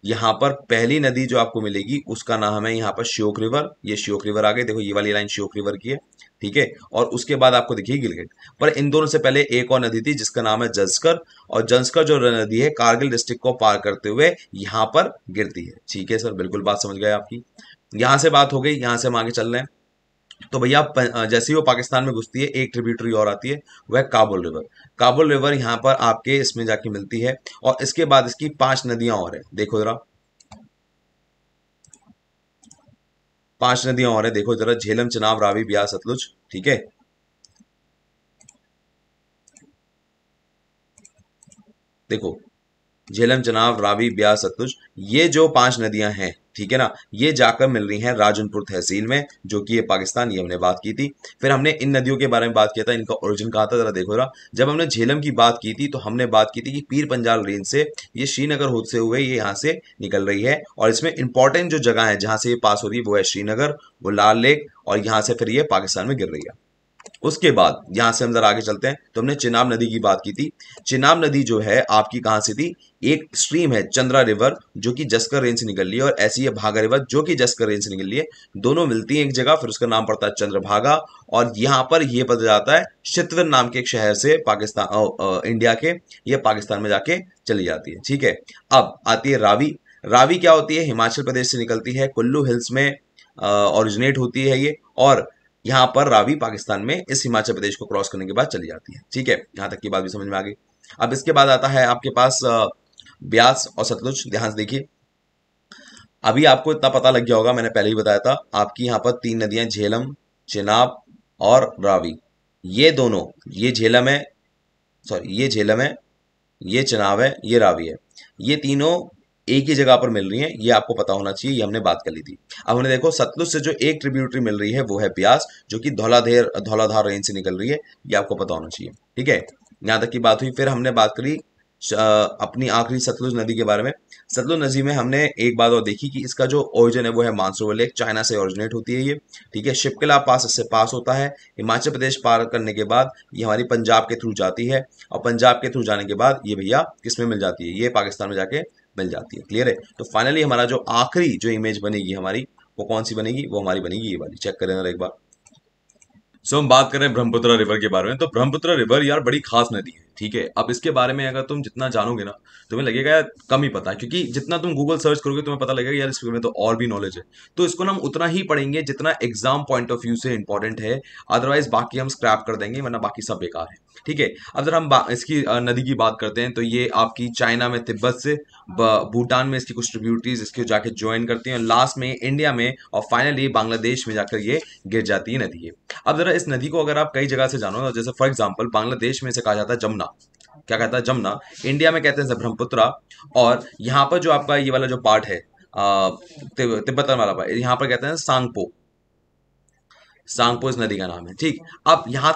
यहाँ पर पहली नदी जो आपको मिलेगी उसका नाम है यहाँ पर श्योक रिवर। ये श्योक रिवर आ गई, देखो ये वाली लाइन श्योक रिवर की है। ठीक है, और उसके बाद आपको दिखेगी गिलगित। पर इन दोनों से पहले एक और नदी थी जिसका नाम है जंस्कर, और जंस्कर जो नदी है कारगिल डिस्ट्रिक्ट को पार करते हुए यहाँ पर गिरती है। ठीक है सर, बिल्कुल बात समझ गए आपकी। यहाँ से बात हो गई, यहाँ से हम आगे चल रहे हैं। तो भैया जैसे ही वो पाकिस्तान में घुसती है, एक ट्रिब्यूटरी और आती है, वह काबुल रिवर। काबुल रिवर यहाँ पर आपके इसमें जाके मिलती है। और इसके बाद इसकी 5 नदियां और है, देखो जरा 5 नदियां और है, देखो जरा, झेलम, चनाब, रावी, ब्यास, सतलुज। ठीक है, देखो झेलम, चनाब, रावी, ब्यास, सतलुज, ये जो 5 नदियां हैं, ठीक है ना, ये जाकर मिल रही हैं राजनपुर तहसील में, जो कि ये पाकिस्तान, ये हमने बात की थी। फिर हमने इन नदियों के बारे में बात किया था, इनका ओरिजिन कहा था, जरा देखो जरा। जब हमने झेलम की बात की थी तो हमने बात की थी कि पीर पंजाल रेंज से ये श्रीनगर होते हुए ये यहाँ से निकल रही है। और इसमें इंपॉर्टेंट जो जगह है जहाँ से ये पास हो रही है वो है श्रीनगर, वो लाल लेक, और यहाँ से फिर ये पाकिस्तान में गिर रही है। उसके बाद यहां से हम जरा आगे चलते हैं, तो हमने चिनाब नदी की बात की थी। चिनाब नदी जो है आपकी कहां से थी, एक स्ट्रीम है चंद्रा रिवर जो कि जस्कर रेंज से निकल रही है, और ऐसी है भागा रिवर जो कि जस्कर रेंज से निकल रही है। दोनों मिलती हैं एक जगह, फिर उसका नाम पड़ता है चंद्रभागा। और यहाँ पर यह पता जाता है चितवन नाम के एक शहर से, पाकिस्तान इंडिया के, ये पाकिस्तान में जाके चली जाती है। ठीक है, अब आती है रावी। रावी क्या होती है, हिमाचल प्रदेश से निकलती है, कुल्लू हिल्स में ओरिजिनेट होती है ये। और यहाँ पर रावी पाकिस्तान में इस हिमाचल प्रदेश को क्रॉस करने के बाद चली जाती है। ठीक है, यहाँ तक की बात भी समझ में आ गई। अब इसके बाद आता है आपके पास ब्यास और सतलुज। ध्यान से देखिए, अभी आपको इतना पता लग गया होगा, मैंने पहले ही बताया था, आपकी यहाँ पर 3 नदियां, झेलम, चेनाब और रावी। ये दोनों, ये झेलम है, सॉरी ये झेलम है, ये चनाब है, ये रावी है, ये तीनों एक ही जगह पर मिल रही हैं, ये आपको पता होना चाहिए, ये हमने बात कर ली थी। अब हमने देखो सतलुज से जो एक ट्रिब्यूटरी मिल रही है वो है ब्यास, जो कि धौलाधार रेंज से निकल रही है, ये आपको पता होना चाहिए। ठीक है, यहाँ तक की बात हुई। फिर हमने बात करी अपनी आखिरी सतलुज नदी के बारे में। सतलुज नदी में हमने एक बात और देखी कि इसका जो ओरिजिन है वो है मानसरोवर लेक, चाइना से ओरिजिनेट होती है ये। ठीक है, शिपकिला पास इससे पास होता है। हिमाचल प्रदेश पार करने के बाद ये हमारी पंजाब के थ्रू जाती है, और पंजाब के थ्रू जाने के बाद ये भैया किस में मिल जाती है, ये पाकिस्तान में जाके मिल जाती है। क्लियर है? तो फाइनली हमारा जो आखिरी जो इमेज बनेगी हमारी, वो कौन सी बनेगी? वो हमारी बनेगी ये वाली। चेक करें जरा एक बार। हम बात करें ब्रह्मपुत्र रिवर के बारे में, तो ब्रह्मपुत्र रिवर यार बड़ी खास नदी है। ठीक है, अब इसके बारे में अगर तुम जितना जानोगे ना, तुम्हें लगेगा यार कम ही पता है, क्योंकि जितना तुम गूगल सर्च करोगे तुम्हें पता लगेगा यार इसके में तो और भी नॉलेज है। तो इसको ना हम उतना ही पढ़ेंगे जितना एग्जाम पॉइंट ऑफ व्यू से इंपॉर्टेंट है, अदरवाइज बाकी हम स्क्रैप कर देंगे, वरना बाकी सब बेकार है। ठीक है, अब जरा हम इसकी नदी की बात करते हैं, तो ये आपकी चाइना में तिब्बत से, भूटान में इसकी कुछ ट्रिब्यूटरीज इसके जाके ज्वाइन करती हैं, और लास्ट में इंडिया में, और फाइनली बांग्लादेश में जाकर ये गिर जाती है नदी है। अब जरा इस नदी को अगर आप कई जगह से जानो ना, जैसे फॉर एग्जांपल बांग्लादेश में से कहा जाता है जमुना, क्या कहता है? जमुना। इंडिया में कहते हैं ब्रह्मपुत्रा। और यहाँ पर जो आपका ये वाला जो पार्ट है तिब्बतन वाला पार्ट, यहाँ पर कहते हैं सांगपो। सांगपो इस नदी का नाम है। ठीक, अब यहाँ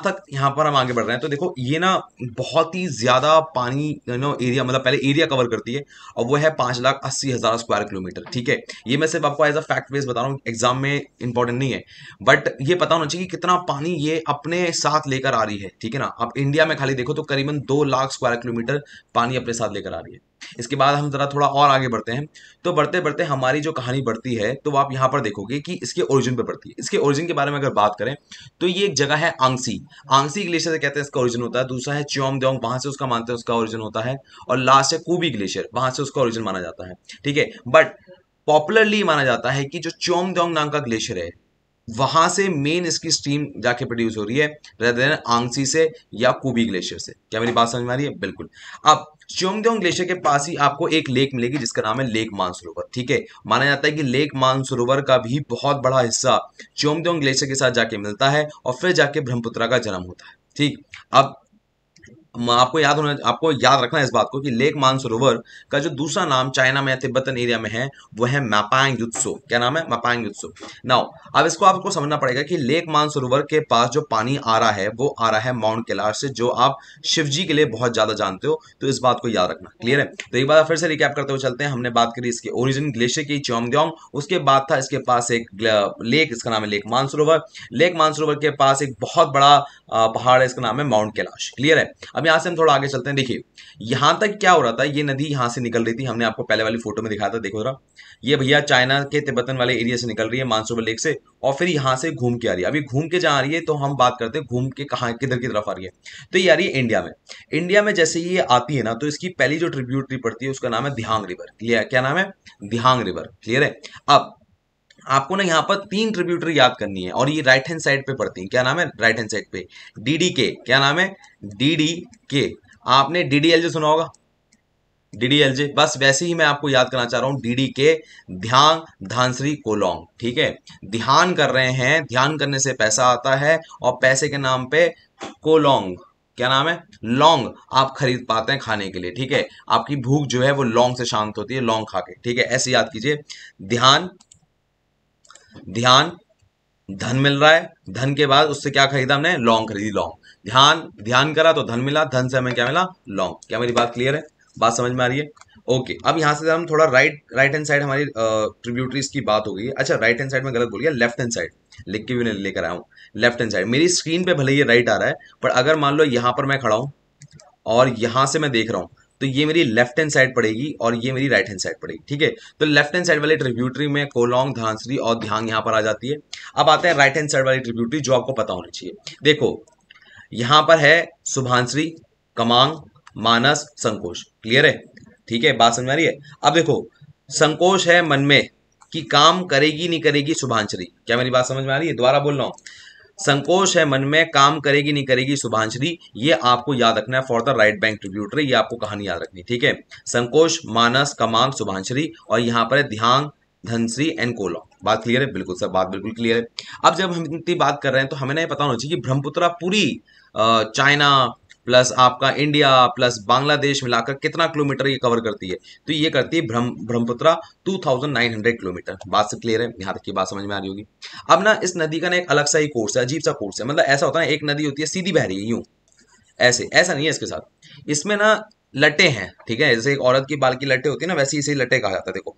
पर हम आगे बढ़ रहे हैं, तो देखो ये ना बहुत ही ज्यादा पानी एरिया, मतलब पहले एरिया कवर करती है, और वो है 5,80,000 स्क्वायर किलोमीटर। ठीक है, ये मैं सिर्फ आपको एज अ फैक्ट बेस बता रहा हूँ, एग्जाम में इंपॉर्टेंट नहीं है, बट ये पता होना चाहिए कि कितना पानी ये अपने साथ लेकर आ रही है। ठीक है ना, आप इंडिया में खाली देखो तो करीबन 2 लाख स्क्वायर किलोमीटर पानी अपने साथ लेकर आ रही है। इसके बाद हम जरा थोड़ा और आगे बढ़ते हैं, तो बढ़ते बढ़ते हमारी जो कहानी बढ़ती है, तो आप यहाँ पर देखोगे कि इसके ओरिजिन पे बढ़ती है। इसके ओरिजिन के बारे में अगर बात करें, तो ये एक जगह है आंगसी। आंगसी ग्लेशियर से कहते हैं इसका ओरिजिन होता है। दूसरा है च्योमद्योंग, वहां से उसका मानते हैं उसका ओरिजिन होता है। और लास्ट है कुबी ग्लेशियर, वहां से उसका ओरिजिन माना जाता है। ठीक है, बट पॉपुलरली माना जाता है कि जो च्योमद्योंग नाम का ग्लेशियर है, वहां से मेन इसकी स्ट्रीम जाके प्रोड्यूस हो रही है, रेदर देन आंगसी से या कुबी ग्लेशियर से। क्या मेरी बात समझ में आ रही है? बिल्कुल। अब च्योमद्योंग ग्लेशियर के पास ही आपको एक लेक मिलेगी जिसका नाम है लेक मानसरोवर। ठीक है, माना जाता है कि लेक मानसरोवर का भी बहुत बड़ा हिस्सा च्योमद्योंग ग्लेशियर के साथ जाके मिलता है, और फिर जाके ब्रह्मपुत्र का जन्म होता है। ठीक, अब आपको याद रखना है इस बात को कि लेक मानसरोवर का जो दूसरा नाम चाइना में या तिब्बतन एरिया में है, वो है मैपांग युत्सो। क्या नाम है? मैपांग युत्सो। नाउ अब इसको आपको समझना पड़ेगा कि लेक मानसरोवर के पास जो पानी आ रहा है, वो आ रहा है माउंट कैलाश से, जो आप शिव जी के लिए बहुत ज्यादा जानते हो, तो इस बात को याद रखना। क्लियर है? तो एक बार फिर से रिकैप करते हुए चलते हैं। हमने बात करी इसके ओरिजिन ग्लेशियर की, च्योमद्योंग। उसके बाद था इसके पास एक लेक, इसका नाम है लेक मानसरोवर। लेक मानसरोवर के पास एक बहुत बड़ा पहाड़ है, इसका नाम है माउंट कैलाश। क्लियर है? अब यहाँ से हम थोड़ा आगे चलते हैं। देखिए यहां तक क्या हो रहा था, ये नदी यहां से निकल रही थी, हमने आपको पहले वाली फोटो में दिखाया था, देखो जरा, ये भैया चाइना के तिब्बतन वाले एरिया से निकल रही है मानसरोवर लेक से, और फिर यहां से घूम के आ रही है। अभी घूम के जहां आ रही है, तो हम बात करते हैं घूम के कहाँ, किधर की तरफ आ रही है, तो ये आ रही है इंडिया में। इंडिया में जैसे ही ये आती है ना, तो इसकी पहली जो ट्रिब्यूटरी पड़ती है उसका नाम है दिहांग रिवर। क्लियर? क्या नाम है? दिहांग रिवर। क्लियर है? अब आपको ना यहाँ पर 3 ट्रिब्यूटरी याद करनी है, और ये राइट हैंड साइड पे पड़ती है। क्या नाम है राइट हैंड साइड पे? डीडी के। क्या नाम है? डीडी के। आपने डीडीएलजे सुना होगा, डीडीएलजे, बस वैसे ही मैं आपको याद करना चाह रहा हूँ। डीडी के, ध्यान, धांसरी, कोलोंग। ठीक है, ध्यान कर रहे हैं, ध्यान करने से पैसा आता है, और पैसे के नाम पे कोलोंग, क्या नाम है? लौंग आप खरीद पाते हैं खाने के लिए। ठीक है, आपकी भूख जो है वो लौंग से शांत होती है, लौंग खा के। ठीक है, ऐसे याद कीजिए। ध्यान, ध्यान, धन मिल रहा है, धन के बाद उससे क्या खरीदा हमने? लौंग खरीदी, लौंग। ध्यान, ध्यान करा तो धन मिला, धन से हमें क्या मिला? लौंग। क्या मेरी बात क्लियर है? बात समझ में आ रही है? ओके, अब यहां से हम थोड़ा राइट हैंड साइड, हमारी ट्रिब्यूटरीज की बात हो गई है। अच्छा, राइट हैंड साइड में गलत बोल गया, लेफ्ट हैंड साइड लिख के भी नहीं लेकर आया हूँ। लेफ्ट हैंड साइड मेरी स्क्रीन पे भले ये राइट आ रहा है, पर अगर मान लो यहां पर मैं खड़ा हूं और यहां से मैं देख रहा हूं, तो ये मेरी लेफ्ट हैंड साइड पड़ेगी और ये मेरी राइट हैंड साइड पड़ेगी। ठीक है, तो लेफ्ट हैंड साइड वाली ट्रिब्यूटरी में कोलोंग, धांसरी और ध्यांग यहां पर आ जाती है। अब आते हैं राइट हैंड साइड वाली ट्रिब्यूटरी, जो आपको पता होनी चाहिए। देखो यहां पर है सुभांश्री, कमांग, मानस, संकोच। क्लियर है? ठीक है, बात समझ में आ रही है? अब देखो संकोच है मन में कि काम करेगी नहीं करेगी शुभांशरी। क्या मेरी बात समझ में आ रही है? दोबारा बोल रहा हूं, संकोच है मन में, काम करेगी नहीं करेगी शुभांशरी। ये आपको याद रखना है for the right bank tributary, ये आपको कहानी याद रखनी। ठीक है, संकोच, मानस, कमांग, शुभांशरी, और यहाँ पर है ध्यांग, धनश्री एंड कोलॉ। बात क्लियर है? बिल्कुल सर, बात बिल्कुल क्लियर है। अब जब हम इतनी बात कर रहे हैं, तो हमें ना ये पता होना चाहिए कि ब्रह्मपुत्रा पूरी चाइना प्लस आपका इंडिया प्लस बांग्लादेश मिलाकर कितना किलोमीटर ये कवर करती है, तो ये करती है ब्रह्मपुत्रा 2900 किलोमीटर। बात से क्लियर है? यहाँ तक की बात समझ में आ रही होगी। अब ना इस नदी का ना एक अलग सा ही कोर्स है, अजीब सा कोर्स है। मतलब ऐसा होता है, एक नदी होती है सीधी बह रही है यूं, ऐसे, ऐसा नहीं है इसके साथ, इसमें ना लटे हैं। ठीक है, जैसे एक औरत की बाल की लटे होती है ना, वैसे इसे लटे कहा जाता है। देखो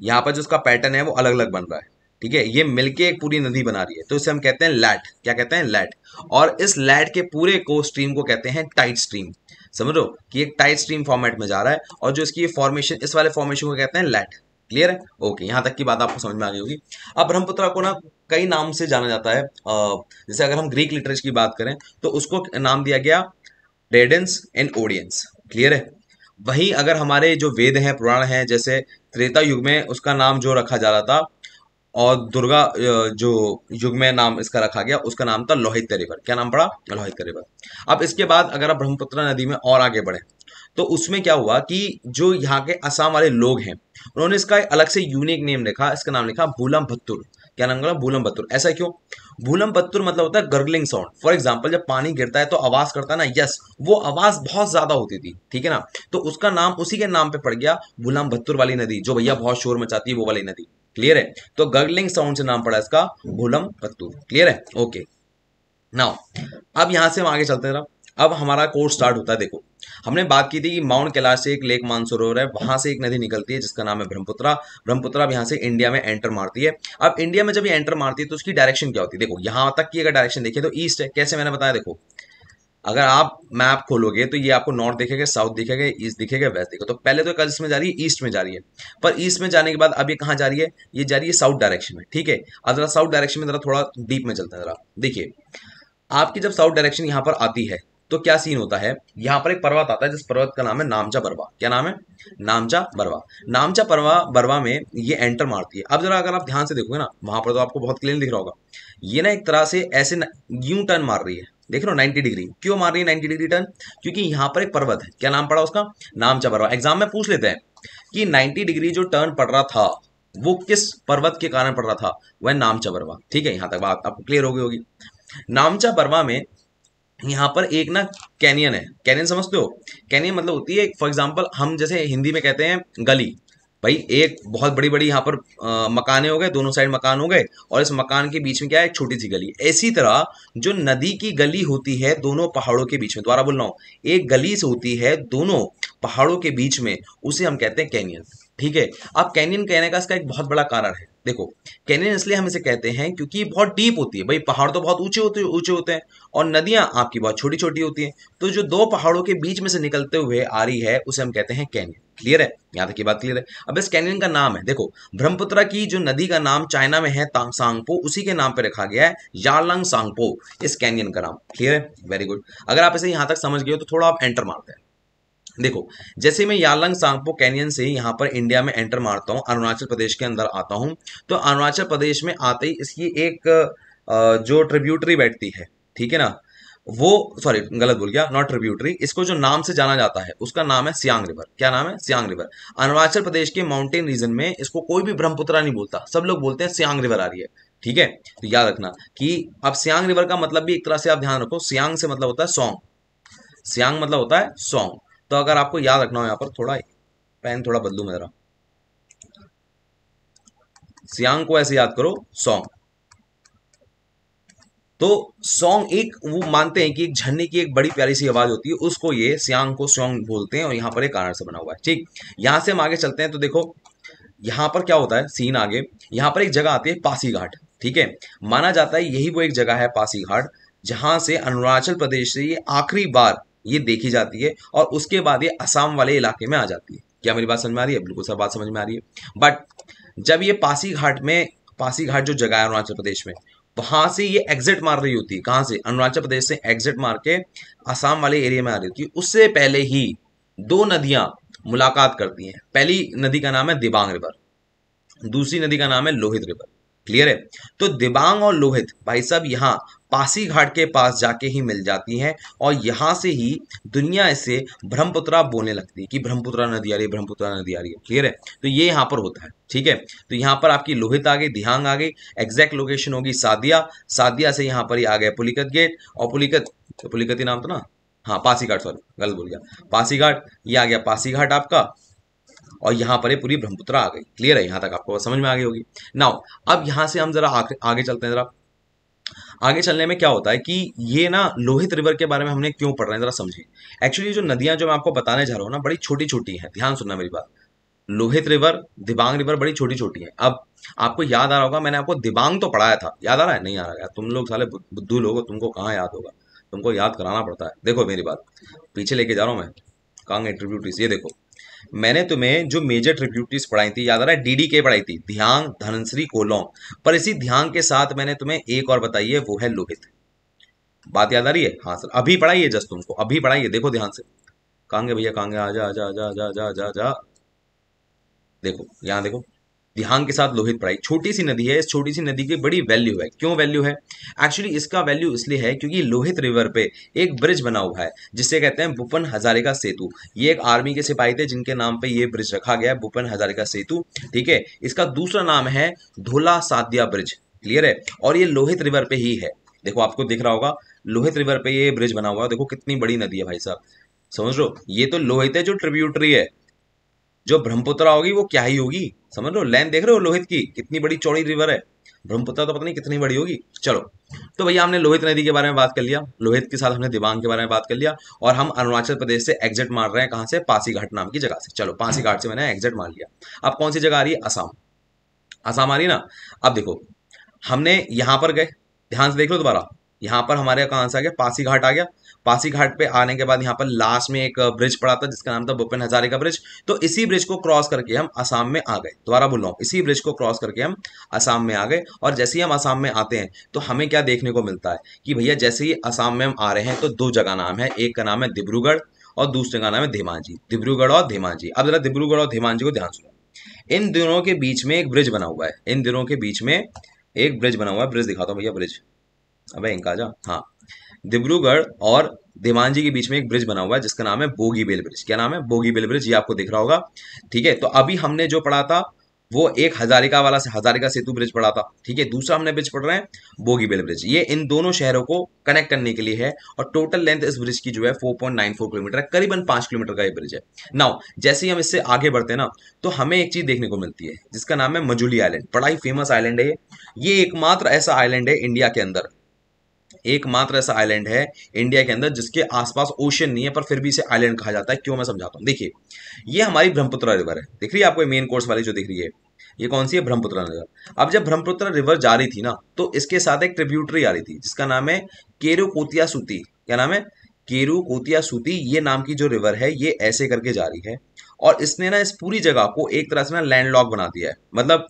यहाँ पर जो उसका पैटर्न है वो अलग अलग बन रहा है। ठीक है, ये मिलके एक पूरी नदी बना रही है, तो इसे हम कहते हैं लैट। क्या कहते हैं? लैट। और इस लैट के पूरे को स्ट्रीम को कहते हैं टाइट स्ट्रीम। समझ लो कि एक टाइट स्ट्रीम फॉर्मेट में जा रहा है, और जो इसकी फॉर्मेशन, इस वाले फॉर्मेशन को कहते हैं लैट। क्लियर है? ओके, यहां तक की बात आपको समझ में आ गई होगी। अब ब्रह्मपुत्र को ना कई नाम से जाना जाता है। जैसे अगर हम ग्रीक लिटरेचर की बात करें तो उसको नाम दिया गया रेडेंस एंड ओडियंस। क्लियर है? वहीं अगर हमारे जो वेद हैं, पुराण हैं, जैसे त्रेता युग में उसका नाम जो रखा जा रहा था, और दुर्गा जो युग में नाम इसका रखा गया, उसका नाम था लोहित रिवर। क्या नाम पड़ा? लोहित रिवर। अब इसके बाद अगर आप ब्रह्मपुत्र नदी में और आगे बढ़े तो उसमें क्या हुआ कि जो यहाँ के असम वाले लोग हैं, उन्होंने इसका एक अलग से यूनिक नेम लिखा। इसका नाम लिखा भूलम भत्तुर। क्या नाम लिखा? भूलम भत्तुर। ऐसा क्यों? भूलम भत्तुर मतलब होता है गर्गलिंग साउंड। फॉर एग्जाम्पल, जब पानी गिरता है तो आवाज करता है ना, यस, वो आवाज बहुत ज्यादा होती थी, ठीक है ना, तो उसका नाम उसी के नाम पे पड़ गया, भूलम भत्तुर वाली नदी, जो भैया बहुत शोर मचाती है वो वाली नदी। क्लियर है? तो गर्गलिंग साउंड से नाम पड़ा इसका भूलम भत्तुर। क्लियर है? ओके, नाउ अब यहां से हम आगे चलते हैं। अब हमारा कोर्स स्टार्ट होता है। देखो, हमने बात की थी कि माउंट कैलाश से एक लेक मानसरोवर है, वहां से एक नदी निकलती है जिसका नाम है ब्रह्मपुत्रा। ब्रह्मपुत्रा अब यहाँ से इंडिया में एंटर मारती है। अब इंडिया में जब ये एंटर मारती है तो उसकी डायरेक्शन क्या होती है? देखो, यहां तक की अगर डायरेक्शन देखिए तो ईस्ट है। कैसे? मैंने बताया, देखो, अगर आप मैप खोलोगे तो ये आपको नॉर्थ दिखेगा, साउथ दिखेगा, ईस्ट दिखेगा, वेस्ट दिखेगा। तो पहले तो कल इसमें जा रही है, ईस्ट में जा रही है, पर ईस्ट में जाने के बाद अब ये कहाँ जा रही है? ये जा रही है साउथ डायरेक्शन में। ठीक है, अब जरा साउथ डायरेक्शन में जरा थोड़ा डीप में चलता है। जरा देखिए, आपकी जब साउथ डायरेक्शन यहाँ पर आती है तो क्या सीन होता है? यहाँ पर एक पर्वत आता है जिस पर्वत का नाम है नामचा बरवा। क्या नाम है? नामचा बरवा। नामचा बरवा बरवा में ये एंटर मारती है। अब जरा अगर आप ध्यान से देखोगे ना, वहां पर तो आपको बहुत क्लियर दिख रहा होगा, ये ना एक तरह से ऐसे यूं टर्न मार रही है। देख रहे हो 90 डिग्री? क्यों मार रही है 90 डिग्री टर्न? क्योंकि यहाँ पर एक पर्वत है। क्या नाम पड़ा उसका? नामचा बरवा। एग्जाम में पूछ लेते हैं कि 90 डिग्री जो टर्न पड़ रहा था वो किस पर्वत के कारण पड़ रहा था? वह नामचा बरवा। ठीक है, यहाँ तक बात आपको क्लियर हो गई होगी। नामचा बरवा में यहाँ पर एक ना कैनियन है। कैनियन समझते हो? कैनियन मतलब होती है, फॉर एग्जांपल हम जैसे हिंदी में कहते हैं गली। भाई, एक बहुत बड़ी बड़ी यहाँ पर मकाने हो गए, दोनों साइड मकान हो गए, और इस मकान के बीच में क्या है? एक छोटी सी गली। ऐसी तरह जो नदी की गली होती है दोनों पहाड़ों के बीच में, दोबारा बोल रहा हूँ, एक गली से होती है दोनों पहाड़ों के बीच में, उसे हम कहते हैं कैनियन। ठीक है, अब कैनियन कहने का इसका एक बहुत बड़ा कारण है। देखो, कैनियन इसलिए हम इसे कहते हैं क्योंकि ये बहुत डीप होती है। भाई, पहाड़ तो बहुत ऊंचे होते हैं, और नदियां आपकी बहुत छोटी छोटी होती हैं। तो जो दो पहाड़ों के बीच में से निकलते हुए आ रही है उसे हम कहते हैं कैनियन। क्लियर है? यहाँ तक की बात क्लियर है? अब इस कैनियन का नाम है, देखो, ब्रह्मपुत्रा की जो नदी का नाम चाइना में है सांगपो, उसी के नाम पे रखा गया है यारलंग सांगपो, इस कैनियन का नाम। क्लियर है? Very good. अगर आप इसे यहाँ तक समझ गए हो तो थोड़ा आप एंटर मारते हैं। देखो, जैसे मैं यारलंग सांगपो कैनियन से यहाँ पर इंडिया में एंटर मारता हूँ, अरुणाचल प्रदेश के अंदर आता हूँ, तो अरुणाचल प्रदेश में आते ही इसकी एक जो ट्रिब्यूटरी बैठती है, ठीक है ना, वो, सॉरी गलत बोल गया, नॉट ट्रिब्यूटरी, इसको जो नाम से जाना जाता है उसका नाम है सियांग रिवर। क्या नाम है? सियांग रिवर। अरुणाचल प्रदेश के माउंटेन रीजन में इसको कोई भी ब्रह्मपुत्रा नहीं बोलता, सब लोग बोलते हैं सियांग रिवर आ रही है। ठीक है, तो याद रखना कि अब सियांग रिवर का मतलब भी एक तरह से आप ध्यान रखो, सियांग से मतलब होता है सॉन्ग, सियांग मतलब होता है सॉन्ग। तो अगर आपको याद रखना हो, यहाँ पर थोड़ा पेन थोड़ा बदलू मैं जरा, सियांग को ऐसे याद करो, सॉन्ग। तो सॉन्ग एक, वो मानते हैं कि एक झरने की एक बड़ी प्यारी सी आवाज होती है, उसको ये सियांग को सॉन्ग बोलते हैं, और यहाँ पर एक कारण से बना हुआ है। ठीक, यहाँ से हम आगे चलते हैं तो देखो यहाँ पर क्या होता है सीन आगे। यहाँ पर एक जगह आती है पासी घाट। ठीक है, माना जाता है यही वो एक जगह है पासी घाट जहां से अरुणाचल प्रदेश से ये आखिरी बार ये देखी जाती है, और उसके बाद ये असम वाले इलाके में आ जाती है। क्या मेरी बात समझ में आ रही है? बिल्कुल सब बात समझ में आ रही है। बट जब ये पासी घाट में, पासी घाट जो जगह है अरुणाचल प्रदेश में, वहां से ये एग्जिट मार रही होती है। कहां से? अरुणाचल प्रदेश से एग्जिट मार के असम वाले एरिया में आ रही होती है। उससे पहले ही दो नदियां मुलाकात करती हैं। पहली नदी का नाम है दिबांग रिवर, दूसरी नदी का नाम है लोहित रिवर। क्लियर है? तो दिबांग और लोहित भाई साहब यहाँ पासी घाट के पास जाके ही मिल जाती हैं, और यहाँ से ही दुनिया इसे ब्रह्मपुत्रा बोलने लगती है कि ब्रह्मपुत्रा नदी आ रही है, ब्रह्मपुत्रा नदी आ रही है। क्लियर है? तो ये यहाँ पर होता है। ठीक है, तो यहाँ पर आपकी लोहित आ गई, दिहांग आ गई, एग्जैक्ट लोकेशन होगी सादिया, सादिया से यहाँ पर ही आ गया पुलिकत गेट, और पुलिकत, पुलिकत ही नाम था ना, हाँ पासीघाट, सॉरी गलत बोल गया, पासीघाट, ये आ गया पासीघाट आपका, और यहाँ पर ये पूरी ब्रह्मपुत्रा आ गई। क्लियर है? यहाँ तक आपको समझ में आ गई होगी। नाउ अब यहाँ से हम जरा आगे चलते हैं। जरा आगे चलने में क्या होता है कि ये ना लोहित रिवर के बारे में हमने क्यों पढ़ रहे हैं जरा समझिए। एक्चुअली जो नदियां जो मैं आपको बताने जा रहा हूँ ना, बड़ी छोटी छोटी हैं, ध्यान सुनना मेरी बात। लोहित रिवर, दिबांग रिवर बड़ी छोटी छोटी है। अब आपको याद आ रहा होगा, मैंने आपको दिबांग तो पढ़ाया था, याद आ रहा है? नहीं आ रहा है? तुम लोग साले बुद्धू लोग हो, तुमको कहाँ याद होगा। तुमको याद कराना पड़ता है। देखो मेरी बात, पीछे लेके जा रहा हूँ मैं। कहाँ ट्रिब्यूटरीज, ये देखो, मैंने तुम्हें जो मेजर ट्रिब्यूटरीज पढ़ाई थी, याद आ रहा है, डीडी के पढ़ाई थी, ध्यांग, धनश्री, कोलों। पर इसी ध्यांग के साथ मैंने तुम्हें एक और बताई है, वो है लोहित। बात याद आ रही है? हाँ सर, अभी पढ़ाई है, जस्ट तुमको अभी पढ़ाई है, देखो ध्यान से। कहाँ गए भैया, कहाँ गए? आजा आजा आजा आजा आजा आजा आजा। देखो यहाँ देखो, ध्यान के साथ लोहित पढ़ाई। छोटी सी नदी है, इस छोटी सी नदी की बड़ी वैल्यू है। क्यों वैल्यू है? एक्चुअली इसका वैल्यू इसलिए है क्योंकि लोहित रिवर पे एक ब्रिज बना हुआ है जिसे कहते हैं भूपेन हजारिका सेतु। ये एक आर्मी के सिपाही थे जिनके नाम पे ये ब्रिज रखा गया है, भूपेन हजारिका सेतु। ठीक है, इसका दूसरा नाम है धोला सादिया ब्रिज। क्लियर है? और ये लोहित रिवर पे ही है। देखो आपको दिख रहा होगा, लोहित रिवर पे ये ब्रिज बना हुआ है। देखो कितनी बड़ी नदी है भाई साहब, समझ लो। ये तो लोहित है जो ट्रिब्यूटरी है, जो ब्रह्मपुत्र होगी वो क्या ही होगी, समझ लो। लेंथ देख रहे हो लोहित की, कितनी बड़ी चौड़ी रिवर है। ब्रह्मपुत्र तो पता नहीं कितनी बड़ी होगी। चलो, तो भैया हमने लोहित नदी के बारे में बात कर लिया, लोहित के साथ हमने दिबांग के बारे में बात कर लिया, और हम अरुणाचल प्रदेश से एग्जिट मार रहे हैं। कहाँ से? पासीघाट नाम की जगह से। चलो, पासीघाट से मैंने एग्जिट मार लिया। अब कौन सी जगह आ रही है? असम। असम आ रही है ना। अब देखो, हमने यहां पर गए, ध्यान से देख लो दोबारा। यहाँ पर हमारे कहाँ से आ गया? पासीघाट आ गया। पासीघाट पे आने के बाद यहाँ पर लास्ट में एक ब्रिज पड़ा था जिसका नाम था भूपेन हजारिका ब्रिज। तो इसी ब्रिज को क्रॉस करके हम असम में आ गए। दोबारा बोल रहा हूँ, इसी ब्रिज को क्रॉस करके हम असम में आ गए। और जैसे ही हम असम में आते हैं तो हमें क्या देखने को मिलता है कि भैया जैसे ही असम में हम आ रहे हैं तो दो जगह नाम है, एक का नाम है डिब्रूगढ़ और दूसरे का नाम है धेमाजी। डिब्रूगढ़ और धेमाजी। अब जरा डिब्रूगढ़ और धेमाजी को ध्यान सुनो। इन दोनों के बीच में एक ब्रिज बना हुआ है, इन दोनों के बीच में एक ब्रिज बना हुआ है। ब्रिज दिखाता हूँ भैया, ब्रिज। अबे इनका जा, हाँ, डिब्रूगढ़ और धेमाजी के बीच में एक ब्रिज बना हुआ है जिसका नाम है बोगीबील ब्रिज। क्या नाम है? बोगीबील ब्रिज। ये आपको दिख रहा होगा। ठीक है, तो अभी हमने जो पढ़ा था वो एक हजारिका वाला से हजारिका सेतु ब्रिज पढ़ा था। ठीक है, दूसरा हमने ब्रिज पढ़ रहे हैं बोगीबील ब्रिज। ये इन दोनों शहरों को कनेक्ट करने के लिए है और टोटल लेंथ इस ब्रिज की जो है 4.94 किलोमीटर है, करीबन 5 किलोमीटर का ये ब्रिज है। नाउ जैसे ही हम इससे आगे बढ़ते हैं ना तो हमें एक चीज देखने को मिलती है जिसका नाम है मजुली आइलैंड। बड़ा ही फेमस आइलैंड है ये एकमात्र ऐसा आइलैंड है इंडिया के अंदर, एकमात्र ऐसा आइलैंड है इंडिया के अंदर जिसके आसपास ओशन नहीं है पर फिर भी इसे आइलैंड कहा जाता है। क्यों, मैं समझाता हूँ। देखिए, ये हमारी ब्रह्मपुत्र रिवर है, दिख रही है आपको मेन कोर्स वाली जो दिख रही है, ये कौन सी है? ब्रह्मपुत्र रिवर। अब जब ब्रह्मपुत्र रिवर जा रही थी ना तो इसके साथ एक ट्रिब्यूटरी आ रही थी जिसका नाम है केरू कोतिया सूती। क्या नाम है? केरू कोतिया सूती। ये नाम की जो रिवर है ये ऐसे करके जा रही है और इसने ना इस पूरी जगह को एक तरह से ना लैंडलॉक बना दिया है। मतलब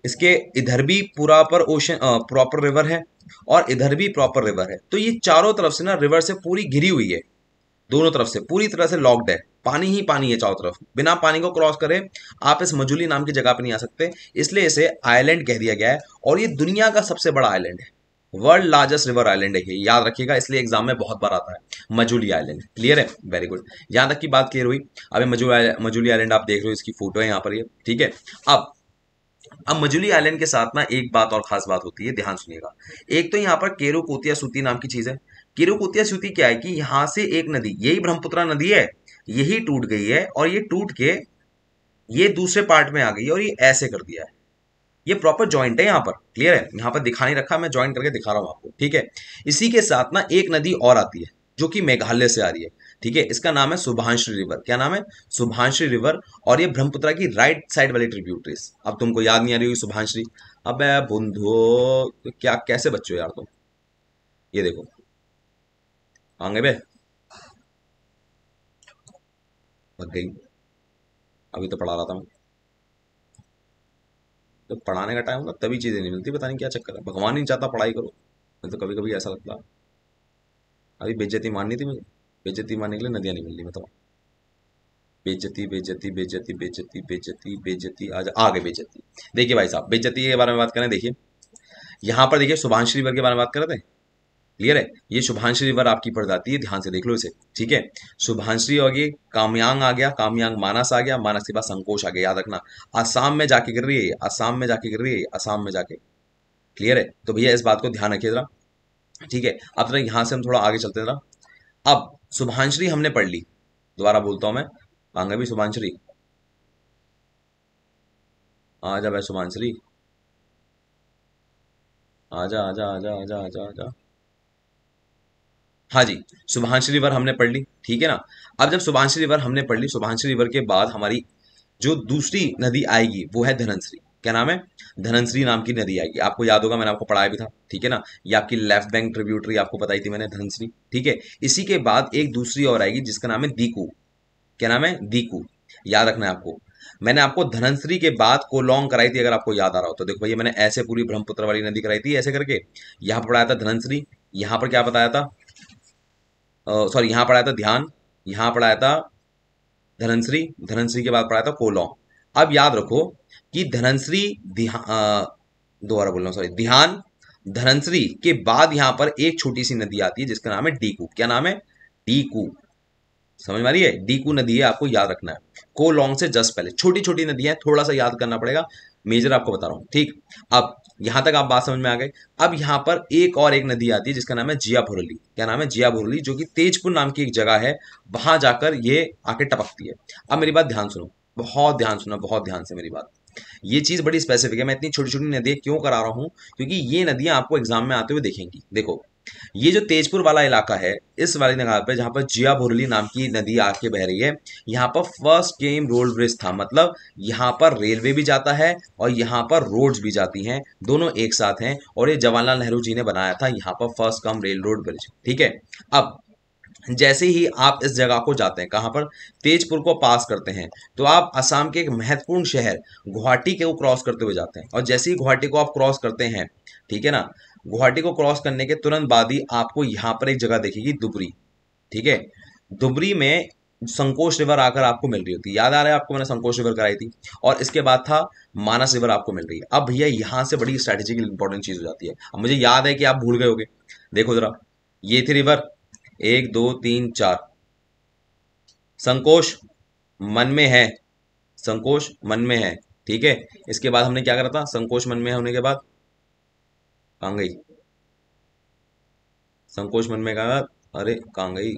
इसके इधर भी पूरा पर ओशन प्रॉपर रिवर है और इधर भी प्रॉपर रिवर है। तो ये चारों तरफ से ना रिवर से पूरी घिरी हुई है, दोनों तरफ से पूरी तरह से लॉक्ड है। पानी ही पानी है चारों तरफ, बिना पानी को क्रॉस करे आप इस मजुली नाम की जगह पर नहीं आ सकते, इसलिए इसे आइलैंड कह दिया गया है। और ये दुनिया का सबसे बड़ा आइलैंड है, वर्ल्ड लार्जेस्ट रिवर आइलैंड है ये, याद रखिएगा, इसलिए एग्जाम में बहुत बार आता है मजुली आइलैंड। क्लियर है? वेरी गुड, यहां तक की बात क्लियर हुई। अभी मजुली आइलैंड आप देख रहे हो, इसकी फोटो है यहाँ पर ये। ठीक है, अब मजुली आइलैंड के साथ ना एक बात और खास बात होती है, ध्यान सुनिएगा। एक तो यहाँ पर केरू कोतिया सूती नाम की चीज है। केरू कोतिया सूती क्या है कि यहाँ से एक नदी, यही ब्रह्मपुत्र नदी है, यही टूट गई है और ये टूट के ये दूसरे पार्ट में आ गई है और ये ऐसे कर दिया है। ये प्रॉपर जॉइंट है यहाँ पर। क्लियर है? यहाँ पर दिखा नहीं रखा, मैं जॉइंट करके दिखा रहा हूँ आपको। ठीक है, इसी के साथ ना एक नदी और आती है जो कि मेघालय से आ रही है। ठीक है, इसका नाम है सुभानश्री रिवर। क्या नाम है? सुभानश्री रिवर। और ये ब्रह्मपुत्र की राइट साइड वाली ट्रिब्यूटरीज। अब तुमको याद नहीं आ रही होगी सुभानश्री। अब बुंधो क्या, कैसे बच्चों यार तुम, ये देखो आगे बे भग गई। अभी तो पढ़ा रहा था मैं, तो पढ़ाने का टाइम होगा तभी चीजें नहीं मिलती, पता नहीं क्या चक्कर है। भगवान ही नहीं चाहता पढ़ाई करो, नहीं तो कभी कभी ऐसा लगता है। अभी बेइज्जती मारनी थी मुझे, बेइज्जती मारने के लिए नदियां नहीं मिल रही, बताओ। बेइज्जती बेइज्जती बेइज्जती बेइज्जती बेइज्जती बेइज्जती, आज आ गए बेइज्जती। देखिए भाई साहब, बेइज्जती के बारे में बात करें, देखिए यहाँ पर देखिए शुभांश्री रिवर के बारे में बात कर रहे थे। क्लियर है? ये शुभांश्री रिवर आपकी पड़ जाती है, ध्यान से देख लो इसे। ठीक है, शुभांश्री हो गई, कामयांग आ गया, कामयांग मानस आ गया, मानस के बाद संकोच आ गया। याद रखना, आसाम में जाके गिर रही है, आसाम में जाके गिर रही है, आसाम में जाके। क्लियर है? तो भैया इस बात को ध्यान रखिए जरा। ठीक है, अब जरा यहाँ से हम थोड़ा आगे चलते हैं जरा। अब शुभांश्री हमने पढ़ ली, दोबारा बोलता हूं मैं, आगे भी शुभांश्री, आजा भाई शुभांश्री, आजा आजा आजा आजा आजा आजा। हाँ जी, शुभांश्री रिवर हमने पढ़ ली। ठीक है ना। अब जब शुभांश्री रिवर हमने पढ़ ली, शुभांश्री रिवर के बाद हमारी जो दूसरी नदी आएगी वो है धनश्री। क्या नाम है? धनश्री नाम की नदी आएगी। आपको याद होगा, मैंने आपको पढ़ाया भी था, ठीक है ना। ये आपकी लेफ्ट बैंक ट्रिब्यूटरी आपको बताई थी मैंने, धनश्री, ठीक है। इसी के बाद एक दूसरी और आएगी जिसका नाम है दीकू। क्या नाम है? दीकू। याद रखना है आपको। मैंने आपको धनश्री के बाद कोलोंग कराई थी, अगर आपको याद आ रहा हो तो। देखो भैया, मैंने ऐसे पूरी ब्रह्मपुत्र वाली नदी कराई थी ऐसे करके। यहाँ पर पढ़ाया था धनश्री, यहाँ पर क्या बताया था, सॉरी, यहाँ पढ़ाया था ध्यान, यहाँ पढ़ाया था धनश्री, धनश्री के बाद पढ़ाया था कोलोंग। अब याद रखो कि धनश्री, दोबारा बोल रहा हूँ, सॉरी, ध्यान, धनश्री के बाद यहाँ पर एक छोटी सी नदी आती है जिसका नाम है डीकू। क्या नाम है? डीकू। समझ में आ रही है? डीकू नदी है, आपको याद रखना है। कोलोंग से जस्ट पहले छोटी छोटी नदियां, थोड़ा सा याद करना पड़ेगा, मेजर आपको बता रहा हूँ, ठीक। अब यहां तक आप बात समझ में आ गए। अब यहाँ पर एक और एक नदी आती है जिसका नाम है जिया भुरली। क्या नाम है? जिया भुरली, जो कि तेजपुर नाम की एक जगह है, वहां जाकर ये आके टपकती है। अब मेरी बात ध्यान सुनो, बहुत ध्यान सुनो, बहुत ध्यान से मेरी बात। ये चीज बड़ी स्पेसिफिक है। मैं इतनी छोटी छोटी नदियां क्यों करा रहा हूं? क्योंकि ये नदियां आपको एग्जाम में आते हुए देखेंगी। देखो, ये जो तेजपुर वाला इलाका है, इस वाली जगह पे जहां पर जिया भुरली नाम की नदी आके बह रही है, यहाँ पर फर्स्ट केम रोड ब्रिज था। मतलब यहाँ पर रेलवे भी जाता है और यहाँ पर रोड्स भी जाती हैं, दोनों एक साथ हैं। और ये जवाहरलाल नेहरू जी ने बनाया था यहाँ पर first cum rail road bridge, ठीक है। अब जैसे ही आप इस जगह को जाते हैं, कहां पर? तेजपुर को पास करते हैं, तो आप असम के एक महत्वपूर्ण शहर गुवाहाटी के को क्रॉस करते हुए जाते हैं। और जैसे ही गुवाहाटी को आप क्रॉस करते हैं, ठीक है ना, गुवाहाटी को क्रॉस करने के तुरंत बाद ही आपको यहां पर एक जगह दिखेगी, दुबरी, ठीक है। दुबरी में संकोश रिवर आकर आपको मिल रही होती है। याद आ रहा है आपको, मैंने संकोश रिवर कराई थी। और इसके बाद था मानस रिवर आपको मिल रही है। अब भैया यहां से बड़ी स्ट्रैटेजिकल इंपॉर्टेंट चीज हो जाती है। अब मुझे याद है कि आप भूल गए होगे, देखो जरा, ये थी रिवर, एक दो तीन चार, संकोश मन में है, संकोश मन में है, ठीक है। इसके बाद हमने क्या करा था? संकोच मन में होने के बाद कहाँ गई? संकोच मन में कहा, अरे कहाँ गई?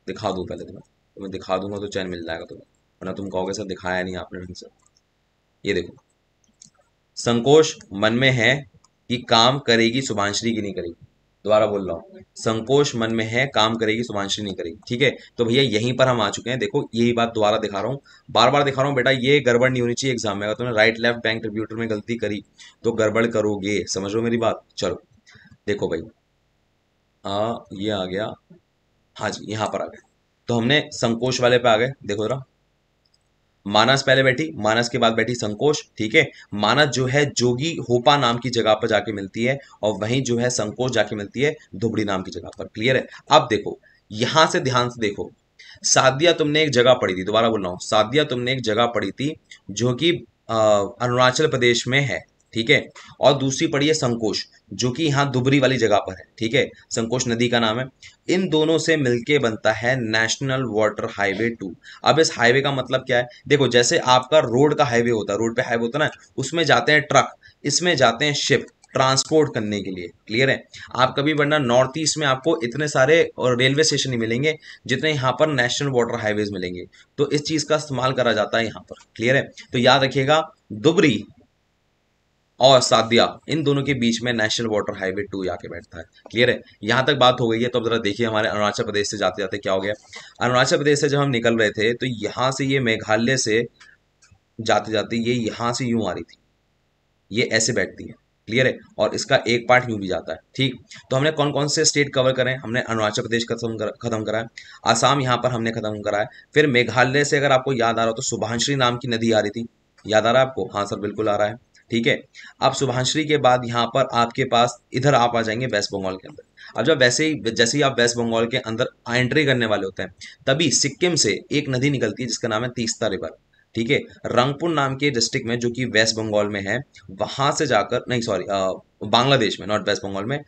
दिखा दूं पहले तुम्हें दिखा दूंगा तो चैन मिल जाएगा तुम्हें, वरना तुम कहोगे सर दिखाया नहीं आपने ढंग से। ये देखो, संकोच मन में है कि काम करेगी शुभांश्री की नहीं करेगी। दोबारा बोल रहा हूँ, संकोच मन में है, काम करेगी शुभांश्री नहीं करेगी, ठीक है। तो भैया यहीं पर हम आ चुके हैं। देखो, यही बात दोबारा दिखा रहा हूँ, बार बार दिखा रहा हूँ बेटा, ये गड़बड़ नहीं होनी चाहिए एग्जाम में। अगर तुमने राइट लेफ्ट बैंक ट्रिब्यूटर में गलती करी तो गड़बड़ करोगे, समझ लो मेरी बात। चलो देखो भाई, ये आ गया, हाँ जी, यहाँ पर आ गए। तो हमने संकोच वाले पे आ गए। देखो जरा, मानस पहले बैठी, मानस के बाद बैठी संकोच, ठीक है। मानस जो है जोगी होपा नाम की जगह पर जाके मिलती है, और वहीं जो है संकोच जाके मिलती है धुबड़ी नाम की जगह पर। क्लियर है? अब देखो, यहां से ध्यान से देखो, सादिया तुमने एक जगह पढ़ी थी, दोबारा बोल रहा हूं, सादिया तुमने एक जगह पढ़ी थी जो कि अरुणाचल प्रदेश में है, ठीक है। और दूसरी पढ़ी है संकोश, जो कि यहाँ दुबरी वाली जगह पर है, ठीक है। संकोश नदी का नाम है। इन दोनों से मिलके बनता है नेशनल वाटर हाईवे 2। अब इस हाईवे का मतलब क्या है? देखो, जैसे आपका रोड का हाईवे होता है, रोड पे हाईवे होता है ना, उसमें जाते हैं ट्रक, इसमें जाते हैं शिप, ट्रांसपोर्ट करने के लिए। क्लियर है? आप कभी वरना नॉर्थ ईस्ट में आपको इतने सारे और रेलवे स्टेशन नहीं मिलेंगे जितने यहाँ पर नेशनल वाटर हाईवेज मिलेंगे। तो इस चीज का इस्तेमाल करा जाता है यहाँ पर। क्लियर है? तो याद रखिएगा, दुबरी और सादिया, इन दोनों के बीच में नेशनल वाटर हाईवे 2 आके बैठता है। क्लियर है? यहां तक बात हो गई है। तो अब जरा देखिए, हमारे अरुणाचल प्रदेश से जाते जाते क्या हो गया। अरुणाचल प्रदेश से जब हम निकल रहे थे तो यहां से ये मेघालय से जाते जाते ये यहां से यूं आ रही थी, ये ऐसे बैठती है। क्लियर है? और इसका एक पार्ट यूं भी जाता है, ठीक। तो हमने कौन कौन से स्टेट कवर करें? हमने अरुणाचल प्रदेश खत्म करा है, आसाम यहाँ पर हमने खत्म करा है। फिर मेघालय से अगर आपको याद आ रहा हो तो शुभांश्री नाम की नदी आ रही थी। याद आ रहा है आपको? हाँ सर, बिल्कुल आ रहा है, ठीक है। अब शुभांश्री के बाद यहाँ पर आपके पास इधर आप आ जाएंगे वेस्ट बंगाल के अंदर। अब जब वैसे ही जैसे ही आप वेस्ट बंगाल के अंदर एंट्री करने वाले होते हैं, तभी सिक्किम से एक नदी निकलती है जिसका नाम है तीस्ता रिवर, ठीक है। रंगपुर नाम के डिस्ट्रिक्ट में, जो कि वेस्ट बंगाल में है, वहां से जाकर, नहीं सॉरी, बांग्लादेश में, नॉट वेस्ट बंगाल में,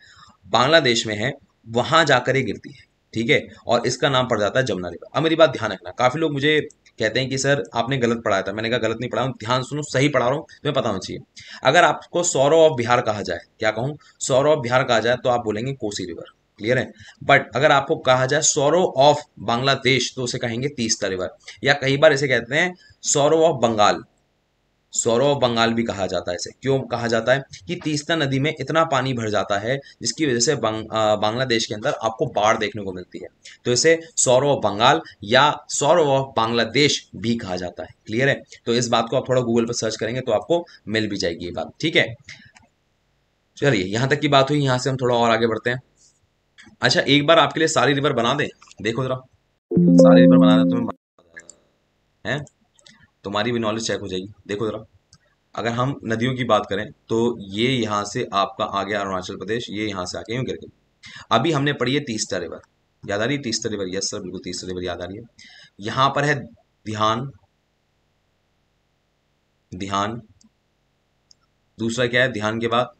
बांग्लादेश में है, वहां जाकर ये गिरती है, ठीक है। और इसका नाम पड़ जाता है जमुना रिवर। अब मेरी बात ध्यान रखना, काफी लोग मुझे कहते हैं कि सर आपने गलत पढ़ाया था। मैंने कहा गलत नहीं पढ़ा हूं, ध्यान सुनो, सही पढ़ा रहा हूं, तुम्हें पता होना चाहिए। अगर आपको सौरव ऑफ बिहार कहा जाए, क्या कहूं, सौरव ऑफ बिहार कहा जाए तो आप बोलेंगे कोसी रिवर। क्लियर है? बट अगर आपको कहा जाए सौरव ऑफ बांग्लादेश तो उसे कहेंगे तीस्ता रिवर, या कई बार इसे कहते हैं sorrow of Bengal. Sorrow of Bengal भी कहा जाता है इसे। क्यों कहा जाता है? कि तीस्ता नदी में इतना पानी भर जाता है जिसकी वजह से बांग्लादेश के अंदर आपको बाढ़ देखने को मिलती है। तो इसे सौरो ऑफ बंगाल या सौरो ऑफ बांग्लादेश भी कहा जाता है। क्लियर है? तो इस बात को आप थोड़ा गूगल पर सर्च करेंगे तो आपको मिल भी जाएगी ये बात। ठीक है, चलिए यहां तक की बात हुई, यहां से हम थोड़ा और आगे बढ़ते हैं। अच्छा, एक बार आपके लिए सारी रिवर बना दें, देखो जरा, सारी रिवर बना दें तुम्हें, है तुम्हारी भी नॉलेज चेक हो जाएगी। देखो जरा, अगर हम नदियों की बात करें तो ये यहाँ से आपका आ गया अरुणाचल प्रदेश, ये यहाँ से आके यूं गिर गई। अभी हमने पढ़ी है तीस्ता रिवर, याद आ रही है तीस्ता रिवर? यस सर, बिल्कुल तीस्ता रिवर याद आ रही है। यहाँ पर है ध्यान, ध्यान, दूसरा क्या है ध्यान के बाद?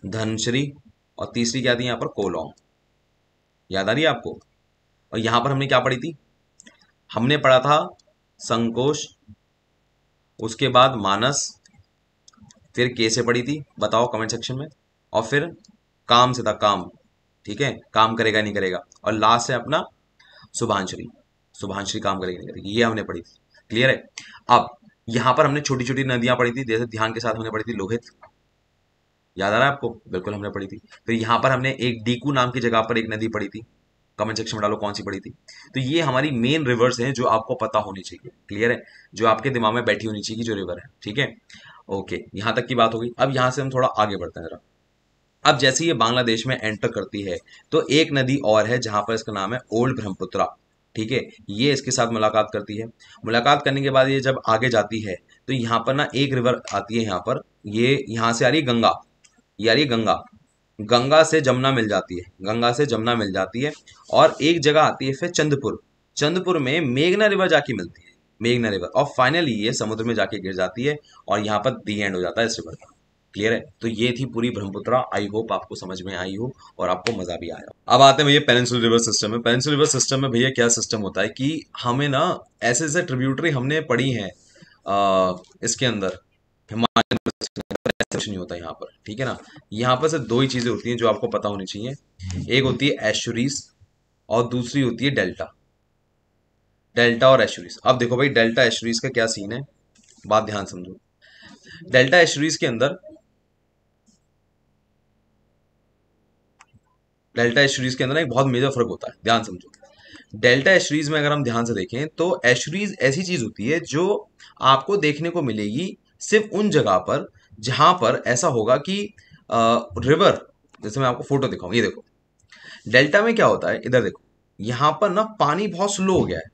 धनश्री, और तीसरी क्या थी यहाँ पर? कोलोंग। याद आ रही है आपको? और यहाँ पर हमने क्या पढ़ी थी? हमने पढ़ा था संकोश, उसके बाद मानस, फिर के से पढ़ी थी, बताओ कमेंट सेक्शन में, और फिर काम से था काम। ठीक है, काम करेगा नहीं करेगा, और लास्ट है अपना शुभांश्री, शुभांश्री काम करेगी नहीं करेगी, ये हमने पढ़ी थी। क्लियर है? अब यहां पर हमने छोटी छोटी नदियां पढ़ी थी, जैसे ध्यान के साथ हमने पढ़ी थी लोहित, याद आ रहा है आपको? बिल्कुल हमने पढ़ी थी। फिर यहाँ पर हमने एक डीकू नाम की जगह पर एक नदी पढ़ी थी, कमेंट सेक्शन में डालो कौन सी पढ़ी थी। तो ये हमारी मेन रिवर्स हैं जो आपको पता होनी चाहिए। क्लियर है? जो आपके दिमाग में बैठी होनी चाहिए जो रिवर है। ठीक है, ओके, यहां तक की बात हो गई। अब यहां से हम थोड़ा आगे बढ़ते हैं जरा। अब जैसे ये बांग्लादेश में एंटर करती है तो एक नदी और है जहां पर इसका नाम है ओल्ड ब्रह्मपुत्रा। ठीक है, ये इसके साथ मुलाकात करती है। मुलाकात करने के बाद ये जब आगे जाती है तो यहाँ पर ना एक रिवर आती है, यहाँ पर ये यहाँ से आ रही है गंगा, ये आ रही है गंगा, गंगा से जमुना मिल जाती है, गंगा से जमुना मिल जाती है। और एक जगह आती है फिर चंद्रपुर, चंद्रपुर में मेघना रिवर जाके मिलती है, मेघना रिवर, और फाइनली ये समुद्र में जाके गिर जाती है और यहाँ पर दी एंड हो जाता है इस रिवर का। क्लियर है? तो ये थी पूरी ब्रह्मपुत्रा। आई होप आपको समझ में आई हो और आपको मजा भी आया। अब आते हैं भैया पेनिनसुलर रिवर सिस्टम में। पेनिनसुलर रिवर सिस्टम में भैया क्या सिस्टम होता है कि हमें ना ऐसे ऐसे ट्रिब्यूटरी हमने पढ़ी हैं इसके अंदर, हिमालयन कुछ नहीं होता यहाँ पर। ठीक है ना, यहाँ पर सिर्फ दो ही चीजें होती हैं जो आपको पता होनी चाहिए। एक होती है एस्चुरीज और दूसरी होती है डेल्टा, डेल्टा और एस्चुरीज। अब देखो भाई, डेल्टा एस्चुरीज का क्या सीन है, बात ध्यान समझो। डेल्टा एस्चुरीज के अंदर, डेल्टा एस्चुरीज के अंदर एक बहुत मेजर फर्क होता है, ध्यान समझो। डेल्टा एस्चुरीज में अगर हम ध्यान से देखें तो एस्चुरीज ऐसी चीज होती है जो आपको देखने को मिलेगी सिर्फ उन जगह पर जहां पर ऐसा होगा कि रिवर, जैसे मैं आपको फोटो दिखाऊं, ये देखो डेल्टा में क्या होता है, इधर देखो, यहां पर ना पानी बहुत स्लो हो गया है,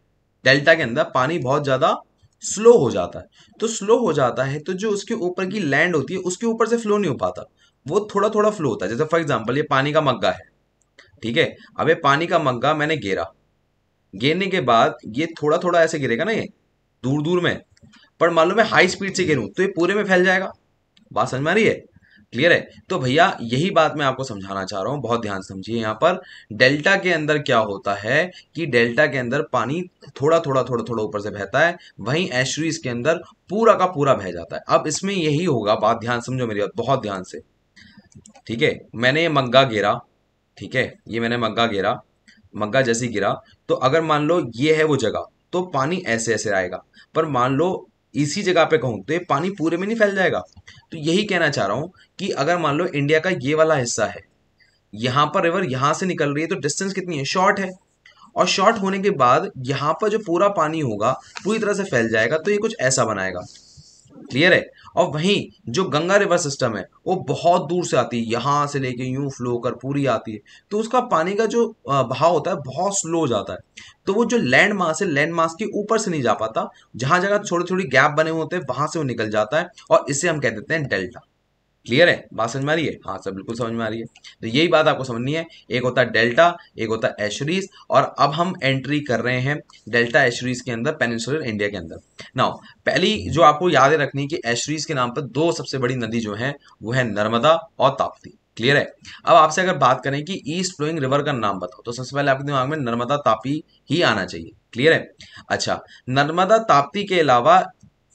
डेल्टा के अंदर पानी बहुत ज्यादा स्लो हो जाता है। तो स्लो हो जाता है तो जो उसके ऊपर की लैंड होती है उसके ऊपर से फ्लो नहीं हो पाता, वो थोड़ा थोड़ा फ्लो होता है। जैसे फॉर एग्जांपल ये पानी का मग्गा है, ठीक है, अब ये पानी का मग्गा मैंने घेरा, गिरने के बाद ये थोड़ा थोड़ा ऐसे गिरेगा ना, ये दूर दूर में, पर मान लो मैं हाई स्पीड से गिरूं तो ये पूरे में फैल जाएगा। बात समझ में आ रही है? क्लियर है? तो भैया यही बात मैं आपको समझाना चाह रहा हूं, बहुत ध्यान से समझिए। यहाँ पर डेल्टा के अंदर क्या होता है कि डेल्टा के अंदर पानी थोड़ा थोड़ा थोड़ा थोड़ा ऊपर से बहता है, वहीं एस्चुरीज के अंदर पूरा का पूरा बह जाता है। अब इसमें यही होगा, बात ध्यान समझो मेरी बात बहुत ध्यान से। ठीक है, मैंने ये मग्गा गिरा, ठीक है, ये मैंने मग्गा गिरा, मग्गा जैसे गिरा तो अगर मान लो ये है वो जगह तो पानी ऐसे ऐसे आएगा, पर मान लो इसी जगह पे कहूं तो ये पानी पूरे में नहीं फैल जाएगा। तो यही कहना चाह रहा हूं कि अगर मान लो इंडिया का ये वाला हिस्सा है, यहां पर रिवर यहां से निकल रही है तो डिस्टेंस कितनी है, शॉर्ट है, और शॉर्ट होने के बाद यहां पर जो पूरा पानी होगा पूरी तरह से फैल जाएगा, तो ये कुछ ऐसा बनाएगा। क्लियर है? और वहीं जो गंगा रिवर सिस्टम है वो बहुत दूर से आती है, यहां से लेके यूं फ्लो कर पूरी आती है, तो उसका पानी का जो बहाव होता है बहुत स्लो हो जाता है। तो वो जो लैंड मास है, लैंड मास के ऊपर से नहीं जा पाता, जहां जगह छोटे छोटे गैप बने होते हैं वहां से वो निकल जाता है, और इसे हम कह देते हैं डेल्टा। क्लियर है? बात समझ में आ रही है? हाँ सर, बिल्कुल समझ में आ रही है। तो यही बात आपको समझनी है, एक होता है डेल्टा, एक होता है एशरीज, और अब हम एंट्री कर रहे हैं डेल्टा एशरीज के अंदर, पेनिनसुलर इंडिया के अंदर। नाउ पहली जो आपको याद रखनी है कि एशरीज के नाम पर दो सबसे बड़ी नदी जो है वो है नर्मदा और ताप्ती। क्लियर है? अब आपसे अगर बात करें कि ईस्ट फ्लोइंग रिवर का नाम बताओ तो सबसे पहले आपके दिमाग में नर्मदा ताप्ती ही आना चाहिए। क्लियर है? अच्छा, नर्मदा ताप्ती के अलावा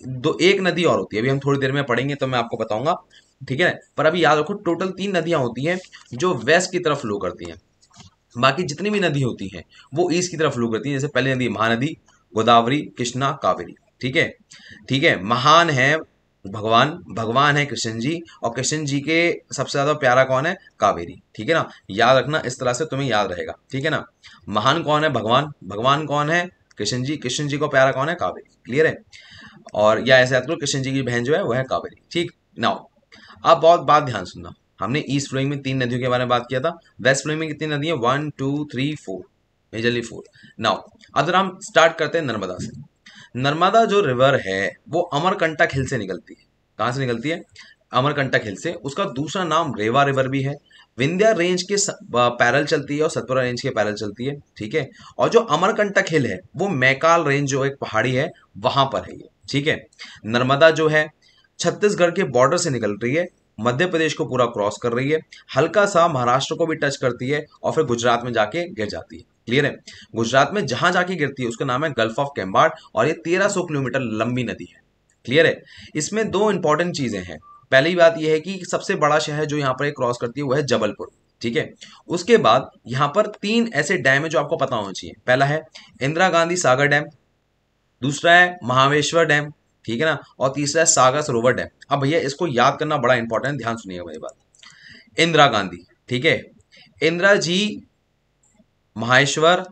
दो एक नदी और होती है, अभी हम थोड़ी देर में पढ़ेंगे तो मैं आपको बताऊंगा। ठीक है, पर अभी याद रखो टोटल 3 नदियां होती हैं जो वेस्ट की तरफ फ्लो करती हैं, बाकी जितनी भी नदी होती हैं वो ईस्ट की तरफ फ्लो करती हैं। जैसे पहली नदी महानदी, गोदावरी, कृष्णा, कावेरी। ठीक है, ठीक है। महान है भगवान, भगवान है कृष्ण जी, और कृष्ण जी के सबसे ज्यादा प्यारा कौन है? कावेरी। ठीक है ना, याद रखना, इस तरह से तुम्हें याद रहेगा। ठीक है ना, महान कौन है? भगवान, भगवान कौन है? कृष्ण जी, कृष्ण जी को प्यारा कौन है? कावेरी। क्लियर है? और या ऐसे याद करो, कृष्ण जी की बहन जो है वो है कावेरी। ठीक नाउ, अब बहुत बात ध्यान सुनना। हमने ईस्ट फ्लोइंग में 3 नदियों के बारे में बात किया था। वेस्ट फ्लोइंग में कितनी नदी है? 1 2 3 4, मेजरली 4। नाउ अब हम स्टार्ट करते हैं नर्मदा से। नर्मदा जो रिवर है वो अमरकंटक हिल से निकलती है। कहाँ से निकलती है? अमरकंटक हिल से। उसका दूसरा नाम रेवा रिवर भी है। विंध्या रेंज के पैरल चलती है और सतपुरा रेंज के पैरल चलती है। ठीक है, और जो अमरकंटक हिल है वो मैकाल रेंज जो एक पहाड़ी है वहां पर है ये। ठीक है, नर्मदा जो है छत्तीसगढ़ के बॉर्डर से निकल रही है, मध्य प्रदेश को पूरा क्रॉस कर रही है, हल्का सा महाराष्ट्र को भी टच करती है और फिर गुजरात में जाके गिर जाती है। क्लियर है? गुजरात में जहां जाके गिरती है उसका नाम है गल्फ ऑफ केम्बाड़, और ये 1300 किलोमीटर लंबी नदी है। क्लियर है? इसमें दो इंपॉर्टेंट चीजें हैं। पहली बात यह है कि सबसे बड़ा शहर जो यहाँ पर क्रॉस करती है वो है जबलपुर। ठीक है, उसके बाद यहाँ पर 3 ऐसे डैम है जो आपको पता होना चाहिए। पहला है इंदिरा गांधी सागर डैम, दूसरा है महावेश्वर डैम, ठीक है ना, और तीसरा है सागर सरोवर डैम। अब भैया इसको याद करना बड़ा इंपॉर्टेंट, ध्यान सुनिएगा मेरी बात। इंदिरा गांधी, ठीक है, इंदिरा जी, माहेश्वर,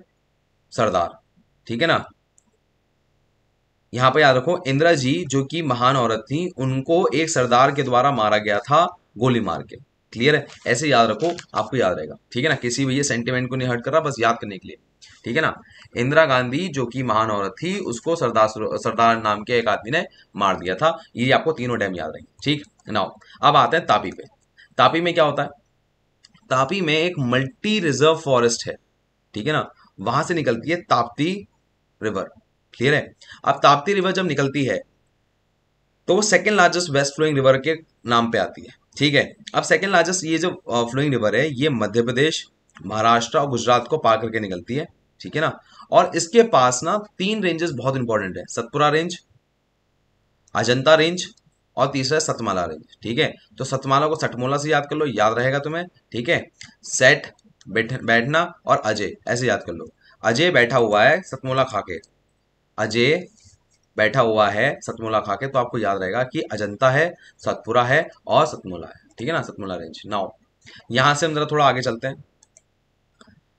सरदार। ठीक है ना, यहां पर याद रखो, इंदिरा जी जो कि महान औरत थी, उनको एक सरदार के द्वारा मारा गया था गोली मार के। क्लियर है? ऐसे याद रखो, आपको याद रहेगा। ठीक है ना, किसी भी ये सेंटिमेंट को नहीं हर्ट कर रहा, बस याद करने के लिए। ठीक है ना, इंदिरा गांधी जो कि महान औरत थी, उसको सरदार नाम के एक आदमी ने मार दिया था। ये आपको तीनों डैम याद रहेंगे। ठीक नाउ, अब आते हैं तापी पे। तापी में क्या होता है? तापी में एक मल्टी रिजर्व फॉरेस्ट है। ठीक है ना, वहां से निकलती है ताप्ती रिवर। क्लियर है? अब ताप्ती रिवर जब निकलती है तो वो second largest west flowing river के नाम पे आती है। ठीक है, अब सेकेंड लार्जेस्ट ये जो फ्लोइंग रिवर है ये मध्य प्रदेश, महाराष्ट्र और गुजरात को पार करके निकलती है। ठीक है ना, और इसके पास ना 3 रेंजेस बहुत इंपॉर्टेंट है, सतपुरा रेंज, अजंता रेंज, और तीसरा है सतमाला रेंज। ठीक है, तो सतमाला को सटमोला से याद कर लो, याद रहेगा तुम्हें। ठीक है, सेट बैठना और अजय ऐसे याद कर लो। अजय बैठा हुआ है सतमोला खा के, अजय बैठा हुआ है सतमोला खा के, तो आपको याद रहेगा कि अजंता है, सतपुरा है और सतमोला है। ठीक है ना, सतमोला रेंज। नाउ यहां से हम जरा थोड़ा आगे चलते हैं।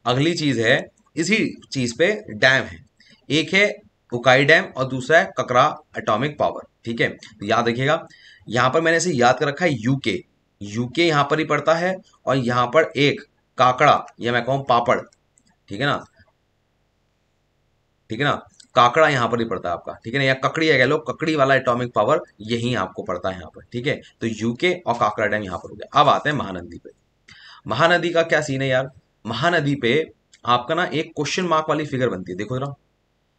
अगली चीज है, इसी चीज पे डैम है। एक है उकाई डैम और दूसरा है ककरा एटॉमिक पावर। ठीक है, तो याद रखिएगा, यहां पर मैंने इसे याद कर रखा है यूके। यूके यहां पर ही पड़ता है, और यहां पर एक काकड़ा या मैं कहूं पापड़। ठीक है ना, ठीक है ना, काकड़ा यहां पर ही पड़ता है आपका। ठीक है ना, या ककड़ी है कह लो, ककड़ी वाला एटॉमिक पावर यही आपको पड़ता है यहाँ पर। ठीक है, तो यूके और काकड़ा डैम यहाँ पर हो गया। अब आते हैं महानदी पे। महानदी का क्या सीन है यार? महानदी पे आपका ना एक क्वेश्चन मार्क वाली फिगर बनती है, देखो जरा।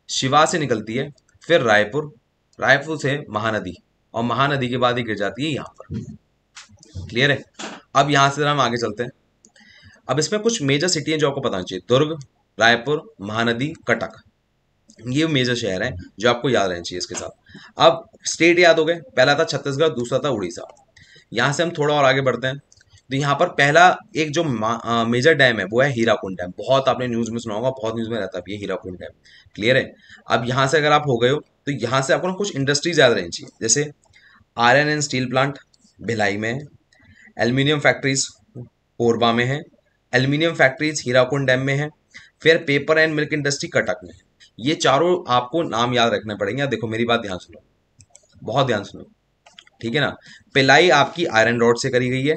शिवा से निकलती है, फिर रायपुर, रायपुर से महानदी, और महानदी के बाद ही गिर जाती है यहाँ पर। क्लियर है? अब यहां से जरा हम आगे चलते हैं। अब इसमें कुछ मेजर सिटी हैं जो आपको पता चाहिए। दुर्ग, रायपुर, महानदी, कटक, ये मेजर शहर हैं जो आपको याद रहना चाहिए इसके साथ। अब स्टेट याद हो गए, पहला था छत्तीसगढ़, दूसरा था उड़ीसा। यहां से हम थोड़ा और आगे बढ़ते हैं, तो यहाँ पर पहला एक जो मेजर डैम है वो है हीराकुंड डैम। बहुत आपने न्यूज में सुना होगा, बहुत न्यूज में रहता है ये हीराकुंड डैम। क्लियर है? अब यहाँ से अगर आप हो गए हो तो यहाँ से आपको ना कुछ इंडस्ट्रीज याद रहनी चाहिए, जैसे iron and steel plant Bhilai में है, एल्यूमिनियम फैक्ट्रीज कोरबा में है, एल्यूमिनियम फैक्ट्रीज हीराकुंड डैम में है, फिर paper and milk industry Cuttack में है। ये चारों आपको नाम याद रखने पड़ेंगे। देखो मेरी बात ध्यान सुनो, बहुत ध्यान सुनो। ठीक है ना, पिलाई आपकी आयरन रॉड से करी गई है,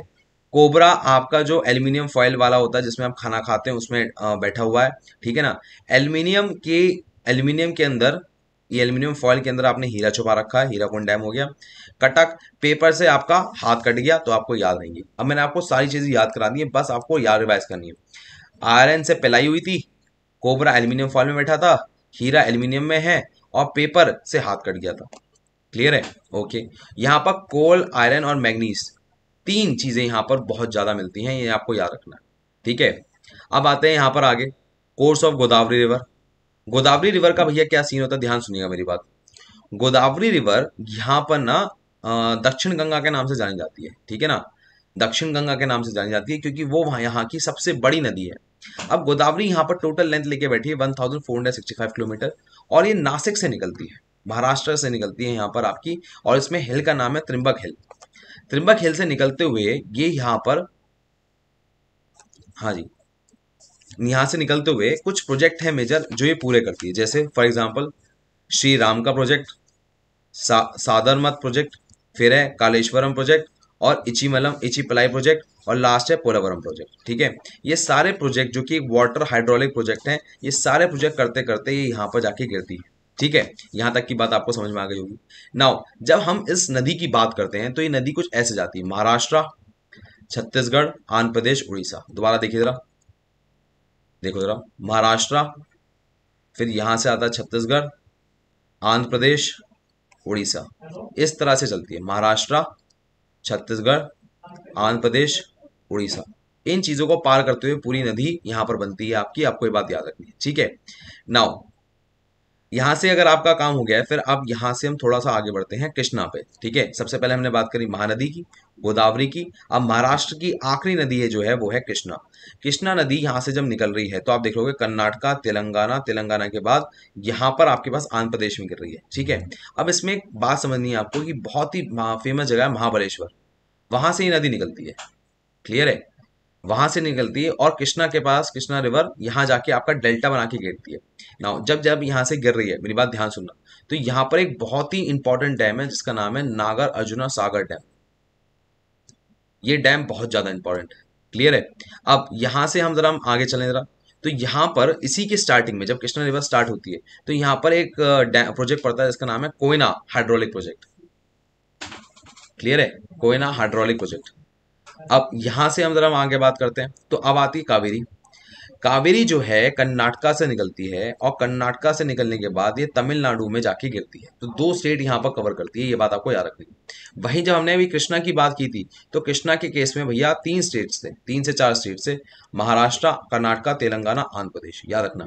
कोबरा आपका जो एल्यूमिनियम फॉयल वाला होता है जिसमें आप खाना खाते हैं उसमें बैठा हुआ है। ठीक है ना, एल्यूमिनियम के अंदर, ये एल्यूमिनियम फॉयल के अंदर आपने हीरा छुपा रखा है, हीराकुंड डैम हो गया। कटक पेपर से आपका हाथ कट गया तो आपको याद रहेंगी। अब मैंने आपको सारी चीजें याद करा दी है, बस आपको याद रिवाइज करनी है। आयरन से पिलाई हुई थी, कोबरा एल्यूमिनियम फॉयल में बैठा था, हीरा एल्यूमिनियम में है, और पेपर से हाथ कट गया था। क्लियर है? ओके, यहाँ पर कोल, आयरन और मैग्नीज, 3 चीजें यहाँ पर बहुत ज्यादा मिलती हैं, ये आपको याद रखना है। ठीक है, अब आते हैं यहाँ पर आगे, course of Godavari river. Godavari river का भैया क्या सीन होता है, ध्यान सुनिएगा मेरी बात। गोदावरी रिवर यहाँ पर ना दक्षिण गंगा के नाम से जानी जाती है। ठीक है ना, दक्षिण गंगा के नाम से जानी जाती है क्योंकि वो वहाँ यहाँ की सबसे बड़ी नदी है। अब गोदावरी यहाँ पर टोटल लेंथ लेके बैठी है 1465 किलोमीटर, और ये नासिक से निकलती है, महाराष्ट्र से निकलती है यहाँ पर आपकी, और इसमें हिल का नाम है त्रिंबक हिल। त्रिंबक हिल से निकलते हुए ये यहाँ पर, हाँ जी, यहाँ से निकलते हुए कुछ प्रोजेक्ट है मेजर जो ये पूरे करती है, जैसे फॉर एग्जांपल श्री राम का प्रोजेक्ट, सादरमत प्रोजेक्ट, फिर है कालेश्वरम प्रोजेक्ट, और इचीमलम इचीपलाई प्रोजेक्ट, और लास्ट है पोलावरम प्रोजेक्ट। ठीक है, ये सारे प्रोजेक्ट जो कि वाटर हाइड्रोलिक प्रोजेक्ट हैं, ये सारे प्रोजेक्ट करते करते ये यहाँ पर जाके गिरती है। ठीक है, यहाँ तक की बात आपको समझ में आ गई होगी। नाउ जब हम इस नदी की बात करते हैं तो ये नदी कुछ ऐसे जाती है, महाराष्ट्र, छत्तीसगढ़, आंध्र प्रदेश, उड़ीसा। दोबारा देखिए जरा, देखो जरा, महाराष्ट्र, फिर यहाँ से आता है छत्तीसगढ़, आंध्र प्रदेश, उड़ीसा, इस तरह से चलती है, महाराष्ट्र, छत्तीसगढ़, आंध्र प्रदेश, उड़ीसा। इन चीजों को पार करते हुए पूरी नदी यहाँ पर बनती है आपकी, आपको ये बात याद रखनी है। ठीक है, नाउ यहाँ से अगर आपका काम हो गया है, फिर अब यहाँ से हम थोड़ा सा आगे बढ़ते हैं कृष्णा पे। ठीक है, सबसे पहले हमने बात करी महानदी की, गोदावरी की, अब महाराष्ट्र की आखिरी नदी है जो है वो है कृष्णा। कृष्णा नदी यहाँ से जब निकल रही है तो आप देख लोगे कर्नाटका, तेलंगाना, तेलंगाना के बाद यहाँ पर आपके पास आंध्र प्रदेश में गिर रही है। ठीक है, अब इसमें एक बात समझनी है आपको कि बहुत ही फेमस जगह है महाबलेश्वर, वहां से ये नदी निकलती है। क्लियर है, वहां से निकलती है और कृष्णा के पास कृष्णा रिवर यहाँ जाके आपका डेल्टा बना के गिरती है। नाउ जब जब यहाँ से गिर रही है, मेरी बात ध्यान सुनना, तो यहाँ पर एक बहुत ही इंपॉर्टेंट डैम है जिसका नाम है नागर अर्जुना सागर डैम। ये डैम बहुत ज्यादा इंपॉर्टेंट है। क्लियर है, अब यहाँ से हम जरा आगे चलें जरा, तो यहाँ पर इसी की स्टार्टिंग में जब कृष्णा रिवर स्टार्ट होती है तो यहाँ पर एक प्रोजेक्ट पड़ता है जिसका नाम है कोयना हाइड्रोलिक प्रोजेक्ट। क्लियर है, कोयना हाइड्रोलिक प्रोजेक्ट। अब यहां से हम जरा आगे बात करते हैं, तो अब आती है कावेरी। कावेरी जो है कर्नाटका से निकलती है, और कर्नाटका से निकलने के बाद ये तमिलनाडु में जाके गिरती है, तो 2 स्टेट यहाँ पर कवर करती है, ये बात आपको याद रखनी है। वहीं जब हमने अभी कृष्णा की बात की थी तो कृष्णा के केस में भैया 3 स्टेट्स थे, 3 से 4 स्टेट से, महाराष्ट्र, कर्नाटका, तेलंगाना, आंध्र प्रदेश, याद रखना।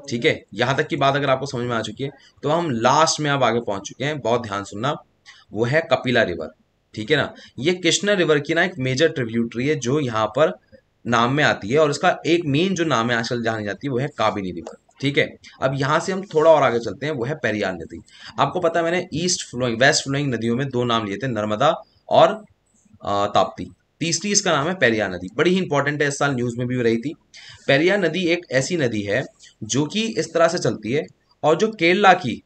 ठीक है, यहाँ तक की बात अगर आपको समझ में आ चुकी है तो हम लास्ट में अब आगे पहुंच चुके हैं, बहुत ध्यान सुनना, वो है कपिला रिवर। ठीक है ना, ये कृष्णा रिवर की ना एक मेजर ट्रिब्यूटरी है जो यहाँ पर नाम में आती है, और इसका एक मेन जो नाम है आजकल जानी जाती है वो है काबिनी रिवर। ठीक है, अब यहाँ से हम थोड़ा और आगे चलते हैं, वो है पेरियार नदी। आपको पता है मैंने ईस्ट फ्लोइंग वेस्ट फ्लोइंग नदियों में 2 नाम लिए थे, नर्मदा और ताप्ती, तीसरी इसका नाम है पेरियार नदी। बड़ी ही इंपॉर्टेंट है, इस साल न्यूज में भी रही थी। पेरियार नदी एक ऐसी नदी है जो कि इस तरह से चलती है, और जो केरला की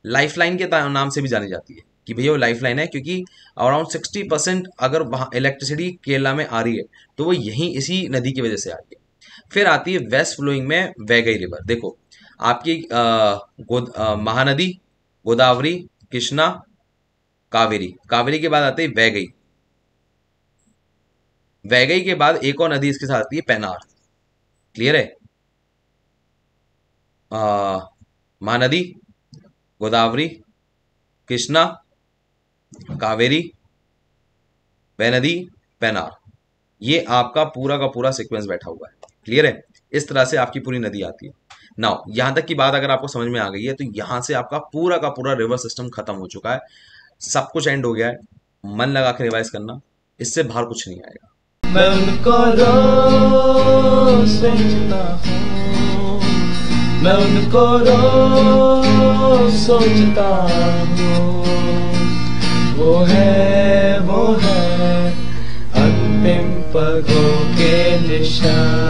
लाइफलाइन के नाम से भी जानी जाती है कि भैया वो लाइफलाइन है, क्योंकि अराउंड 60% अगर वहाँ इलेक्ट्रिसिटी केरला में आ रही है तो वो यहीं इसी नदी की वजह से आ रही है। फिर आती है वेस्ट फ्लोइंग में वैगई रिवर। देखो आपकी महानदी, गोदावरी, कृष्णा, कावेरी, कावेरी के बाद आती है वैगई, वैगई के बाद एक और नदी इसके साथ आती है पेनार। क्लियर है, महानदी, गोदावरी, कृष्णा, कावेरी, वैनदी, पेनार, ये आपका पूरा का पूरा सीक्वेंस बैठा हुआ है। क्लियर है, इस तरह से आपकी पूरी नदी आती है। नाउ यहां तक की बात अगर आपको समझ में आ गई है तो यहां से आपका पूरा का पूरा रिवर सिस्टम खत्म हो चुका है, सब कुछ एंड हो गया है। मन लगा के रिवाइज करना, इससे बाहर कुछ नहीं आएगा। मैं उनको रोज सोचता हूँ, मैं उनको रोज सोचता हूँ, वो है अंतिम पगों के निशान।